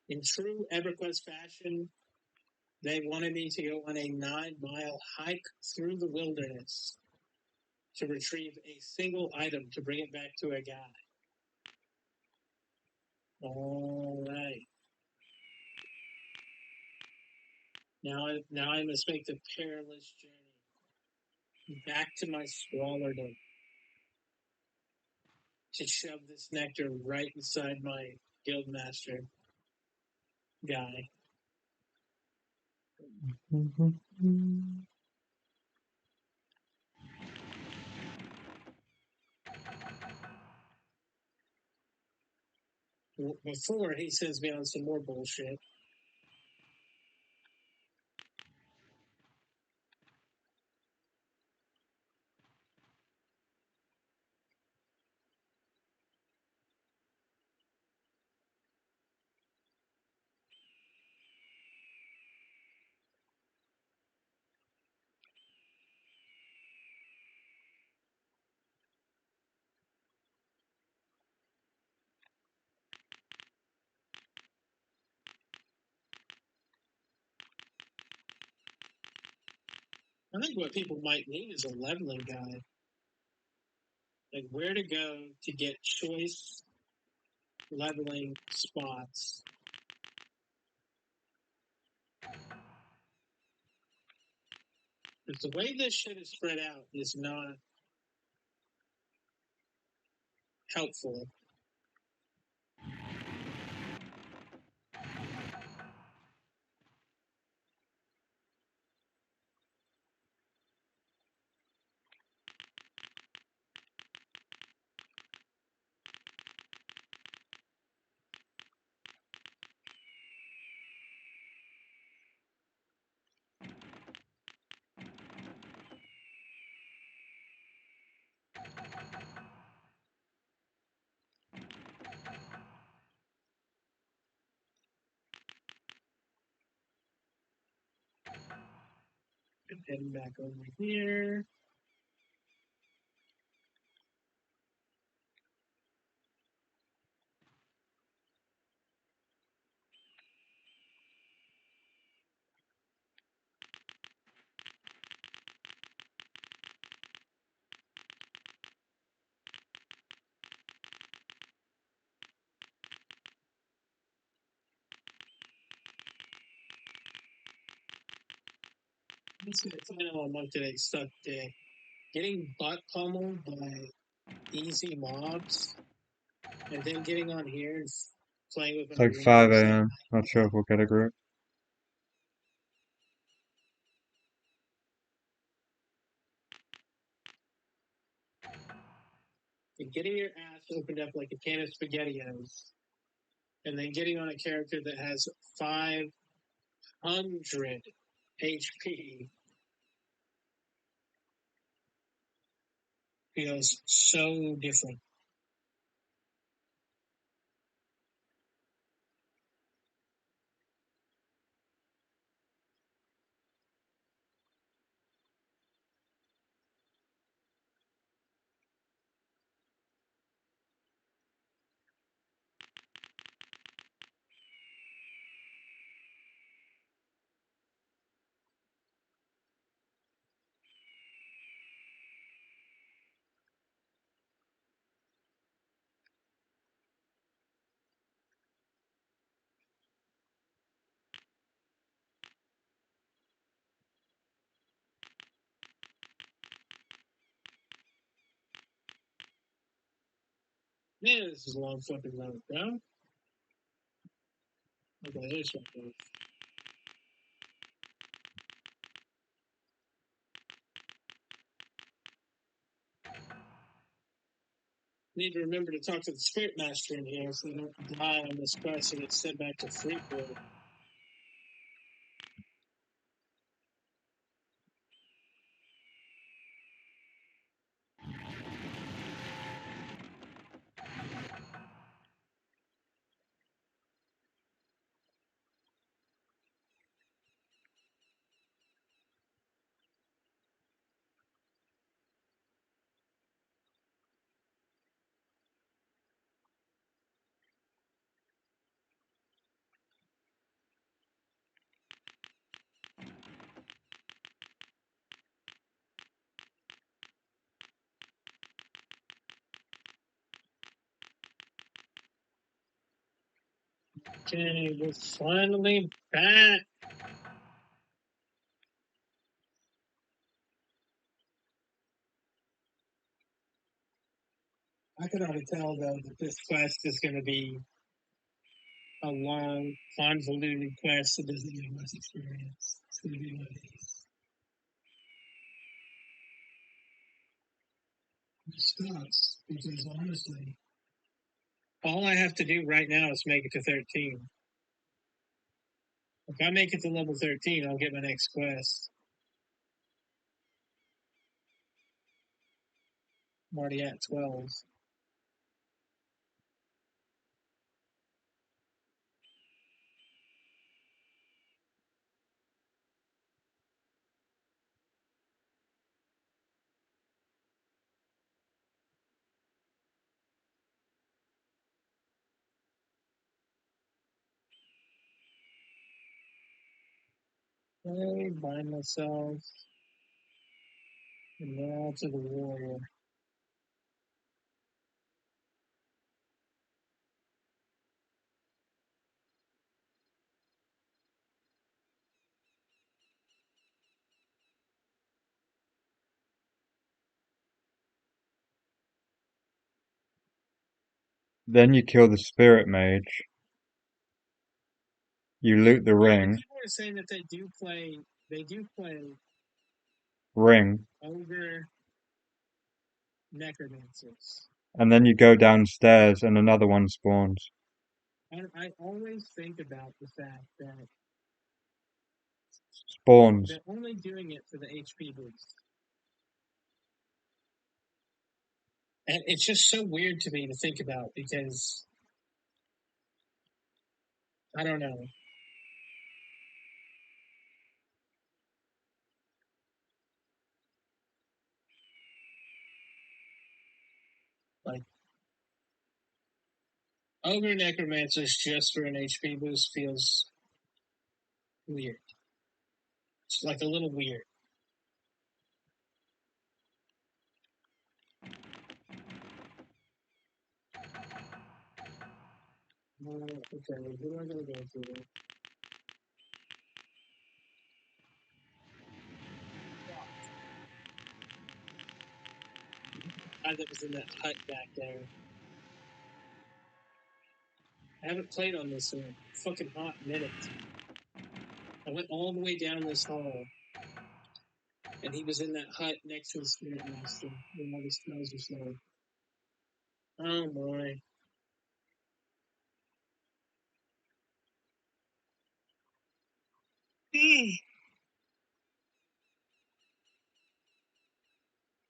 In true EverQuest fashion, they wanted me to go on a 9-mile hike through the wilderness to retrieve a single item to bring it back to a guy. All right. Now I must make the perilous journey back to my squalordom to shove this nectar right inside my guildmaster guy. Before he sends me on some more bullshit. I think what people might need is a leveling guide. Like where to go to get choice leveling spots. Because the way this shit is spread out is not helpful. Heading back over here. This is the final among today's stuck day. Getting butt pummeled by easy mobs, and then getting on here and playing with It's my like 5 roommates. a.m. Not sure if we'll get a group. And getting your ass opened up like a can of SpaghettiOs, and then getting on a character that has 500 HP feels so different. Man, this is a long fucking road, bro. Okay, this one goes. Need to remember to talk to the spirit master in here so they don't die on this quest and get sent back to Freeport. Okay, we're finally back. I can already tell, though, that this quest is going to be a long, convoluted quest that doesn't have much experience. It's going to be one of these. It sucks, because honestly, all I have to do right now is make it to 13. If I make it to level 13, I'll get my next quest. I'm already at 12. Okay, bind myself. And now to the warrior. Then you kill the spirit mage. You loot the ring. People are saying that they do play Ring. Ogre necromancers. And then you go downstairs and another one spawns. I always think about the fact that Spawns. they're only doing it for the HP boost. And it's just so weird to me to think about because I don't know. Like Ogre necromancers just for an HP boost feels weird. It's like a little weird. Okay, who am I gonna go to? Guy that was in that hut back there. I haven't played on this in a fucking hot minute. I went all the way down this hall, and he was in that hut next to the spirit master, and all the spells are slow. Oh my.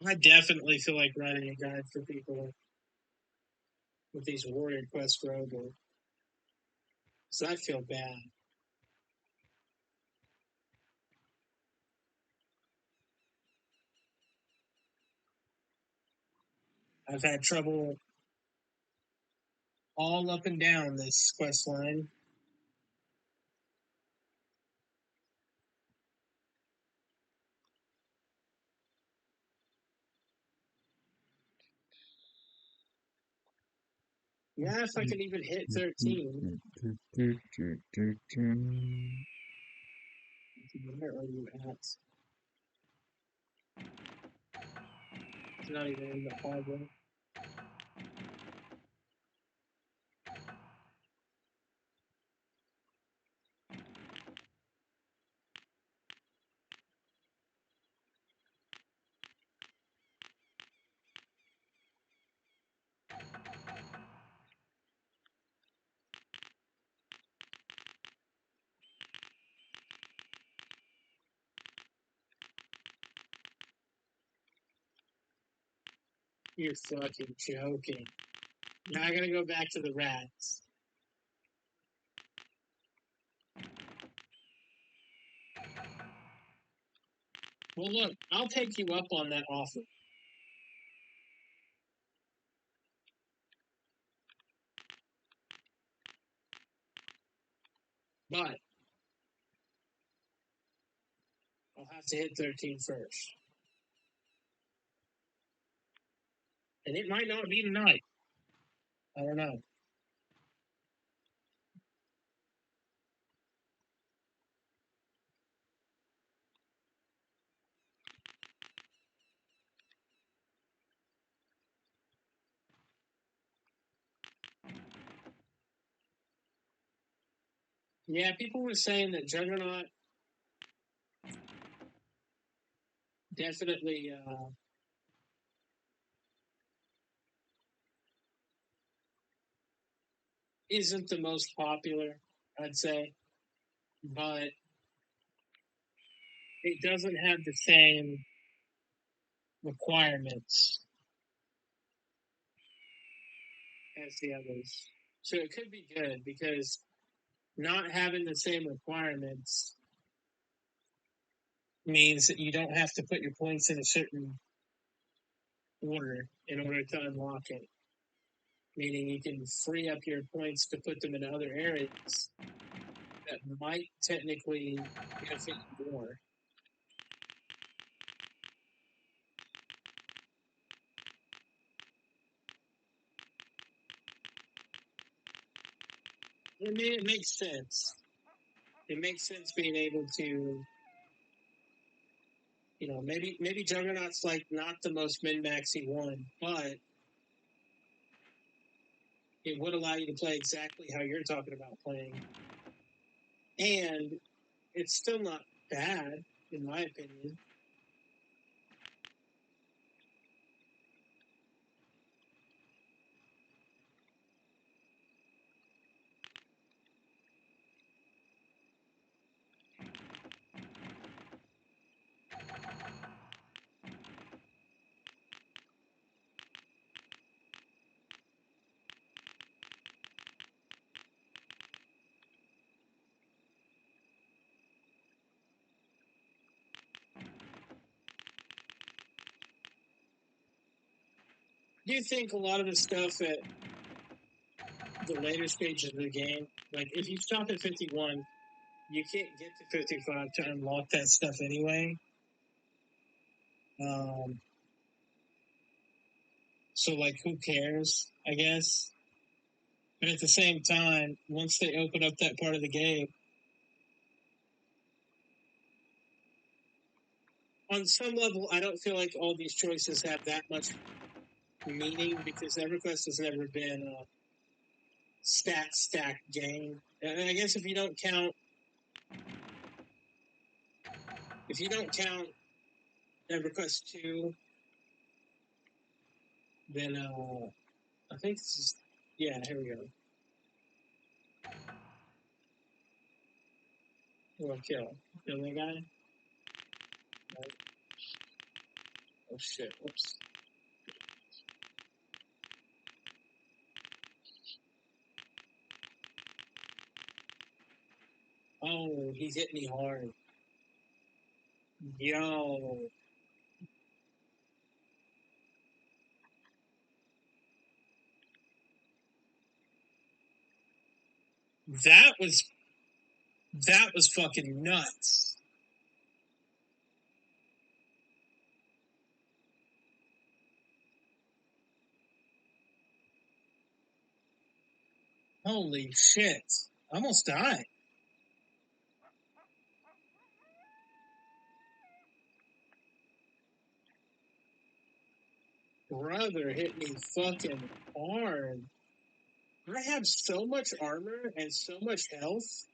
I definitely feel like writing a guide for people with these warrior quests for Ogre. So I feel bad. I've had trouble all up and down this quest line. Yeah, if I could even hit 13. Where are you at? It's not even in the hallway. You're fucking joking. Now I gotta go back to the rats. Well, look, I'll take you up on that offer. But I'll have to hit 13 first. And it might not be tonight. I don't know. Yeah, people were saying that Juggernaut definitely isn't the most popular, I'd say, but it doesn't have the same requirements as the others. So it could be good because not having the same requirements means that you don't have to put your points in a certain order in order to unlock it. Meaning you can free up your points to put them in other areas that might technically benefit you more. I mean, it makes sense. It makes sense being able to, maybe Juggernaut's like not the most min-maxy one, but it would allow you to play exactly how you're talking about playing. And it's still not bad, in my opinion. Do you think a lot of the stuff at the later stages of the game, like if you stop at 51, you can't get to 55 to unlock that stuff anyway? So, like, who cares, I guess? But at the same time, once they open up that part of the game, on some level, I don't feel like all these choices have that much meaning because EverQuest has never been a stat stack game. And I guess if you don't count EverQuest 2, then I think this is, yeah, here we go. We'll kill that guy. Oh shit! Whoops. Oh, he's hitting me hard. Yo. That was fucking nuts. Holy shit. I almost died. Brother hit me fucking hard. I have so much armor and so much health.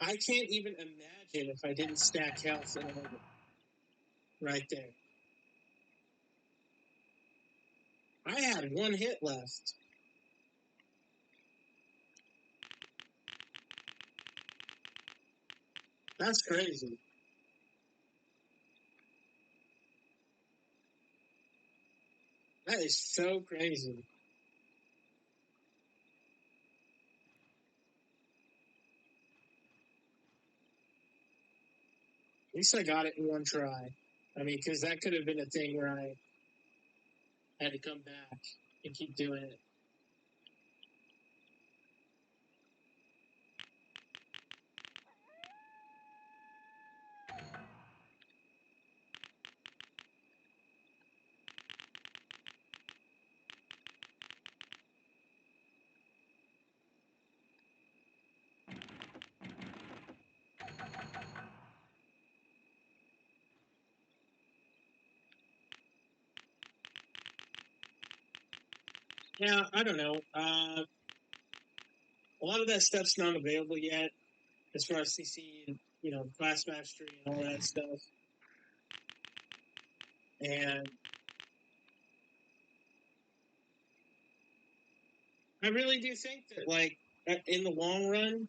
I can't even imagine if I didn't stack health and armor. Right there. I had one hit left. That's crazy. That is so crazy. At least I got it in one try. I mean, because that could have been a thing where I had to come back and keep doing it. Yeah, I don't know. A lot of that stuff's not available yet, as far as CC and class mastery and all that stuff. And I really do think that, like, in the long run,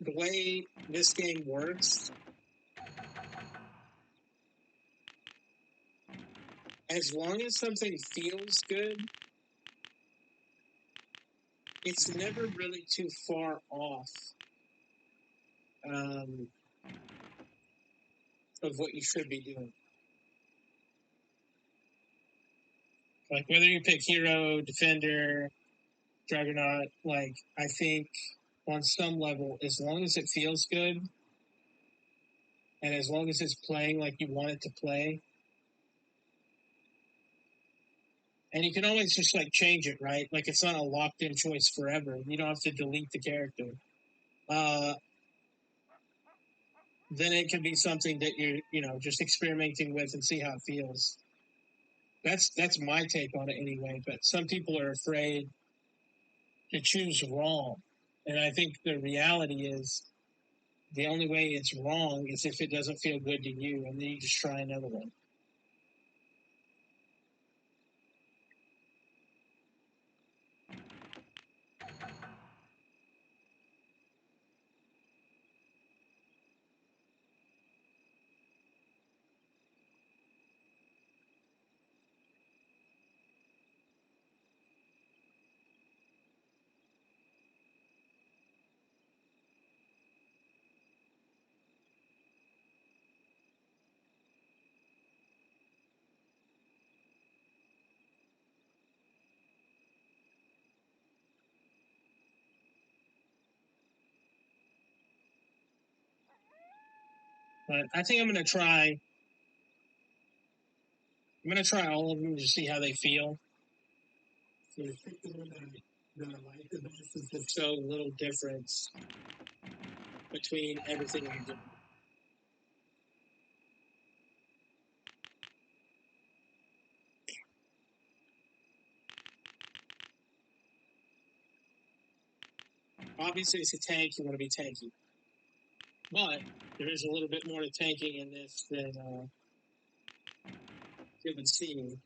the way this game works, as long as something feels good, it's never really too far off of what you should be doing. Like, whether you pick hero, defender, juggernaut, like, I think on some level, as long as it feels good, and as long as it's playing like you want it to play, And you can always just like change it, right? Like it's not a locked-in choice forever. You don't have to delete the character. Then it can be something that you're just experimenting with and see how it feels. That's my take on it anyway. But some people are afraid to choose wrong, and I think the reality is the only way it's wrong is if it doesn't feel good to you, and then you just try another one. But I think I'm gonna try all of them to see how they feel. So pick the one that I like the best is there's so little difference between everything I'm doing. Obviously, it's a tank. You want to be tanky, but there is a little bit more to tanking in this than you would see.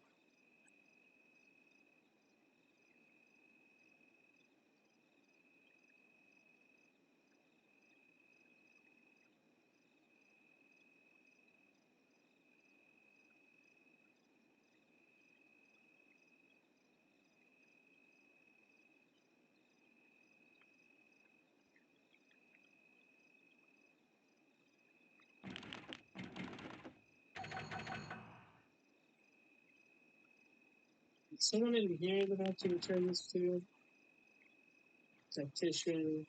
Someone in here that I have to return this to? Tactician,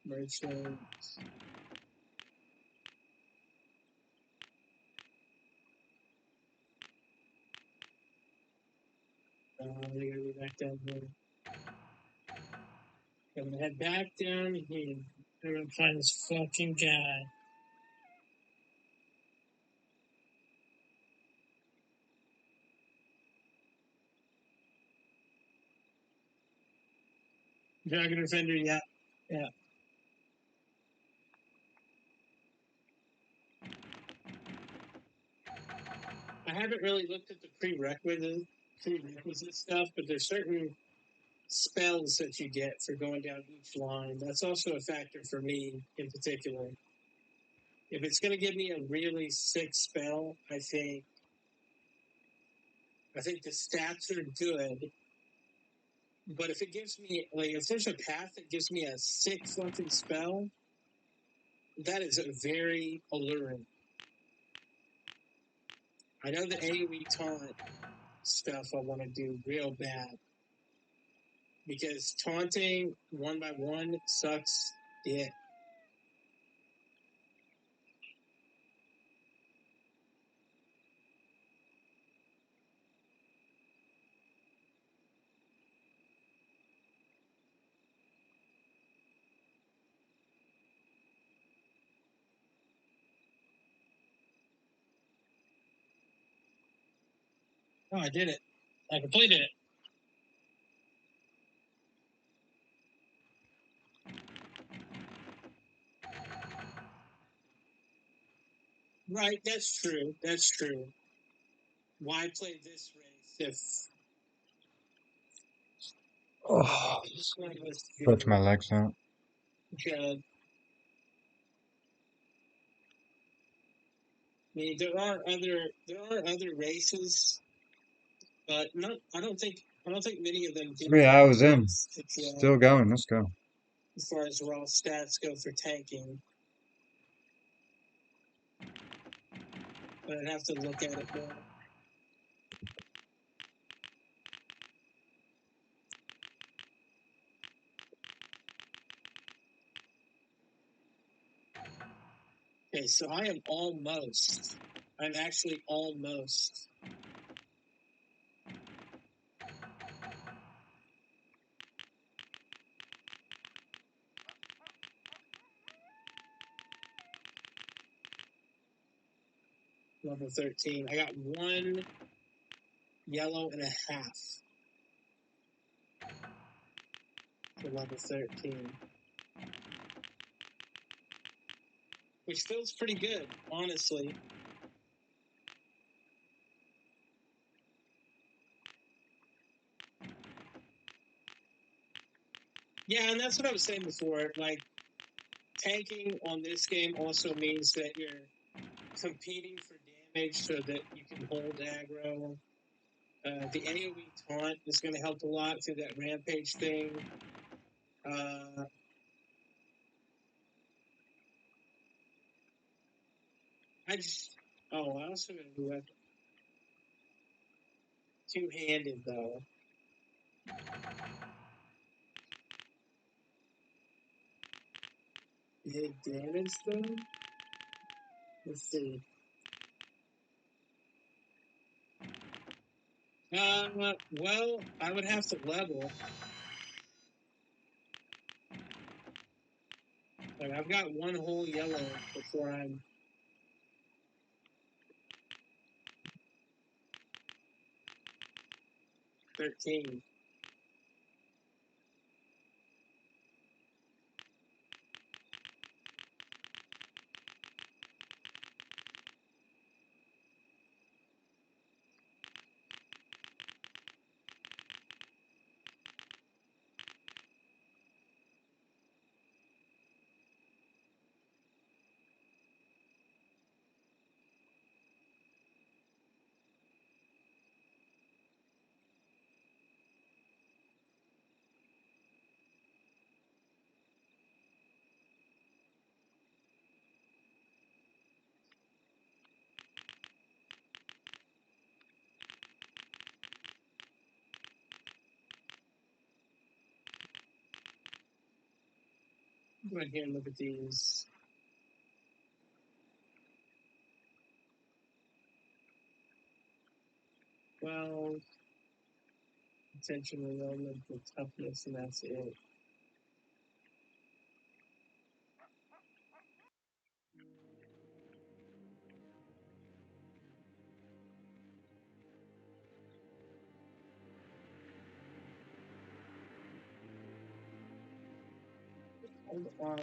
merchant. They're gonna be back down here. I'm gonna head back down here. They're gonna find this fucking guy. Dragon Defender, yeah. Yeah. I haven't really looked at the prerequisite stuff, but there's certain spells that you get for going down each line. That's also a factor for me in particular. If it's going to give me a really sick spell, I think the stats are good. But if it gives me, like, if there's a path that gives me a sick fucking spell, that is a very alluring. I know the AoE taunt stuff I want to do real bad. Because taunting 1x1 sucks dick. Oh, I did it. I completed it. Right, that's true. That's true. Why play this race Oh, if this one was stretch my legs out. good? I mean, there are other races, but I don't think many of them do 3 hours in. as Still going. Let's go. far as raw stats go for tanking. But I'd have to look at it more. Okay, so I'm actually almost Level 13. I got 1 yellow and a half for level 13. Which feels pretty good, honestly. Yeah, and that's what I was saying before. Like, tanking on this game also means that you're competing for damage so that you can hold aggro. The AoE taunt is going to help a lot through that rampage thing. I also got a weapon. Two-handed, though. Big damage, though? Let's see. Well, I would have to level. Like, I've got 1 whole yellow before I'm 13. Go ahead here and look at these. Well, attention enrollment for toughness, and that's it. Hold on.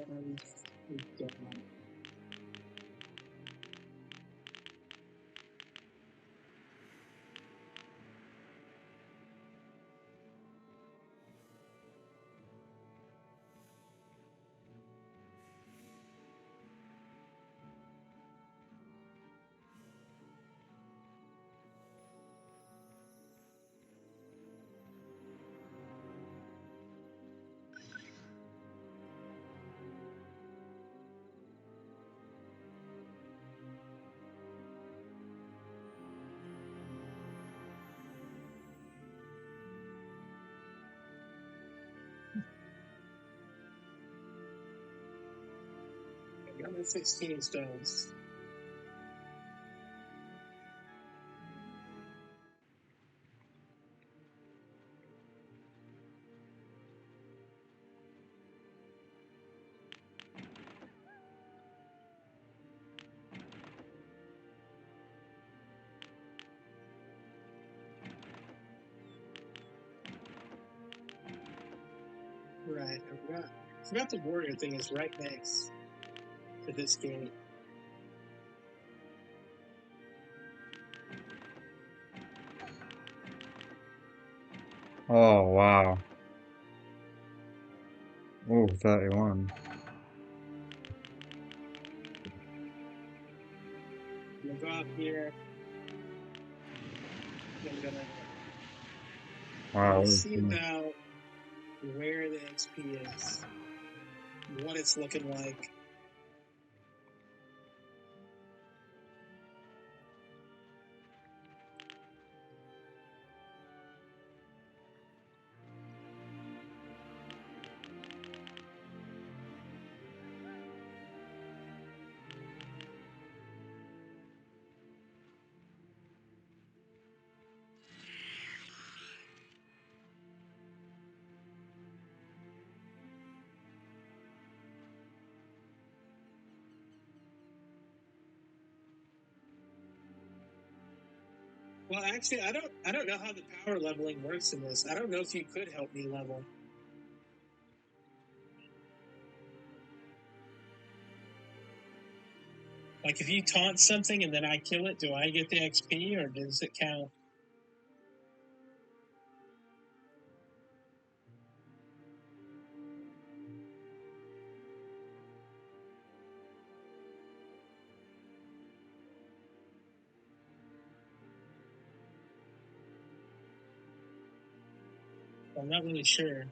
I got my 16 stones. Right, I forgot the warrior thing is right next to this gate. Oh, wow. Oh, 31. I'm gonna go out here. I'm Wow. gonna see about where the XP is, what it's looking like. Well, actually, I don't know how the power leveling works in this. I don't know if you could help me level. Like, if you taunt something and then I kill it, do I get the XP or does it count? I'm not really sure.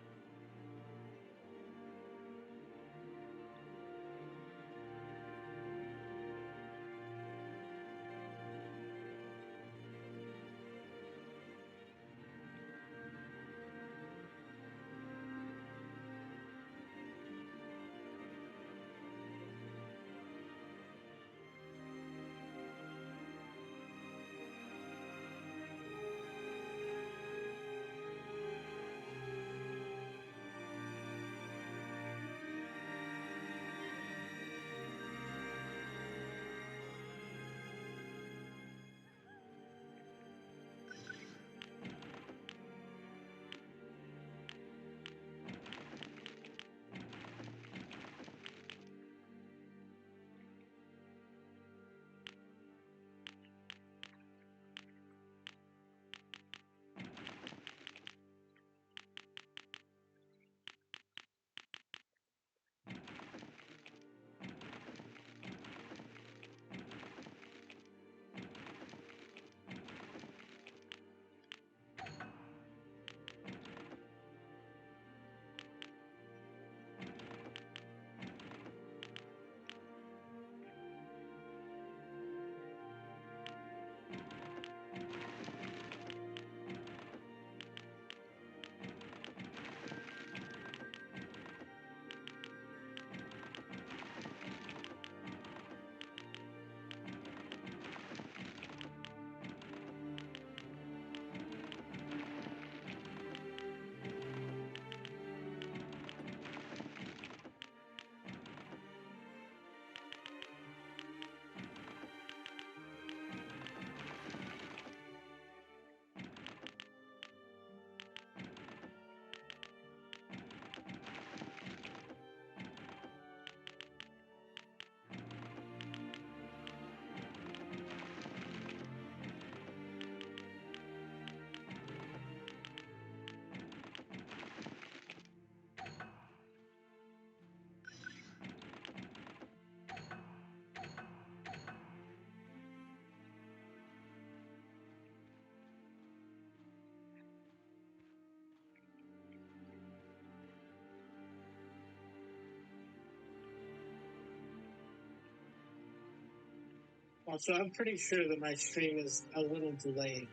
Also, I'm pretty sure that my stream is a little delayed.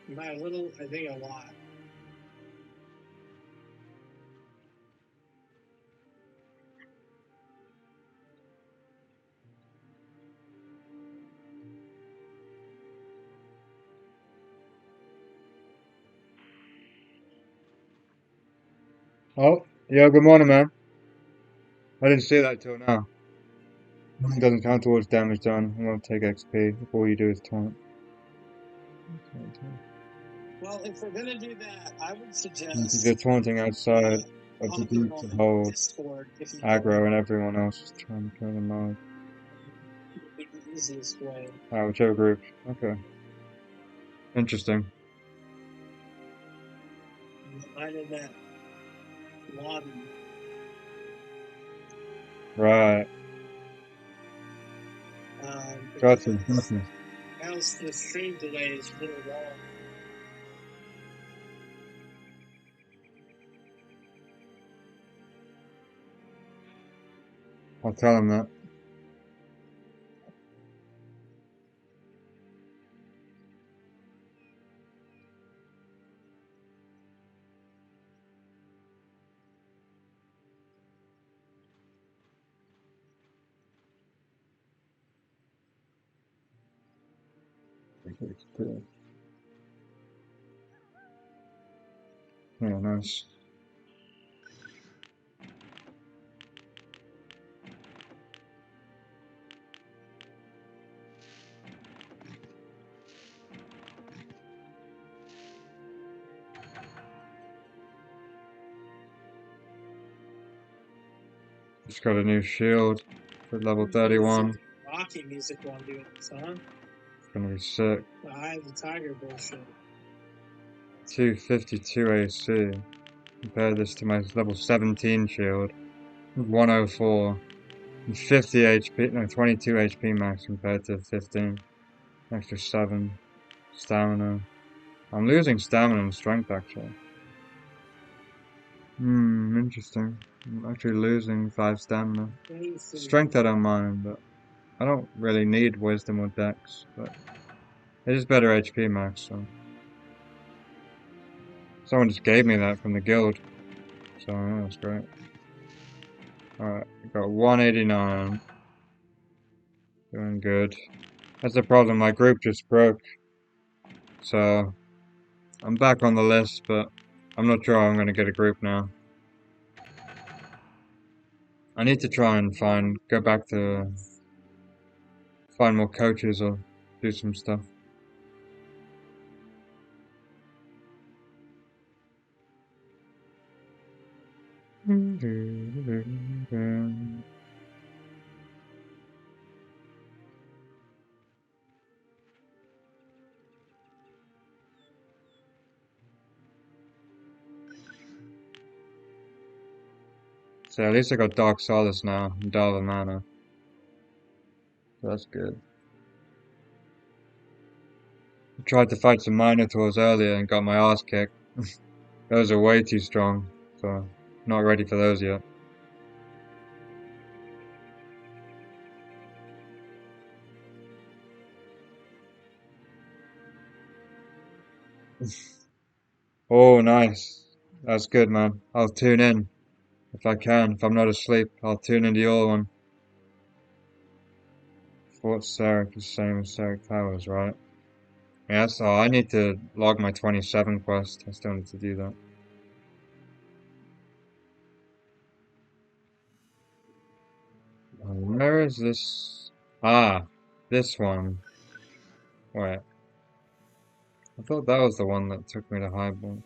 By a little, I think a lot. Oh, yeah, good morning, man. I didn't see that till now. It doesn't count towards damage done. I'm gonna take XP if all you do is taunt. Well, if we're gonna do that, I would Because you're suggest taunting outside of the hopping group on to hold Discord if you aggro can. and everyone else is trying to kill them out. It'd be the easiest way. Whichever group. Okay. Interesting. I'm in that lobby. Right. Gotcha. Because Gotcha. else the stream delay is really long. I'll tell him that. Yeah, nice. Just got a new shield for level Music, 31. Rocky music while I'm doing this, huh? It's gonna be sick. The Eye of the Tiger bullshit. 252 AC. Compare this to my level 17 shield. 104. And 50 HP, no, 22 HP max compared to 15. Extra 7. Stamina. I'm losing stamina and strength actually. Interesting. I'm actually losing 5 stamina. Strength I don't mind, but I don't really need wisdom or dex, but it is better HP max, so. Someone just gave me that from the guild, so yeah, that's great. Alright, got 189. Doing good. That's the problem, my group just broke, so I'm back on the list, but I'm not sure I'm gonna get a group now. I need to try and go back to find more coaches or do some stuff. So at least I got Dark Solace now and Dalva Mana. So that's good. I tried to fight some Minotaurs earlier and got my ass kicked. Those are way too strong, so not ready for those yet. Oh, nice. That's good, man. I'll tune in if I can. If I'm not asleep, I'll tune into your one. Fort Sarek is the same as Sarek Towers, right? Yeah, so I need to log my 27 quest. I still need to do that. Where is this? Ah, this one. Wait, I thought that was the one that took me to Highborn.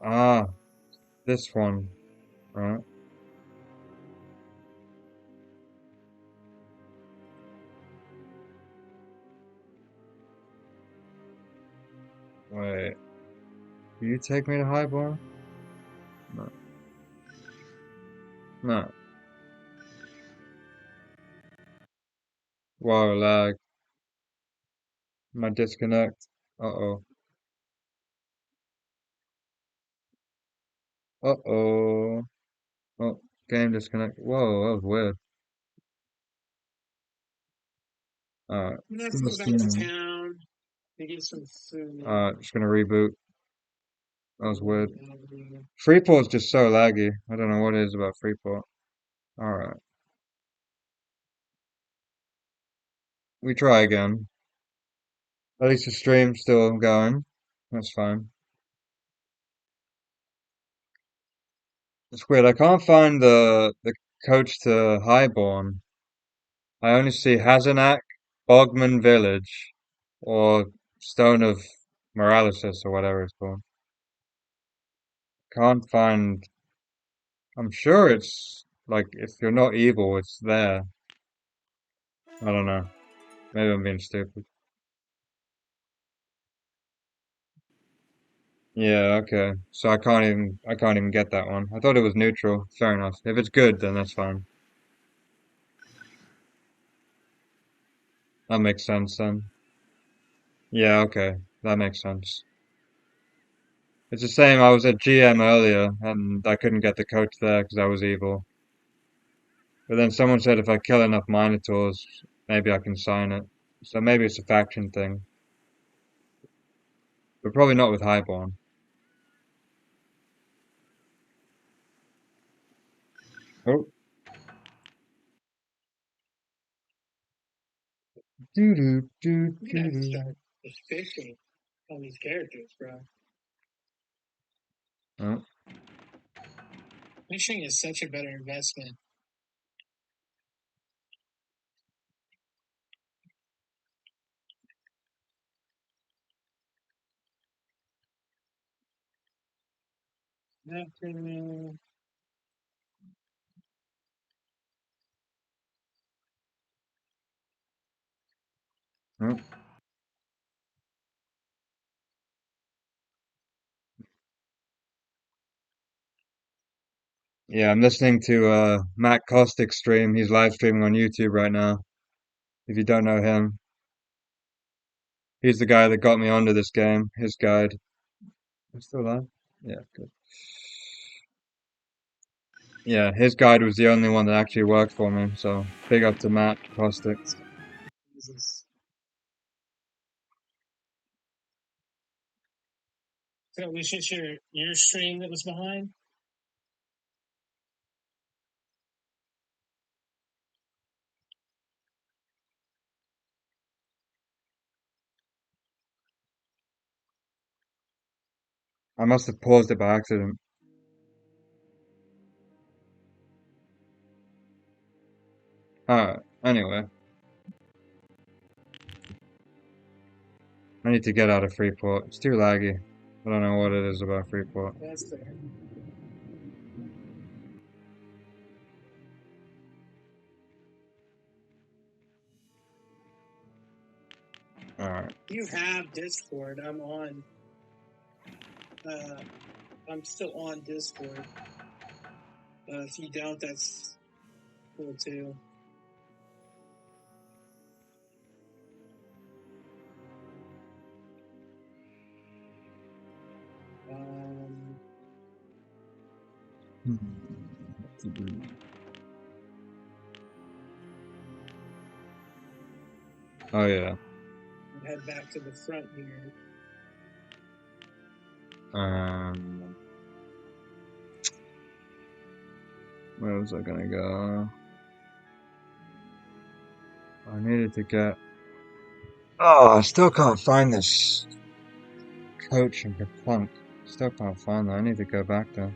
Ah, this one, right? Wait, will you take me to Highborn? No, no. Whoa, lag. My disconnect. Uh-oh. Uh-oh. Oh, game disconnect. Whoa, that was weird. Alright. I'm gonna have to go back to town to get some food. Just gonna reboot. That was weird. Freeport's just so laggy. I don't know what it is about Freeport. Alright. We try again. At least the stream's still going. That's fine. It's weird. I can't find the coach to Highborn. I only see Hazanak, Bogman Village, or Stone of Moralysis or whatever it's called. Can't find. I'm sure it's like if you're not evil, it's there. I don't know. Maybe I'm being stupid. Yeah, okay. So I can't even get that one. I thought it was neutral. Fair enough. If it's good, then that's fine. That makes sense then. Yeah, okay. That makes sense. It's the same. I was at GM earlier and I couldn't get the coach there because I was evil. But then someone said if I kill enough Minotaurs, maybe I can sign it. So maybe it's a faction thing. But probably not with Highborn. Oh. Doo doo doo Yeah, doo doo. start just fishing on these characters, bro. Oh. Fishing is such a better investment. Afternoon. Hmm. Yeah, I'm listening to Matt Caustic's stream. He's live streaming on YouTube right now. If you don't know him, he's the guy that got me onto this game. His guide. I'm still alive? Yeah, good. Yeah, his guide was the only one that actually worked for me. So big up to Matt Caustic. Jesus. So it was just your stream that was behind? I must have paused it by accident. Alright, anyway, I need to get out of Freeport. It's too laggy. I don't know what it is about Freeport. That's fair. Alright. You have Discord. I'm on. I'm still on Discord. If you don't, that's cool too. Um, Oh yeah. head back to the front here. Um, where was I gonna go? I needed to get. Oh, I still can't find this coach in Plunk. Still can't find that. I need to go back there.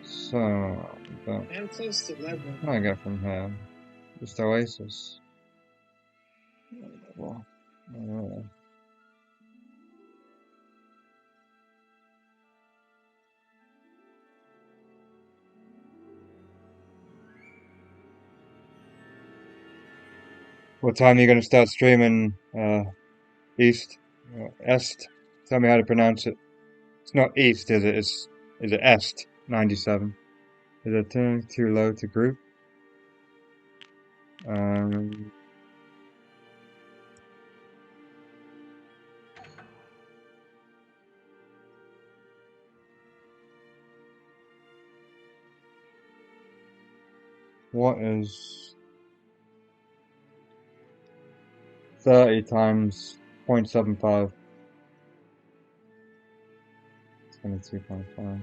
So, but I'm close to level. what can I get from here? Just Oasis. Well, what time are you gonna start streaming? East, Est. Tell me how to pronounce it. It's not East, is it? Is it Est? 97. Is it too low to group? Um, what is 30 times 0.75? 22.5.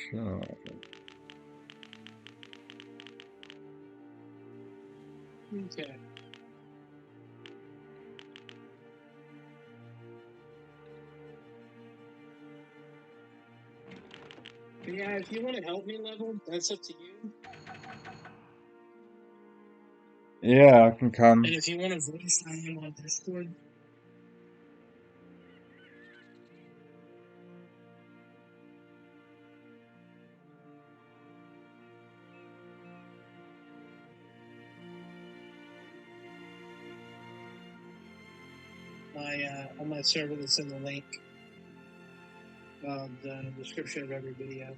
Sure. Okay. But yeah, if you want to help me level, that's up to you. Yeah, I can come. And if you want to voice, I am on Discord. On my server that's in the link of the description of every video.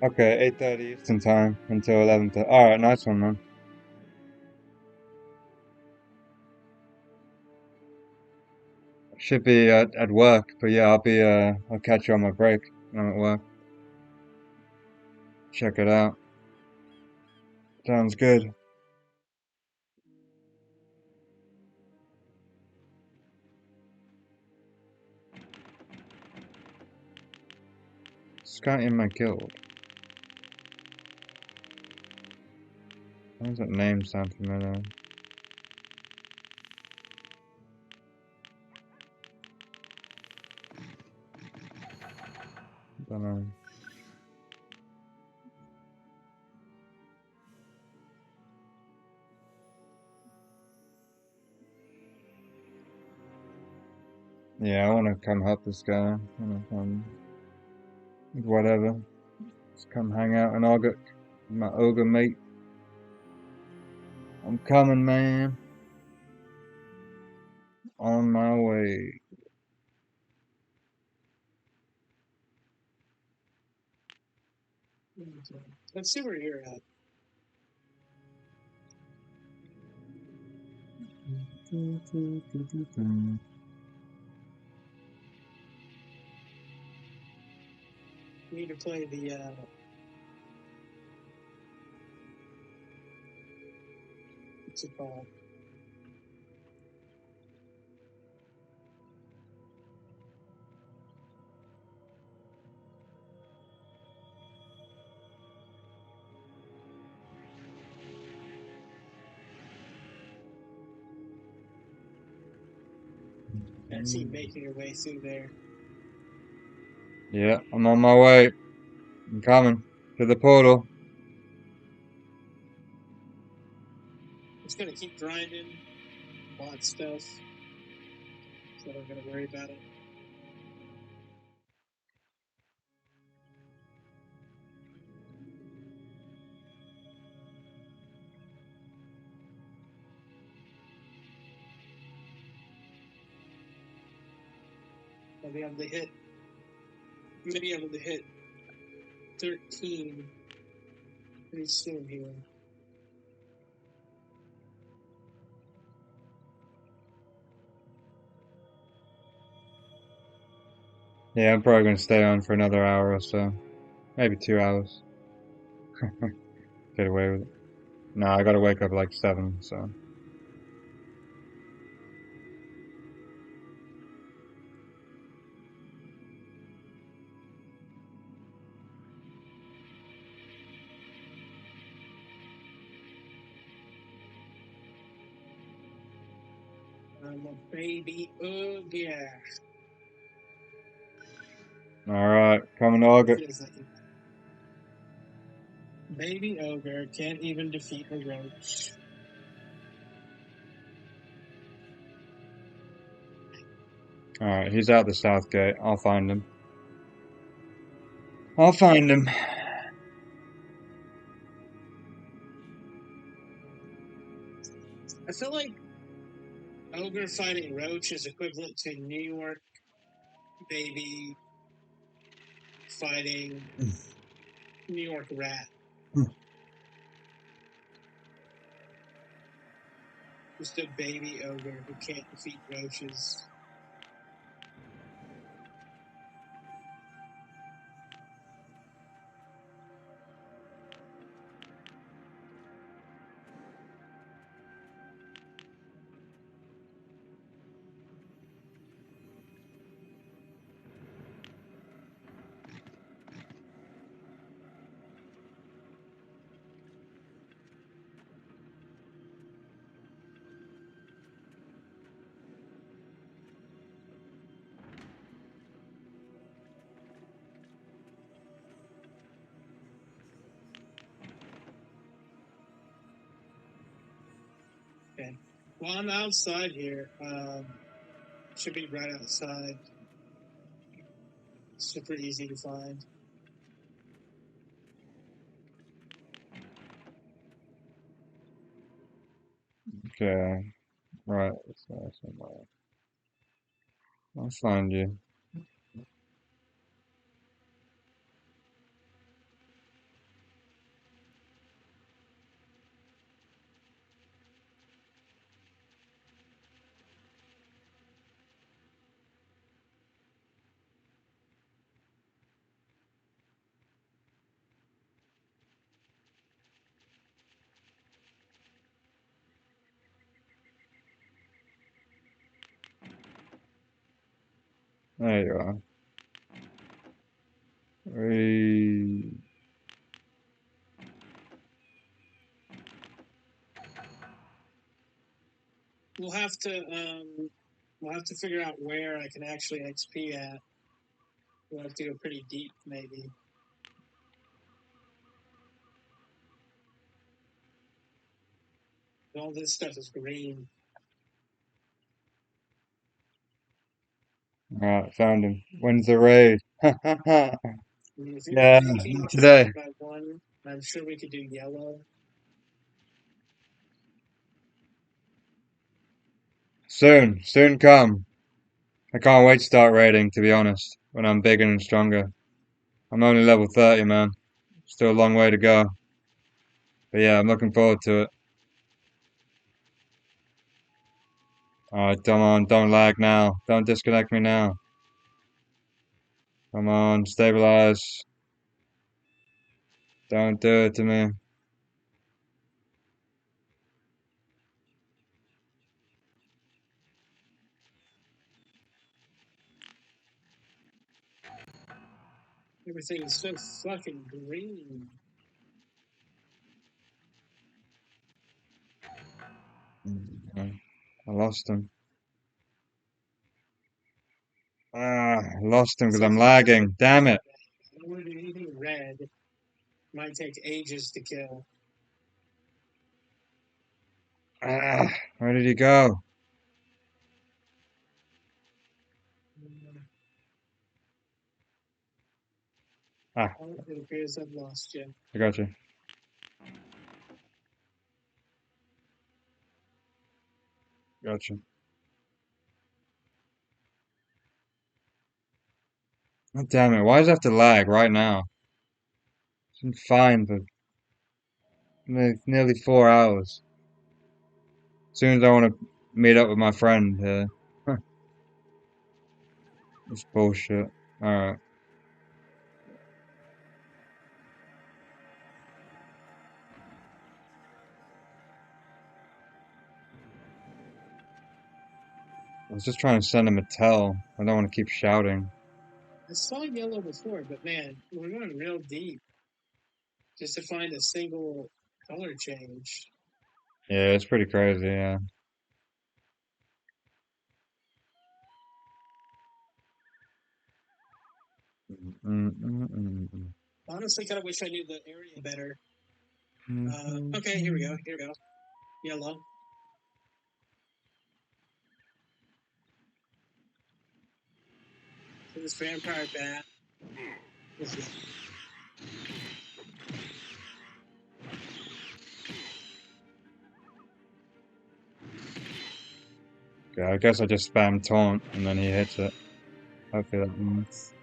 Okay, 8:30 Eastern time until 11:30. All right, nice one, man. Should be at work, but yeah, I'll catch you on my break when I'm at work. Check it out. Sounds good. This guy in my guild. Why does that name sound familiar? Don't know. Yeah, I want to come help this guy. I want to come, whatever. Just come hang out and Ogre, my ogre mate. I'm coming, man. On my way. Let's see where you're at. We need to play the what's it called? I see you making your way through there. Yeah, I'm on my way. I'm coming to the portal. It's gonna keep grinding, bot stuff, so I don't gotta worry about it. I'll be able to hit. I'm gonna be able to hit 13 pretty soon here. Yeah, I'm probably gonna stay on for another hour or so. Maybe 2 hours. Get away with it. No, I gotta wake up like 7, so. I'm a baby. Oh yeah. Alright, coming to Ogre. Feels like it. Baby ogre can't even defeat a roach. Alright, he's out the south gate. I'll find him. I'll find him. I feel like ogre fighting roach is equivalent to New York baby fighting New York rat. Just a baby ogre who can't defeat roaches. Okay. Well, I'm outside here. Should be right outside. Super easy to find. Okay, right. Somewhere. I'll find you. There you are. We... We'll have to figure out where I can actually XP at. We'll have to go pretty deep, maybe. All this stuff is green. Alright, found him. When's the raid? I mean, if Yeah, you're today. by one, I'm sure we could do yellow. Soon come. I can't wait to start raiding, to be honest, when I'm bigger and stronger. I'm only level 30, man. Still a long way to go. But yeah, I'm looking forward to it. Alright, come on, don't lag now. Don't disconnect me now. Come on, stabilize. Don't do it to me. Everything is so fucking green. I lost him. I lost him because I'm lagging. Damn it. I don't want to do anything red. Might take ages to kill. Where did he go? Ah, It appears I've lost you. I got you. Got you. Oh, damn it. Why does it have to lag right now? It's been fine for nearly 4 hours. As soon as I want to meet up with my friend here. It's bullshit. Alright. I was just trying to send him a tell. I don't want to keep shouting. I saw yellow before, but man, we're going real deep just to find a single color change. Yeah, it's pretty crazy, yeah. Honestly, kind of wish I knew the area better. Okay, here we go. Here we go. Yellow. So this vampire bat is yellow. Okay, I guess I just spam taunt and then he hits it. Hopefully that works.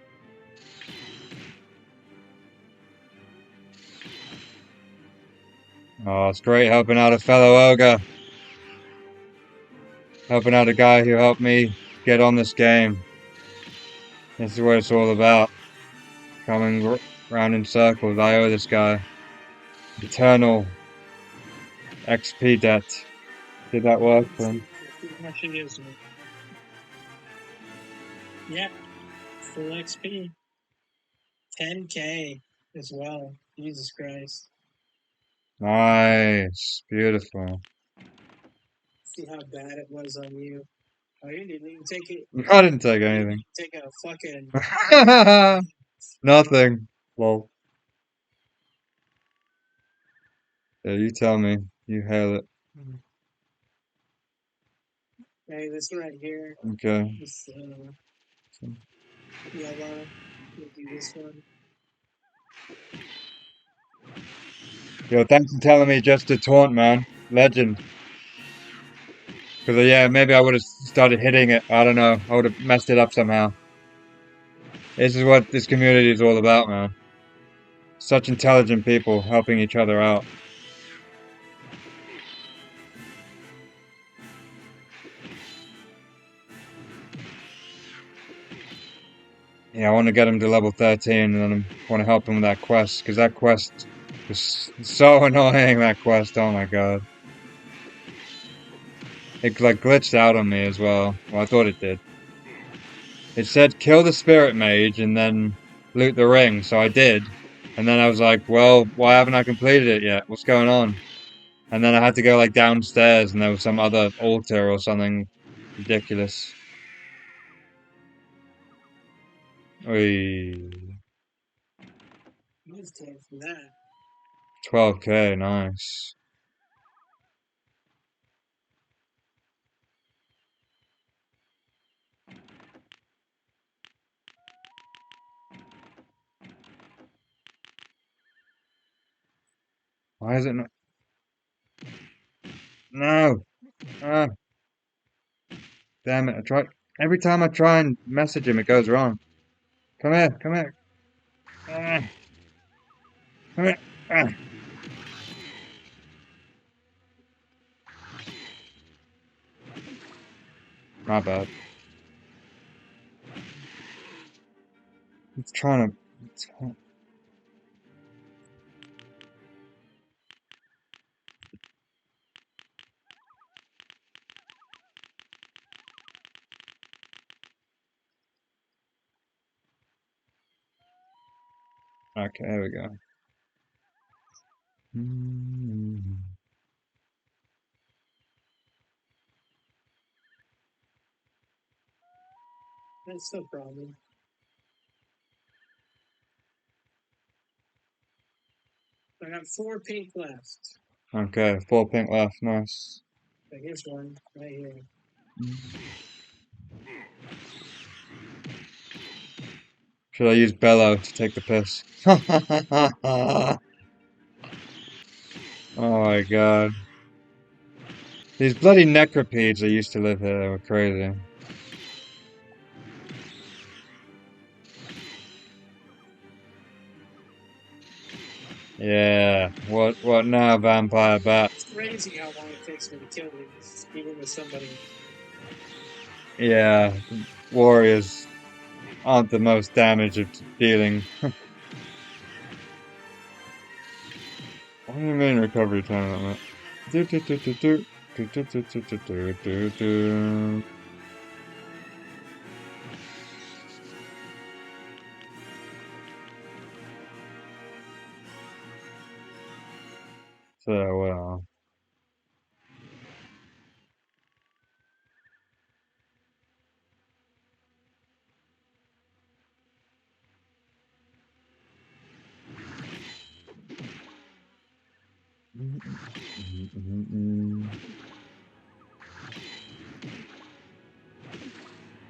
Oh, it's great helping out a fellow ogre. Helping out a guy who helped me get on this game. This is what it's all about. Coming round in circles. I owe this guy eternal XP debt. Did that work for him? Yeah, full XP. 10K as well. Jesus Christ. Nice. Beautiful. See how bad it was on you. Oh, you didn't even take it. I didn't take anything. Take a fucking. Nothing. Well. Yeah, you tell me. You hail it. Hey, this right here. Okay. This yellow. We'll do this one. Yo, thanks for telling me just to taunt, man. Legend. Because, yeah, maybe I would have started hitting it. I don't know. I would have messed it up somehow. This is what this community is all about, man. Such intelligent people helping each other out. Yeah, I want to get him to level 13 and then I want to help him with that quest. Because that quest was so annoying, that quest. Oh my god. It like glitched out on me as well. Well, I thought it did. It said kill the spirit mage and then loot the ring, so I did. And then I was like, well, why haven't I completed it yet? What's going on? And then I had to go like downstairs and there was some other altar or something ridiculous. Oy. Let's take from that. 12k, nice. Why is it not? No! Ah, damn it. I try. Every time I try and message him, it goes wrong. Come here, come here. Ah, come here. Ah, my bad. It's trying to. Okay, here we go. That's no problem. I got 4 pink left. Okay, 4 pink left. Nice. Here's one right here. Should I use Bellow to take the piss? Oh my god. These bloody necropedes that used to live here were crazy. Yeah. What now, vampire bat? It's crazy how long it takes me to kill these, even with somebody. Yeah. Warriors aren't the most damage of dealing. What do you mean recovery time limit? Do, do, do, do, do. Do, do, do, do, do, do, do, do. So, well.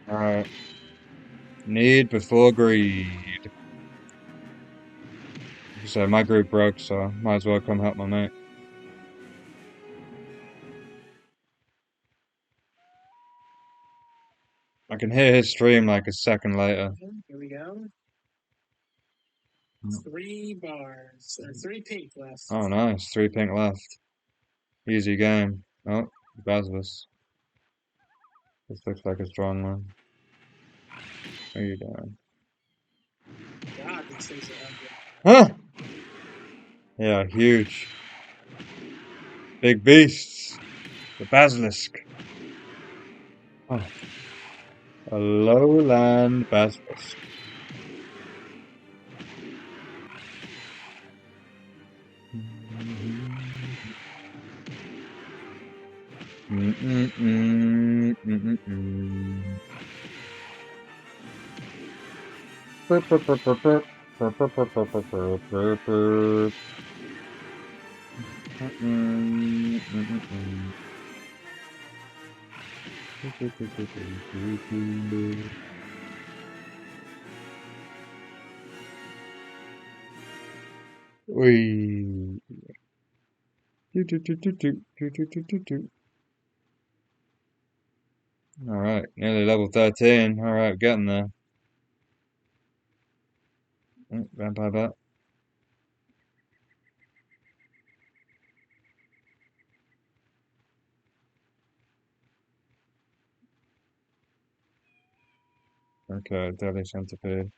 Alright. Need before greed. So my group broke, so might as well come help my mate. I can hear his stream like a second later. Here we go. 3 bars, or 3 pink left. Oh, nice. 3 pink left. Easy game. Oh, Basilisk. This looks like a strong one. What are you doing? God, these things are ugly. Huh! Yeah, huge. Big beasts. The Basilisk. Oh, a lowland Basilisk. Wee. Alright, nearly level 13. Alright, getting there. Vampire bat. Okay, deadly centipede.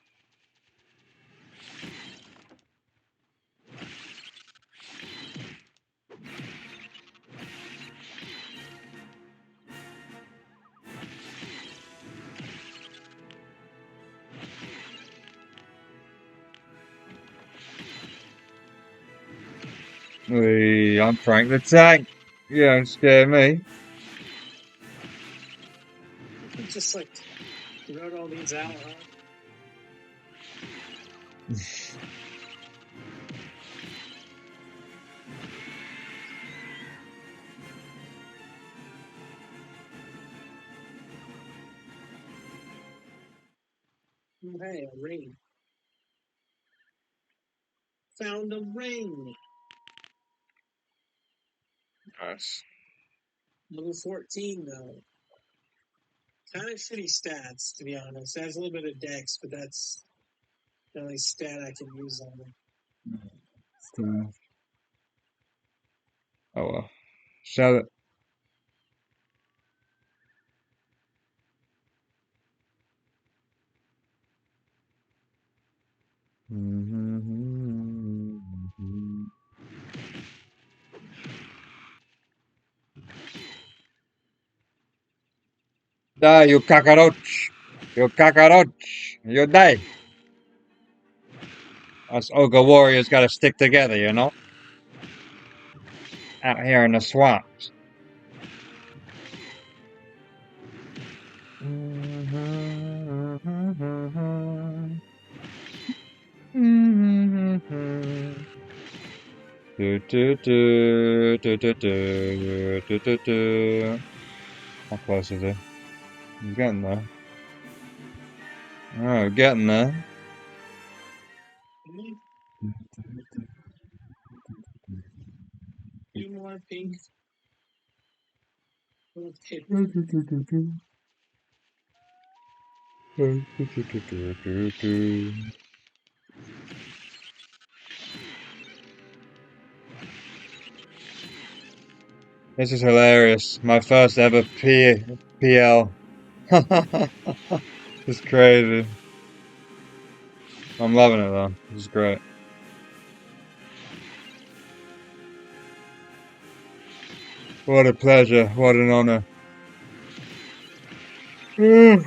I'm Frankthetank. You don't scare me. Just like wrote all these out, huh? Hey, a ring. Found a ring. Nice. Level 14 though. Kind of shitty stats, to be honest. It has a little bit of dex, but that's the only stat I can use on it. Oh well. Sell it. Die, you cockroach! You cockroach! You die! Us Ogre warriors gotta stick together, you know? Out here in the swamps. Do, do, do, do, do, do, do, do, do. How close is it? I'm getting there. Oh, getting there. Two more pink. Okay. This is hilarious. My first ever PL. It's crazy. I'm loving it though. This is great. What a pleasure. What an honor. I'm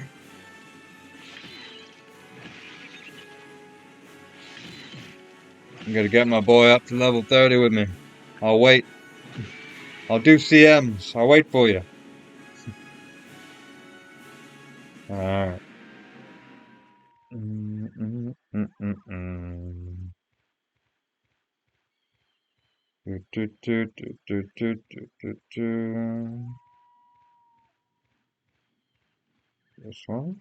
gonna get my boy up to level 30 with me. I'll wait. I'll do CMs. I'll wait for you. Alright. This one.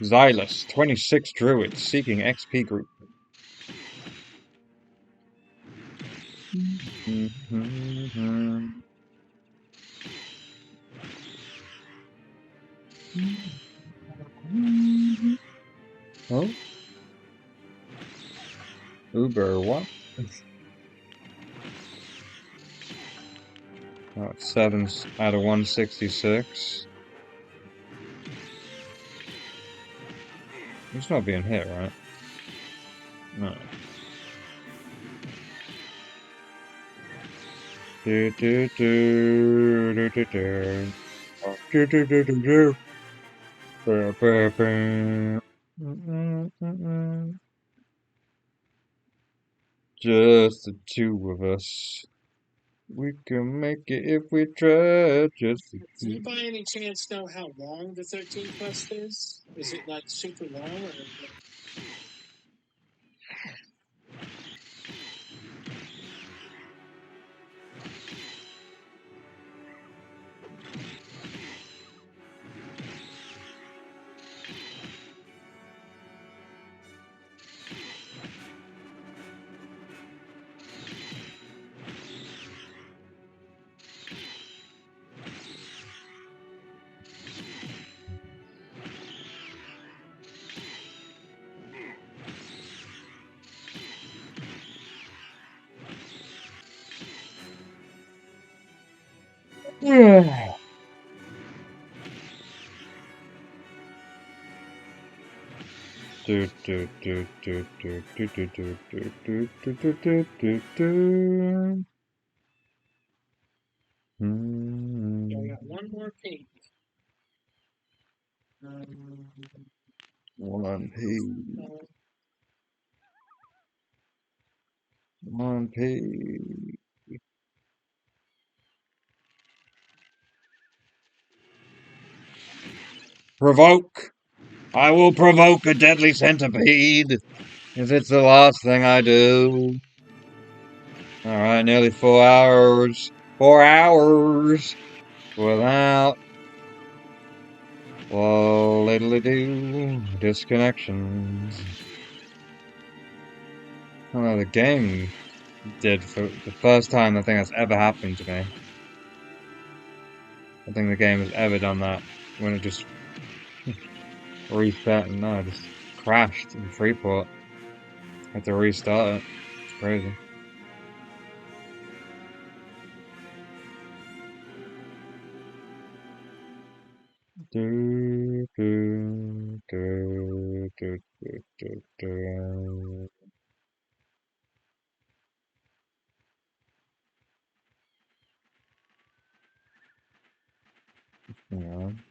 Xylus, 26 druids seeking XP group. Oh, Uber, what? Oh, it's 7 out of 166. He's not being hit, right? No. Do do do do do do. Do do do do do. Ba, ba, ba. Just the two of us. We can make it if we try. Just the Do you two. by any chance know how long the 13 quest is? Is it like super long or? Do do do do do do do do do do do do do do. Yeah, I got one more pink. Um, 1p. Uh, 1p. Provoke! I will provoke a deadly centipede if it's the last thing I do. Alright, nearly 4 hours. 4 hours without little do disconnections. Oh, the game did for the first time I think that's ever happened to me. I think the game has ever done that when it just reset and no, it just crashed in Freeport. Had to restart it. It's crazy. Do, do, do, do, do, do, do. Hang on.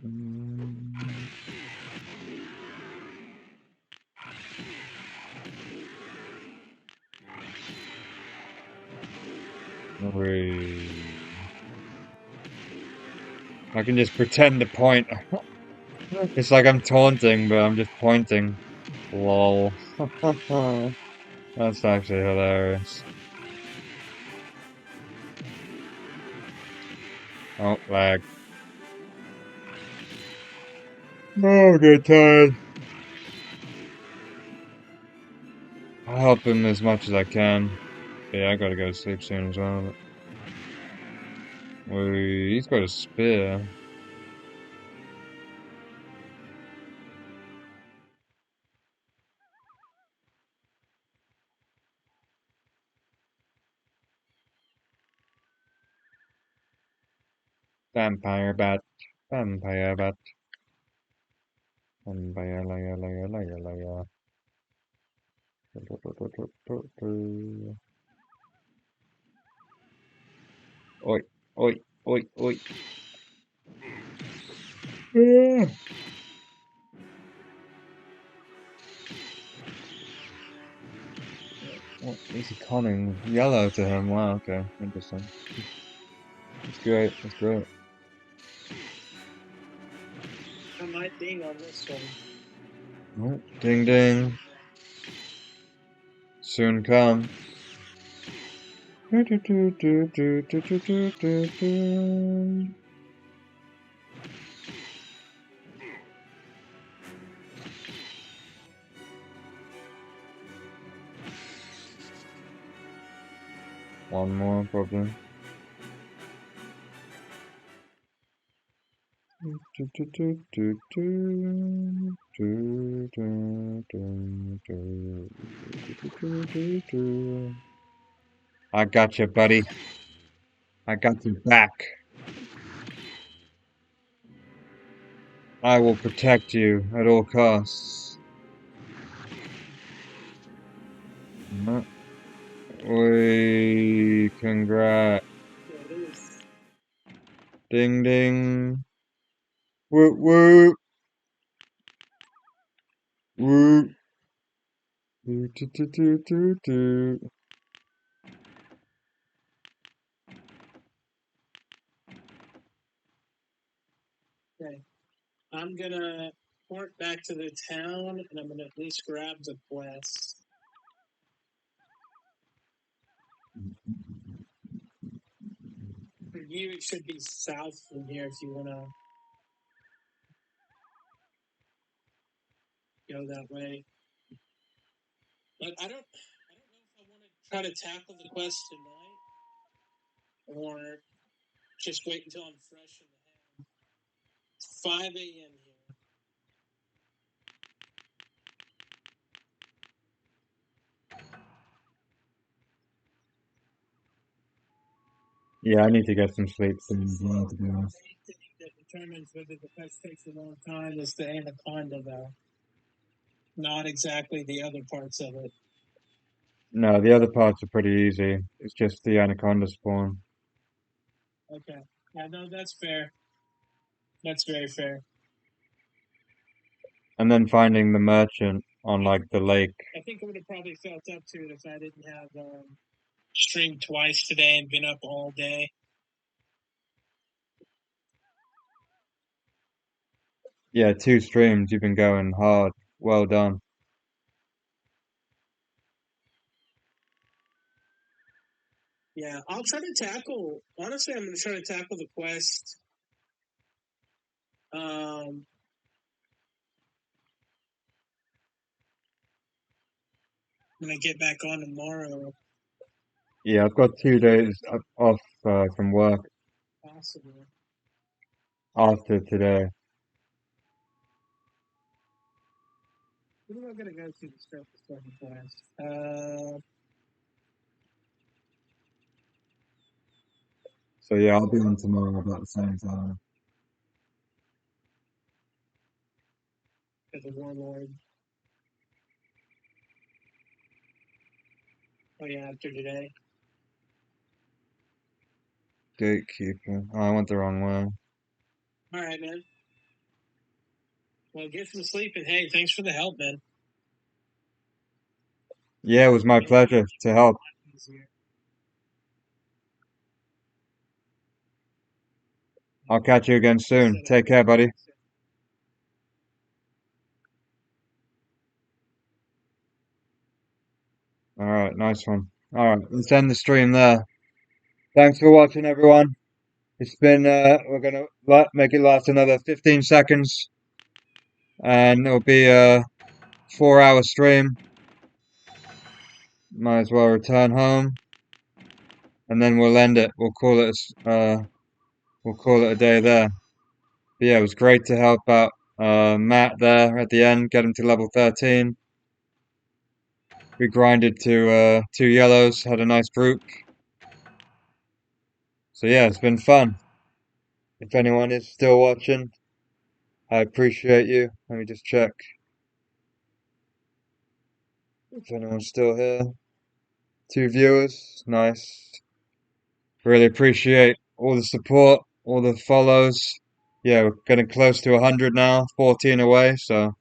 Mm, wait. I can just pretend to point. It's like I'm taunting, but I'm just pointing. Lol. That's actually hilarious. Oh, lag. Oh, I'm getting tired. I'll help him as much as I can. Yeah, I gotta go to sleep soon as well. Wait, he's got a spear. Vampire bat. Vampire bat. Vampire layer layer layer layer. Oi, oi, oi, oi. Ah. What is he calling? Yellow to him. Wow, okay. Interesting. That's great. That's great. I might ding on this one. Oh, ding ding. Soon come. Do, do, do, do, do, do, do, do, do, do. One more probably. Do, do, do, do, do, do, do, do, do, do, do, do. I got you, buddy. I got you back. I will protect you at all costs. Mm, oi, congrats. Yeah, it is. Ding ding. Woo woo. Woo. Do, do, do, do, do, do. Okay. I'm gonna port back to the town, and I'm gonna at least grab the quest. For you, it should be south from here if you wanna go that way. But I don't know if I want to try to tackle the quest tonight or just wait until I'm fresh in the head. It's 5 a.m. here. Yeah, I need to get some sleep soon as well, to be The honest. main thing that determines whether the quest takes a long time is the anaconda, though, not exactly the other parts of it. No, the other parts are pretty easy. It's just the anaconda spawn. Okay. Yeah, no, that's fair. That's very fair. and then finding the merchant on like the lake. I think I would have probably felt up to it if I didn't have streamed twice today and been up all day. Yeah, 2 streams. You've been going hard. Well done. Yeah, I'll try to tackle. Honestly, I'm going to try to tackle the quest. When I get back on tomorrow, Yeah, I've got 2 days off from work possible. after today. What am I going to go to start the second quest? So yeah, I'll be on tomorrow about the same time. As a warlord. Oh yeah, after today. Gatekeeper. Oh, I went the wrong way. All right, man. Well, get some sleep, and hey, thanks for the help, man. Yeah, it was my pleasure to help. I'll catch you again soon. Take care, buddy. All right, nice one. All right, let's end the stream there. Thanks for watching, everyone. It's been, we're gonna make it last another 15 seconds, and it'll be a 4-hour stream. Might as well return home, and then we'll end it. We'll call it a day there. But yeah, it was great to help out Matt there at the end, get him to level 13. We grinded to 2 yellows, had a nice group. So yeah, it's been fun. If anyone is still watching, I appreciate you. Let me just check if anyone's still here. 2 viewers, nice. Really appreciate all the support, all the follows. Yeah, we're getting close to 100 now, 14 away, so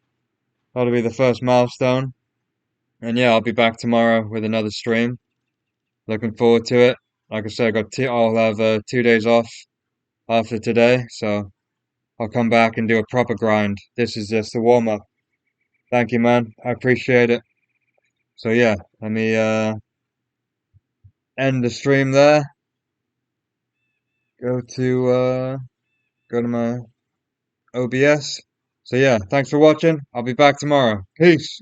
that'll be the first milestone. And yeah, I'll be back tomorrow with another stream. Looking forward to it. Like I said, I'll have 2 days off after today, so I'll come back and do a proper grind. This is just a warm up. Thank you, man. I appreciate it. So yeah, let me end the stream there. Go to my OBS. So yeah, thanks for watching. I'll be back tomorrow. Peace.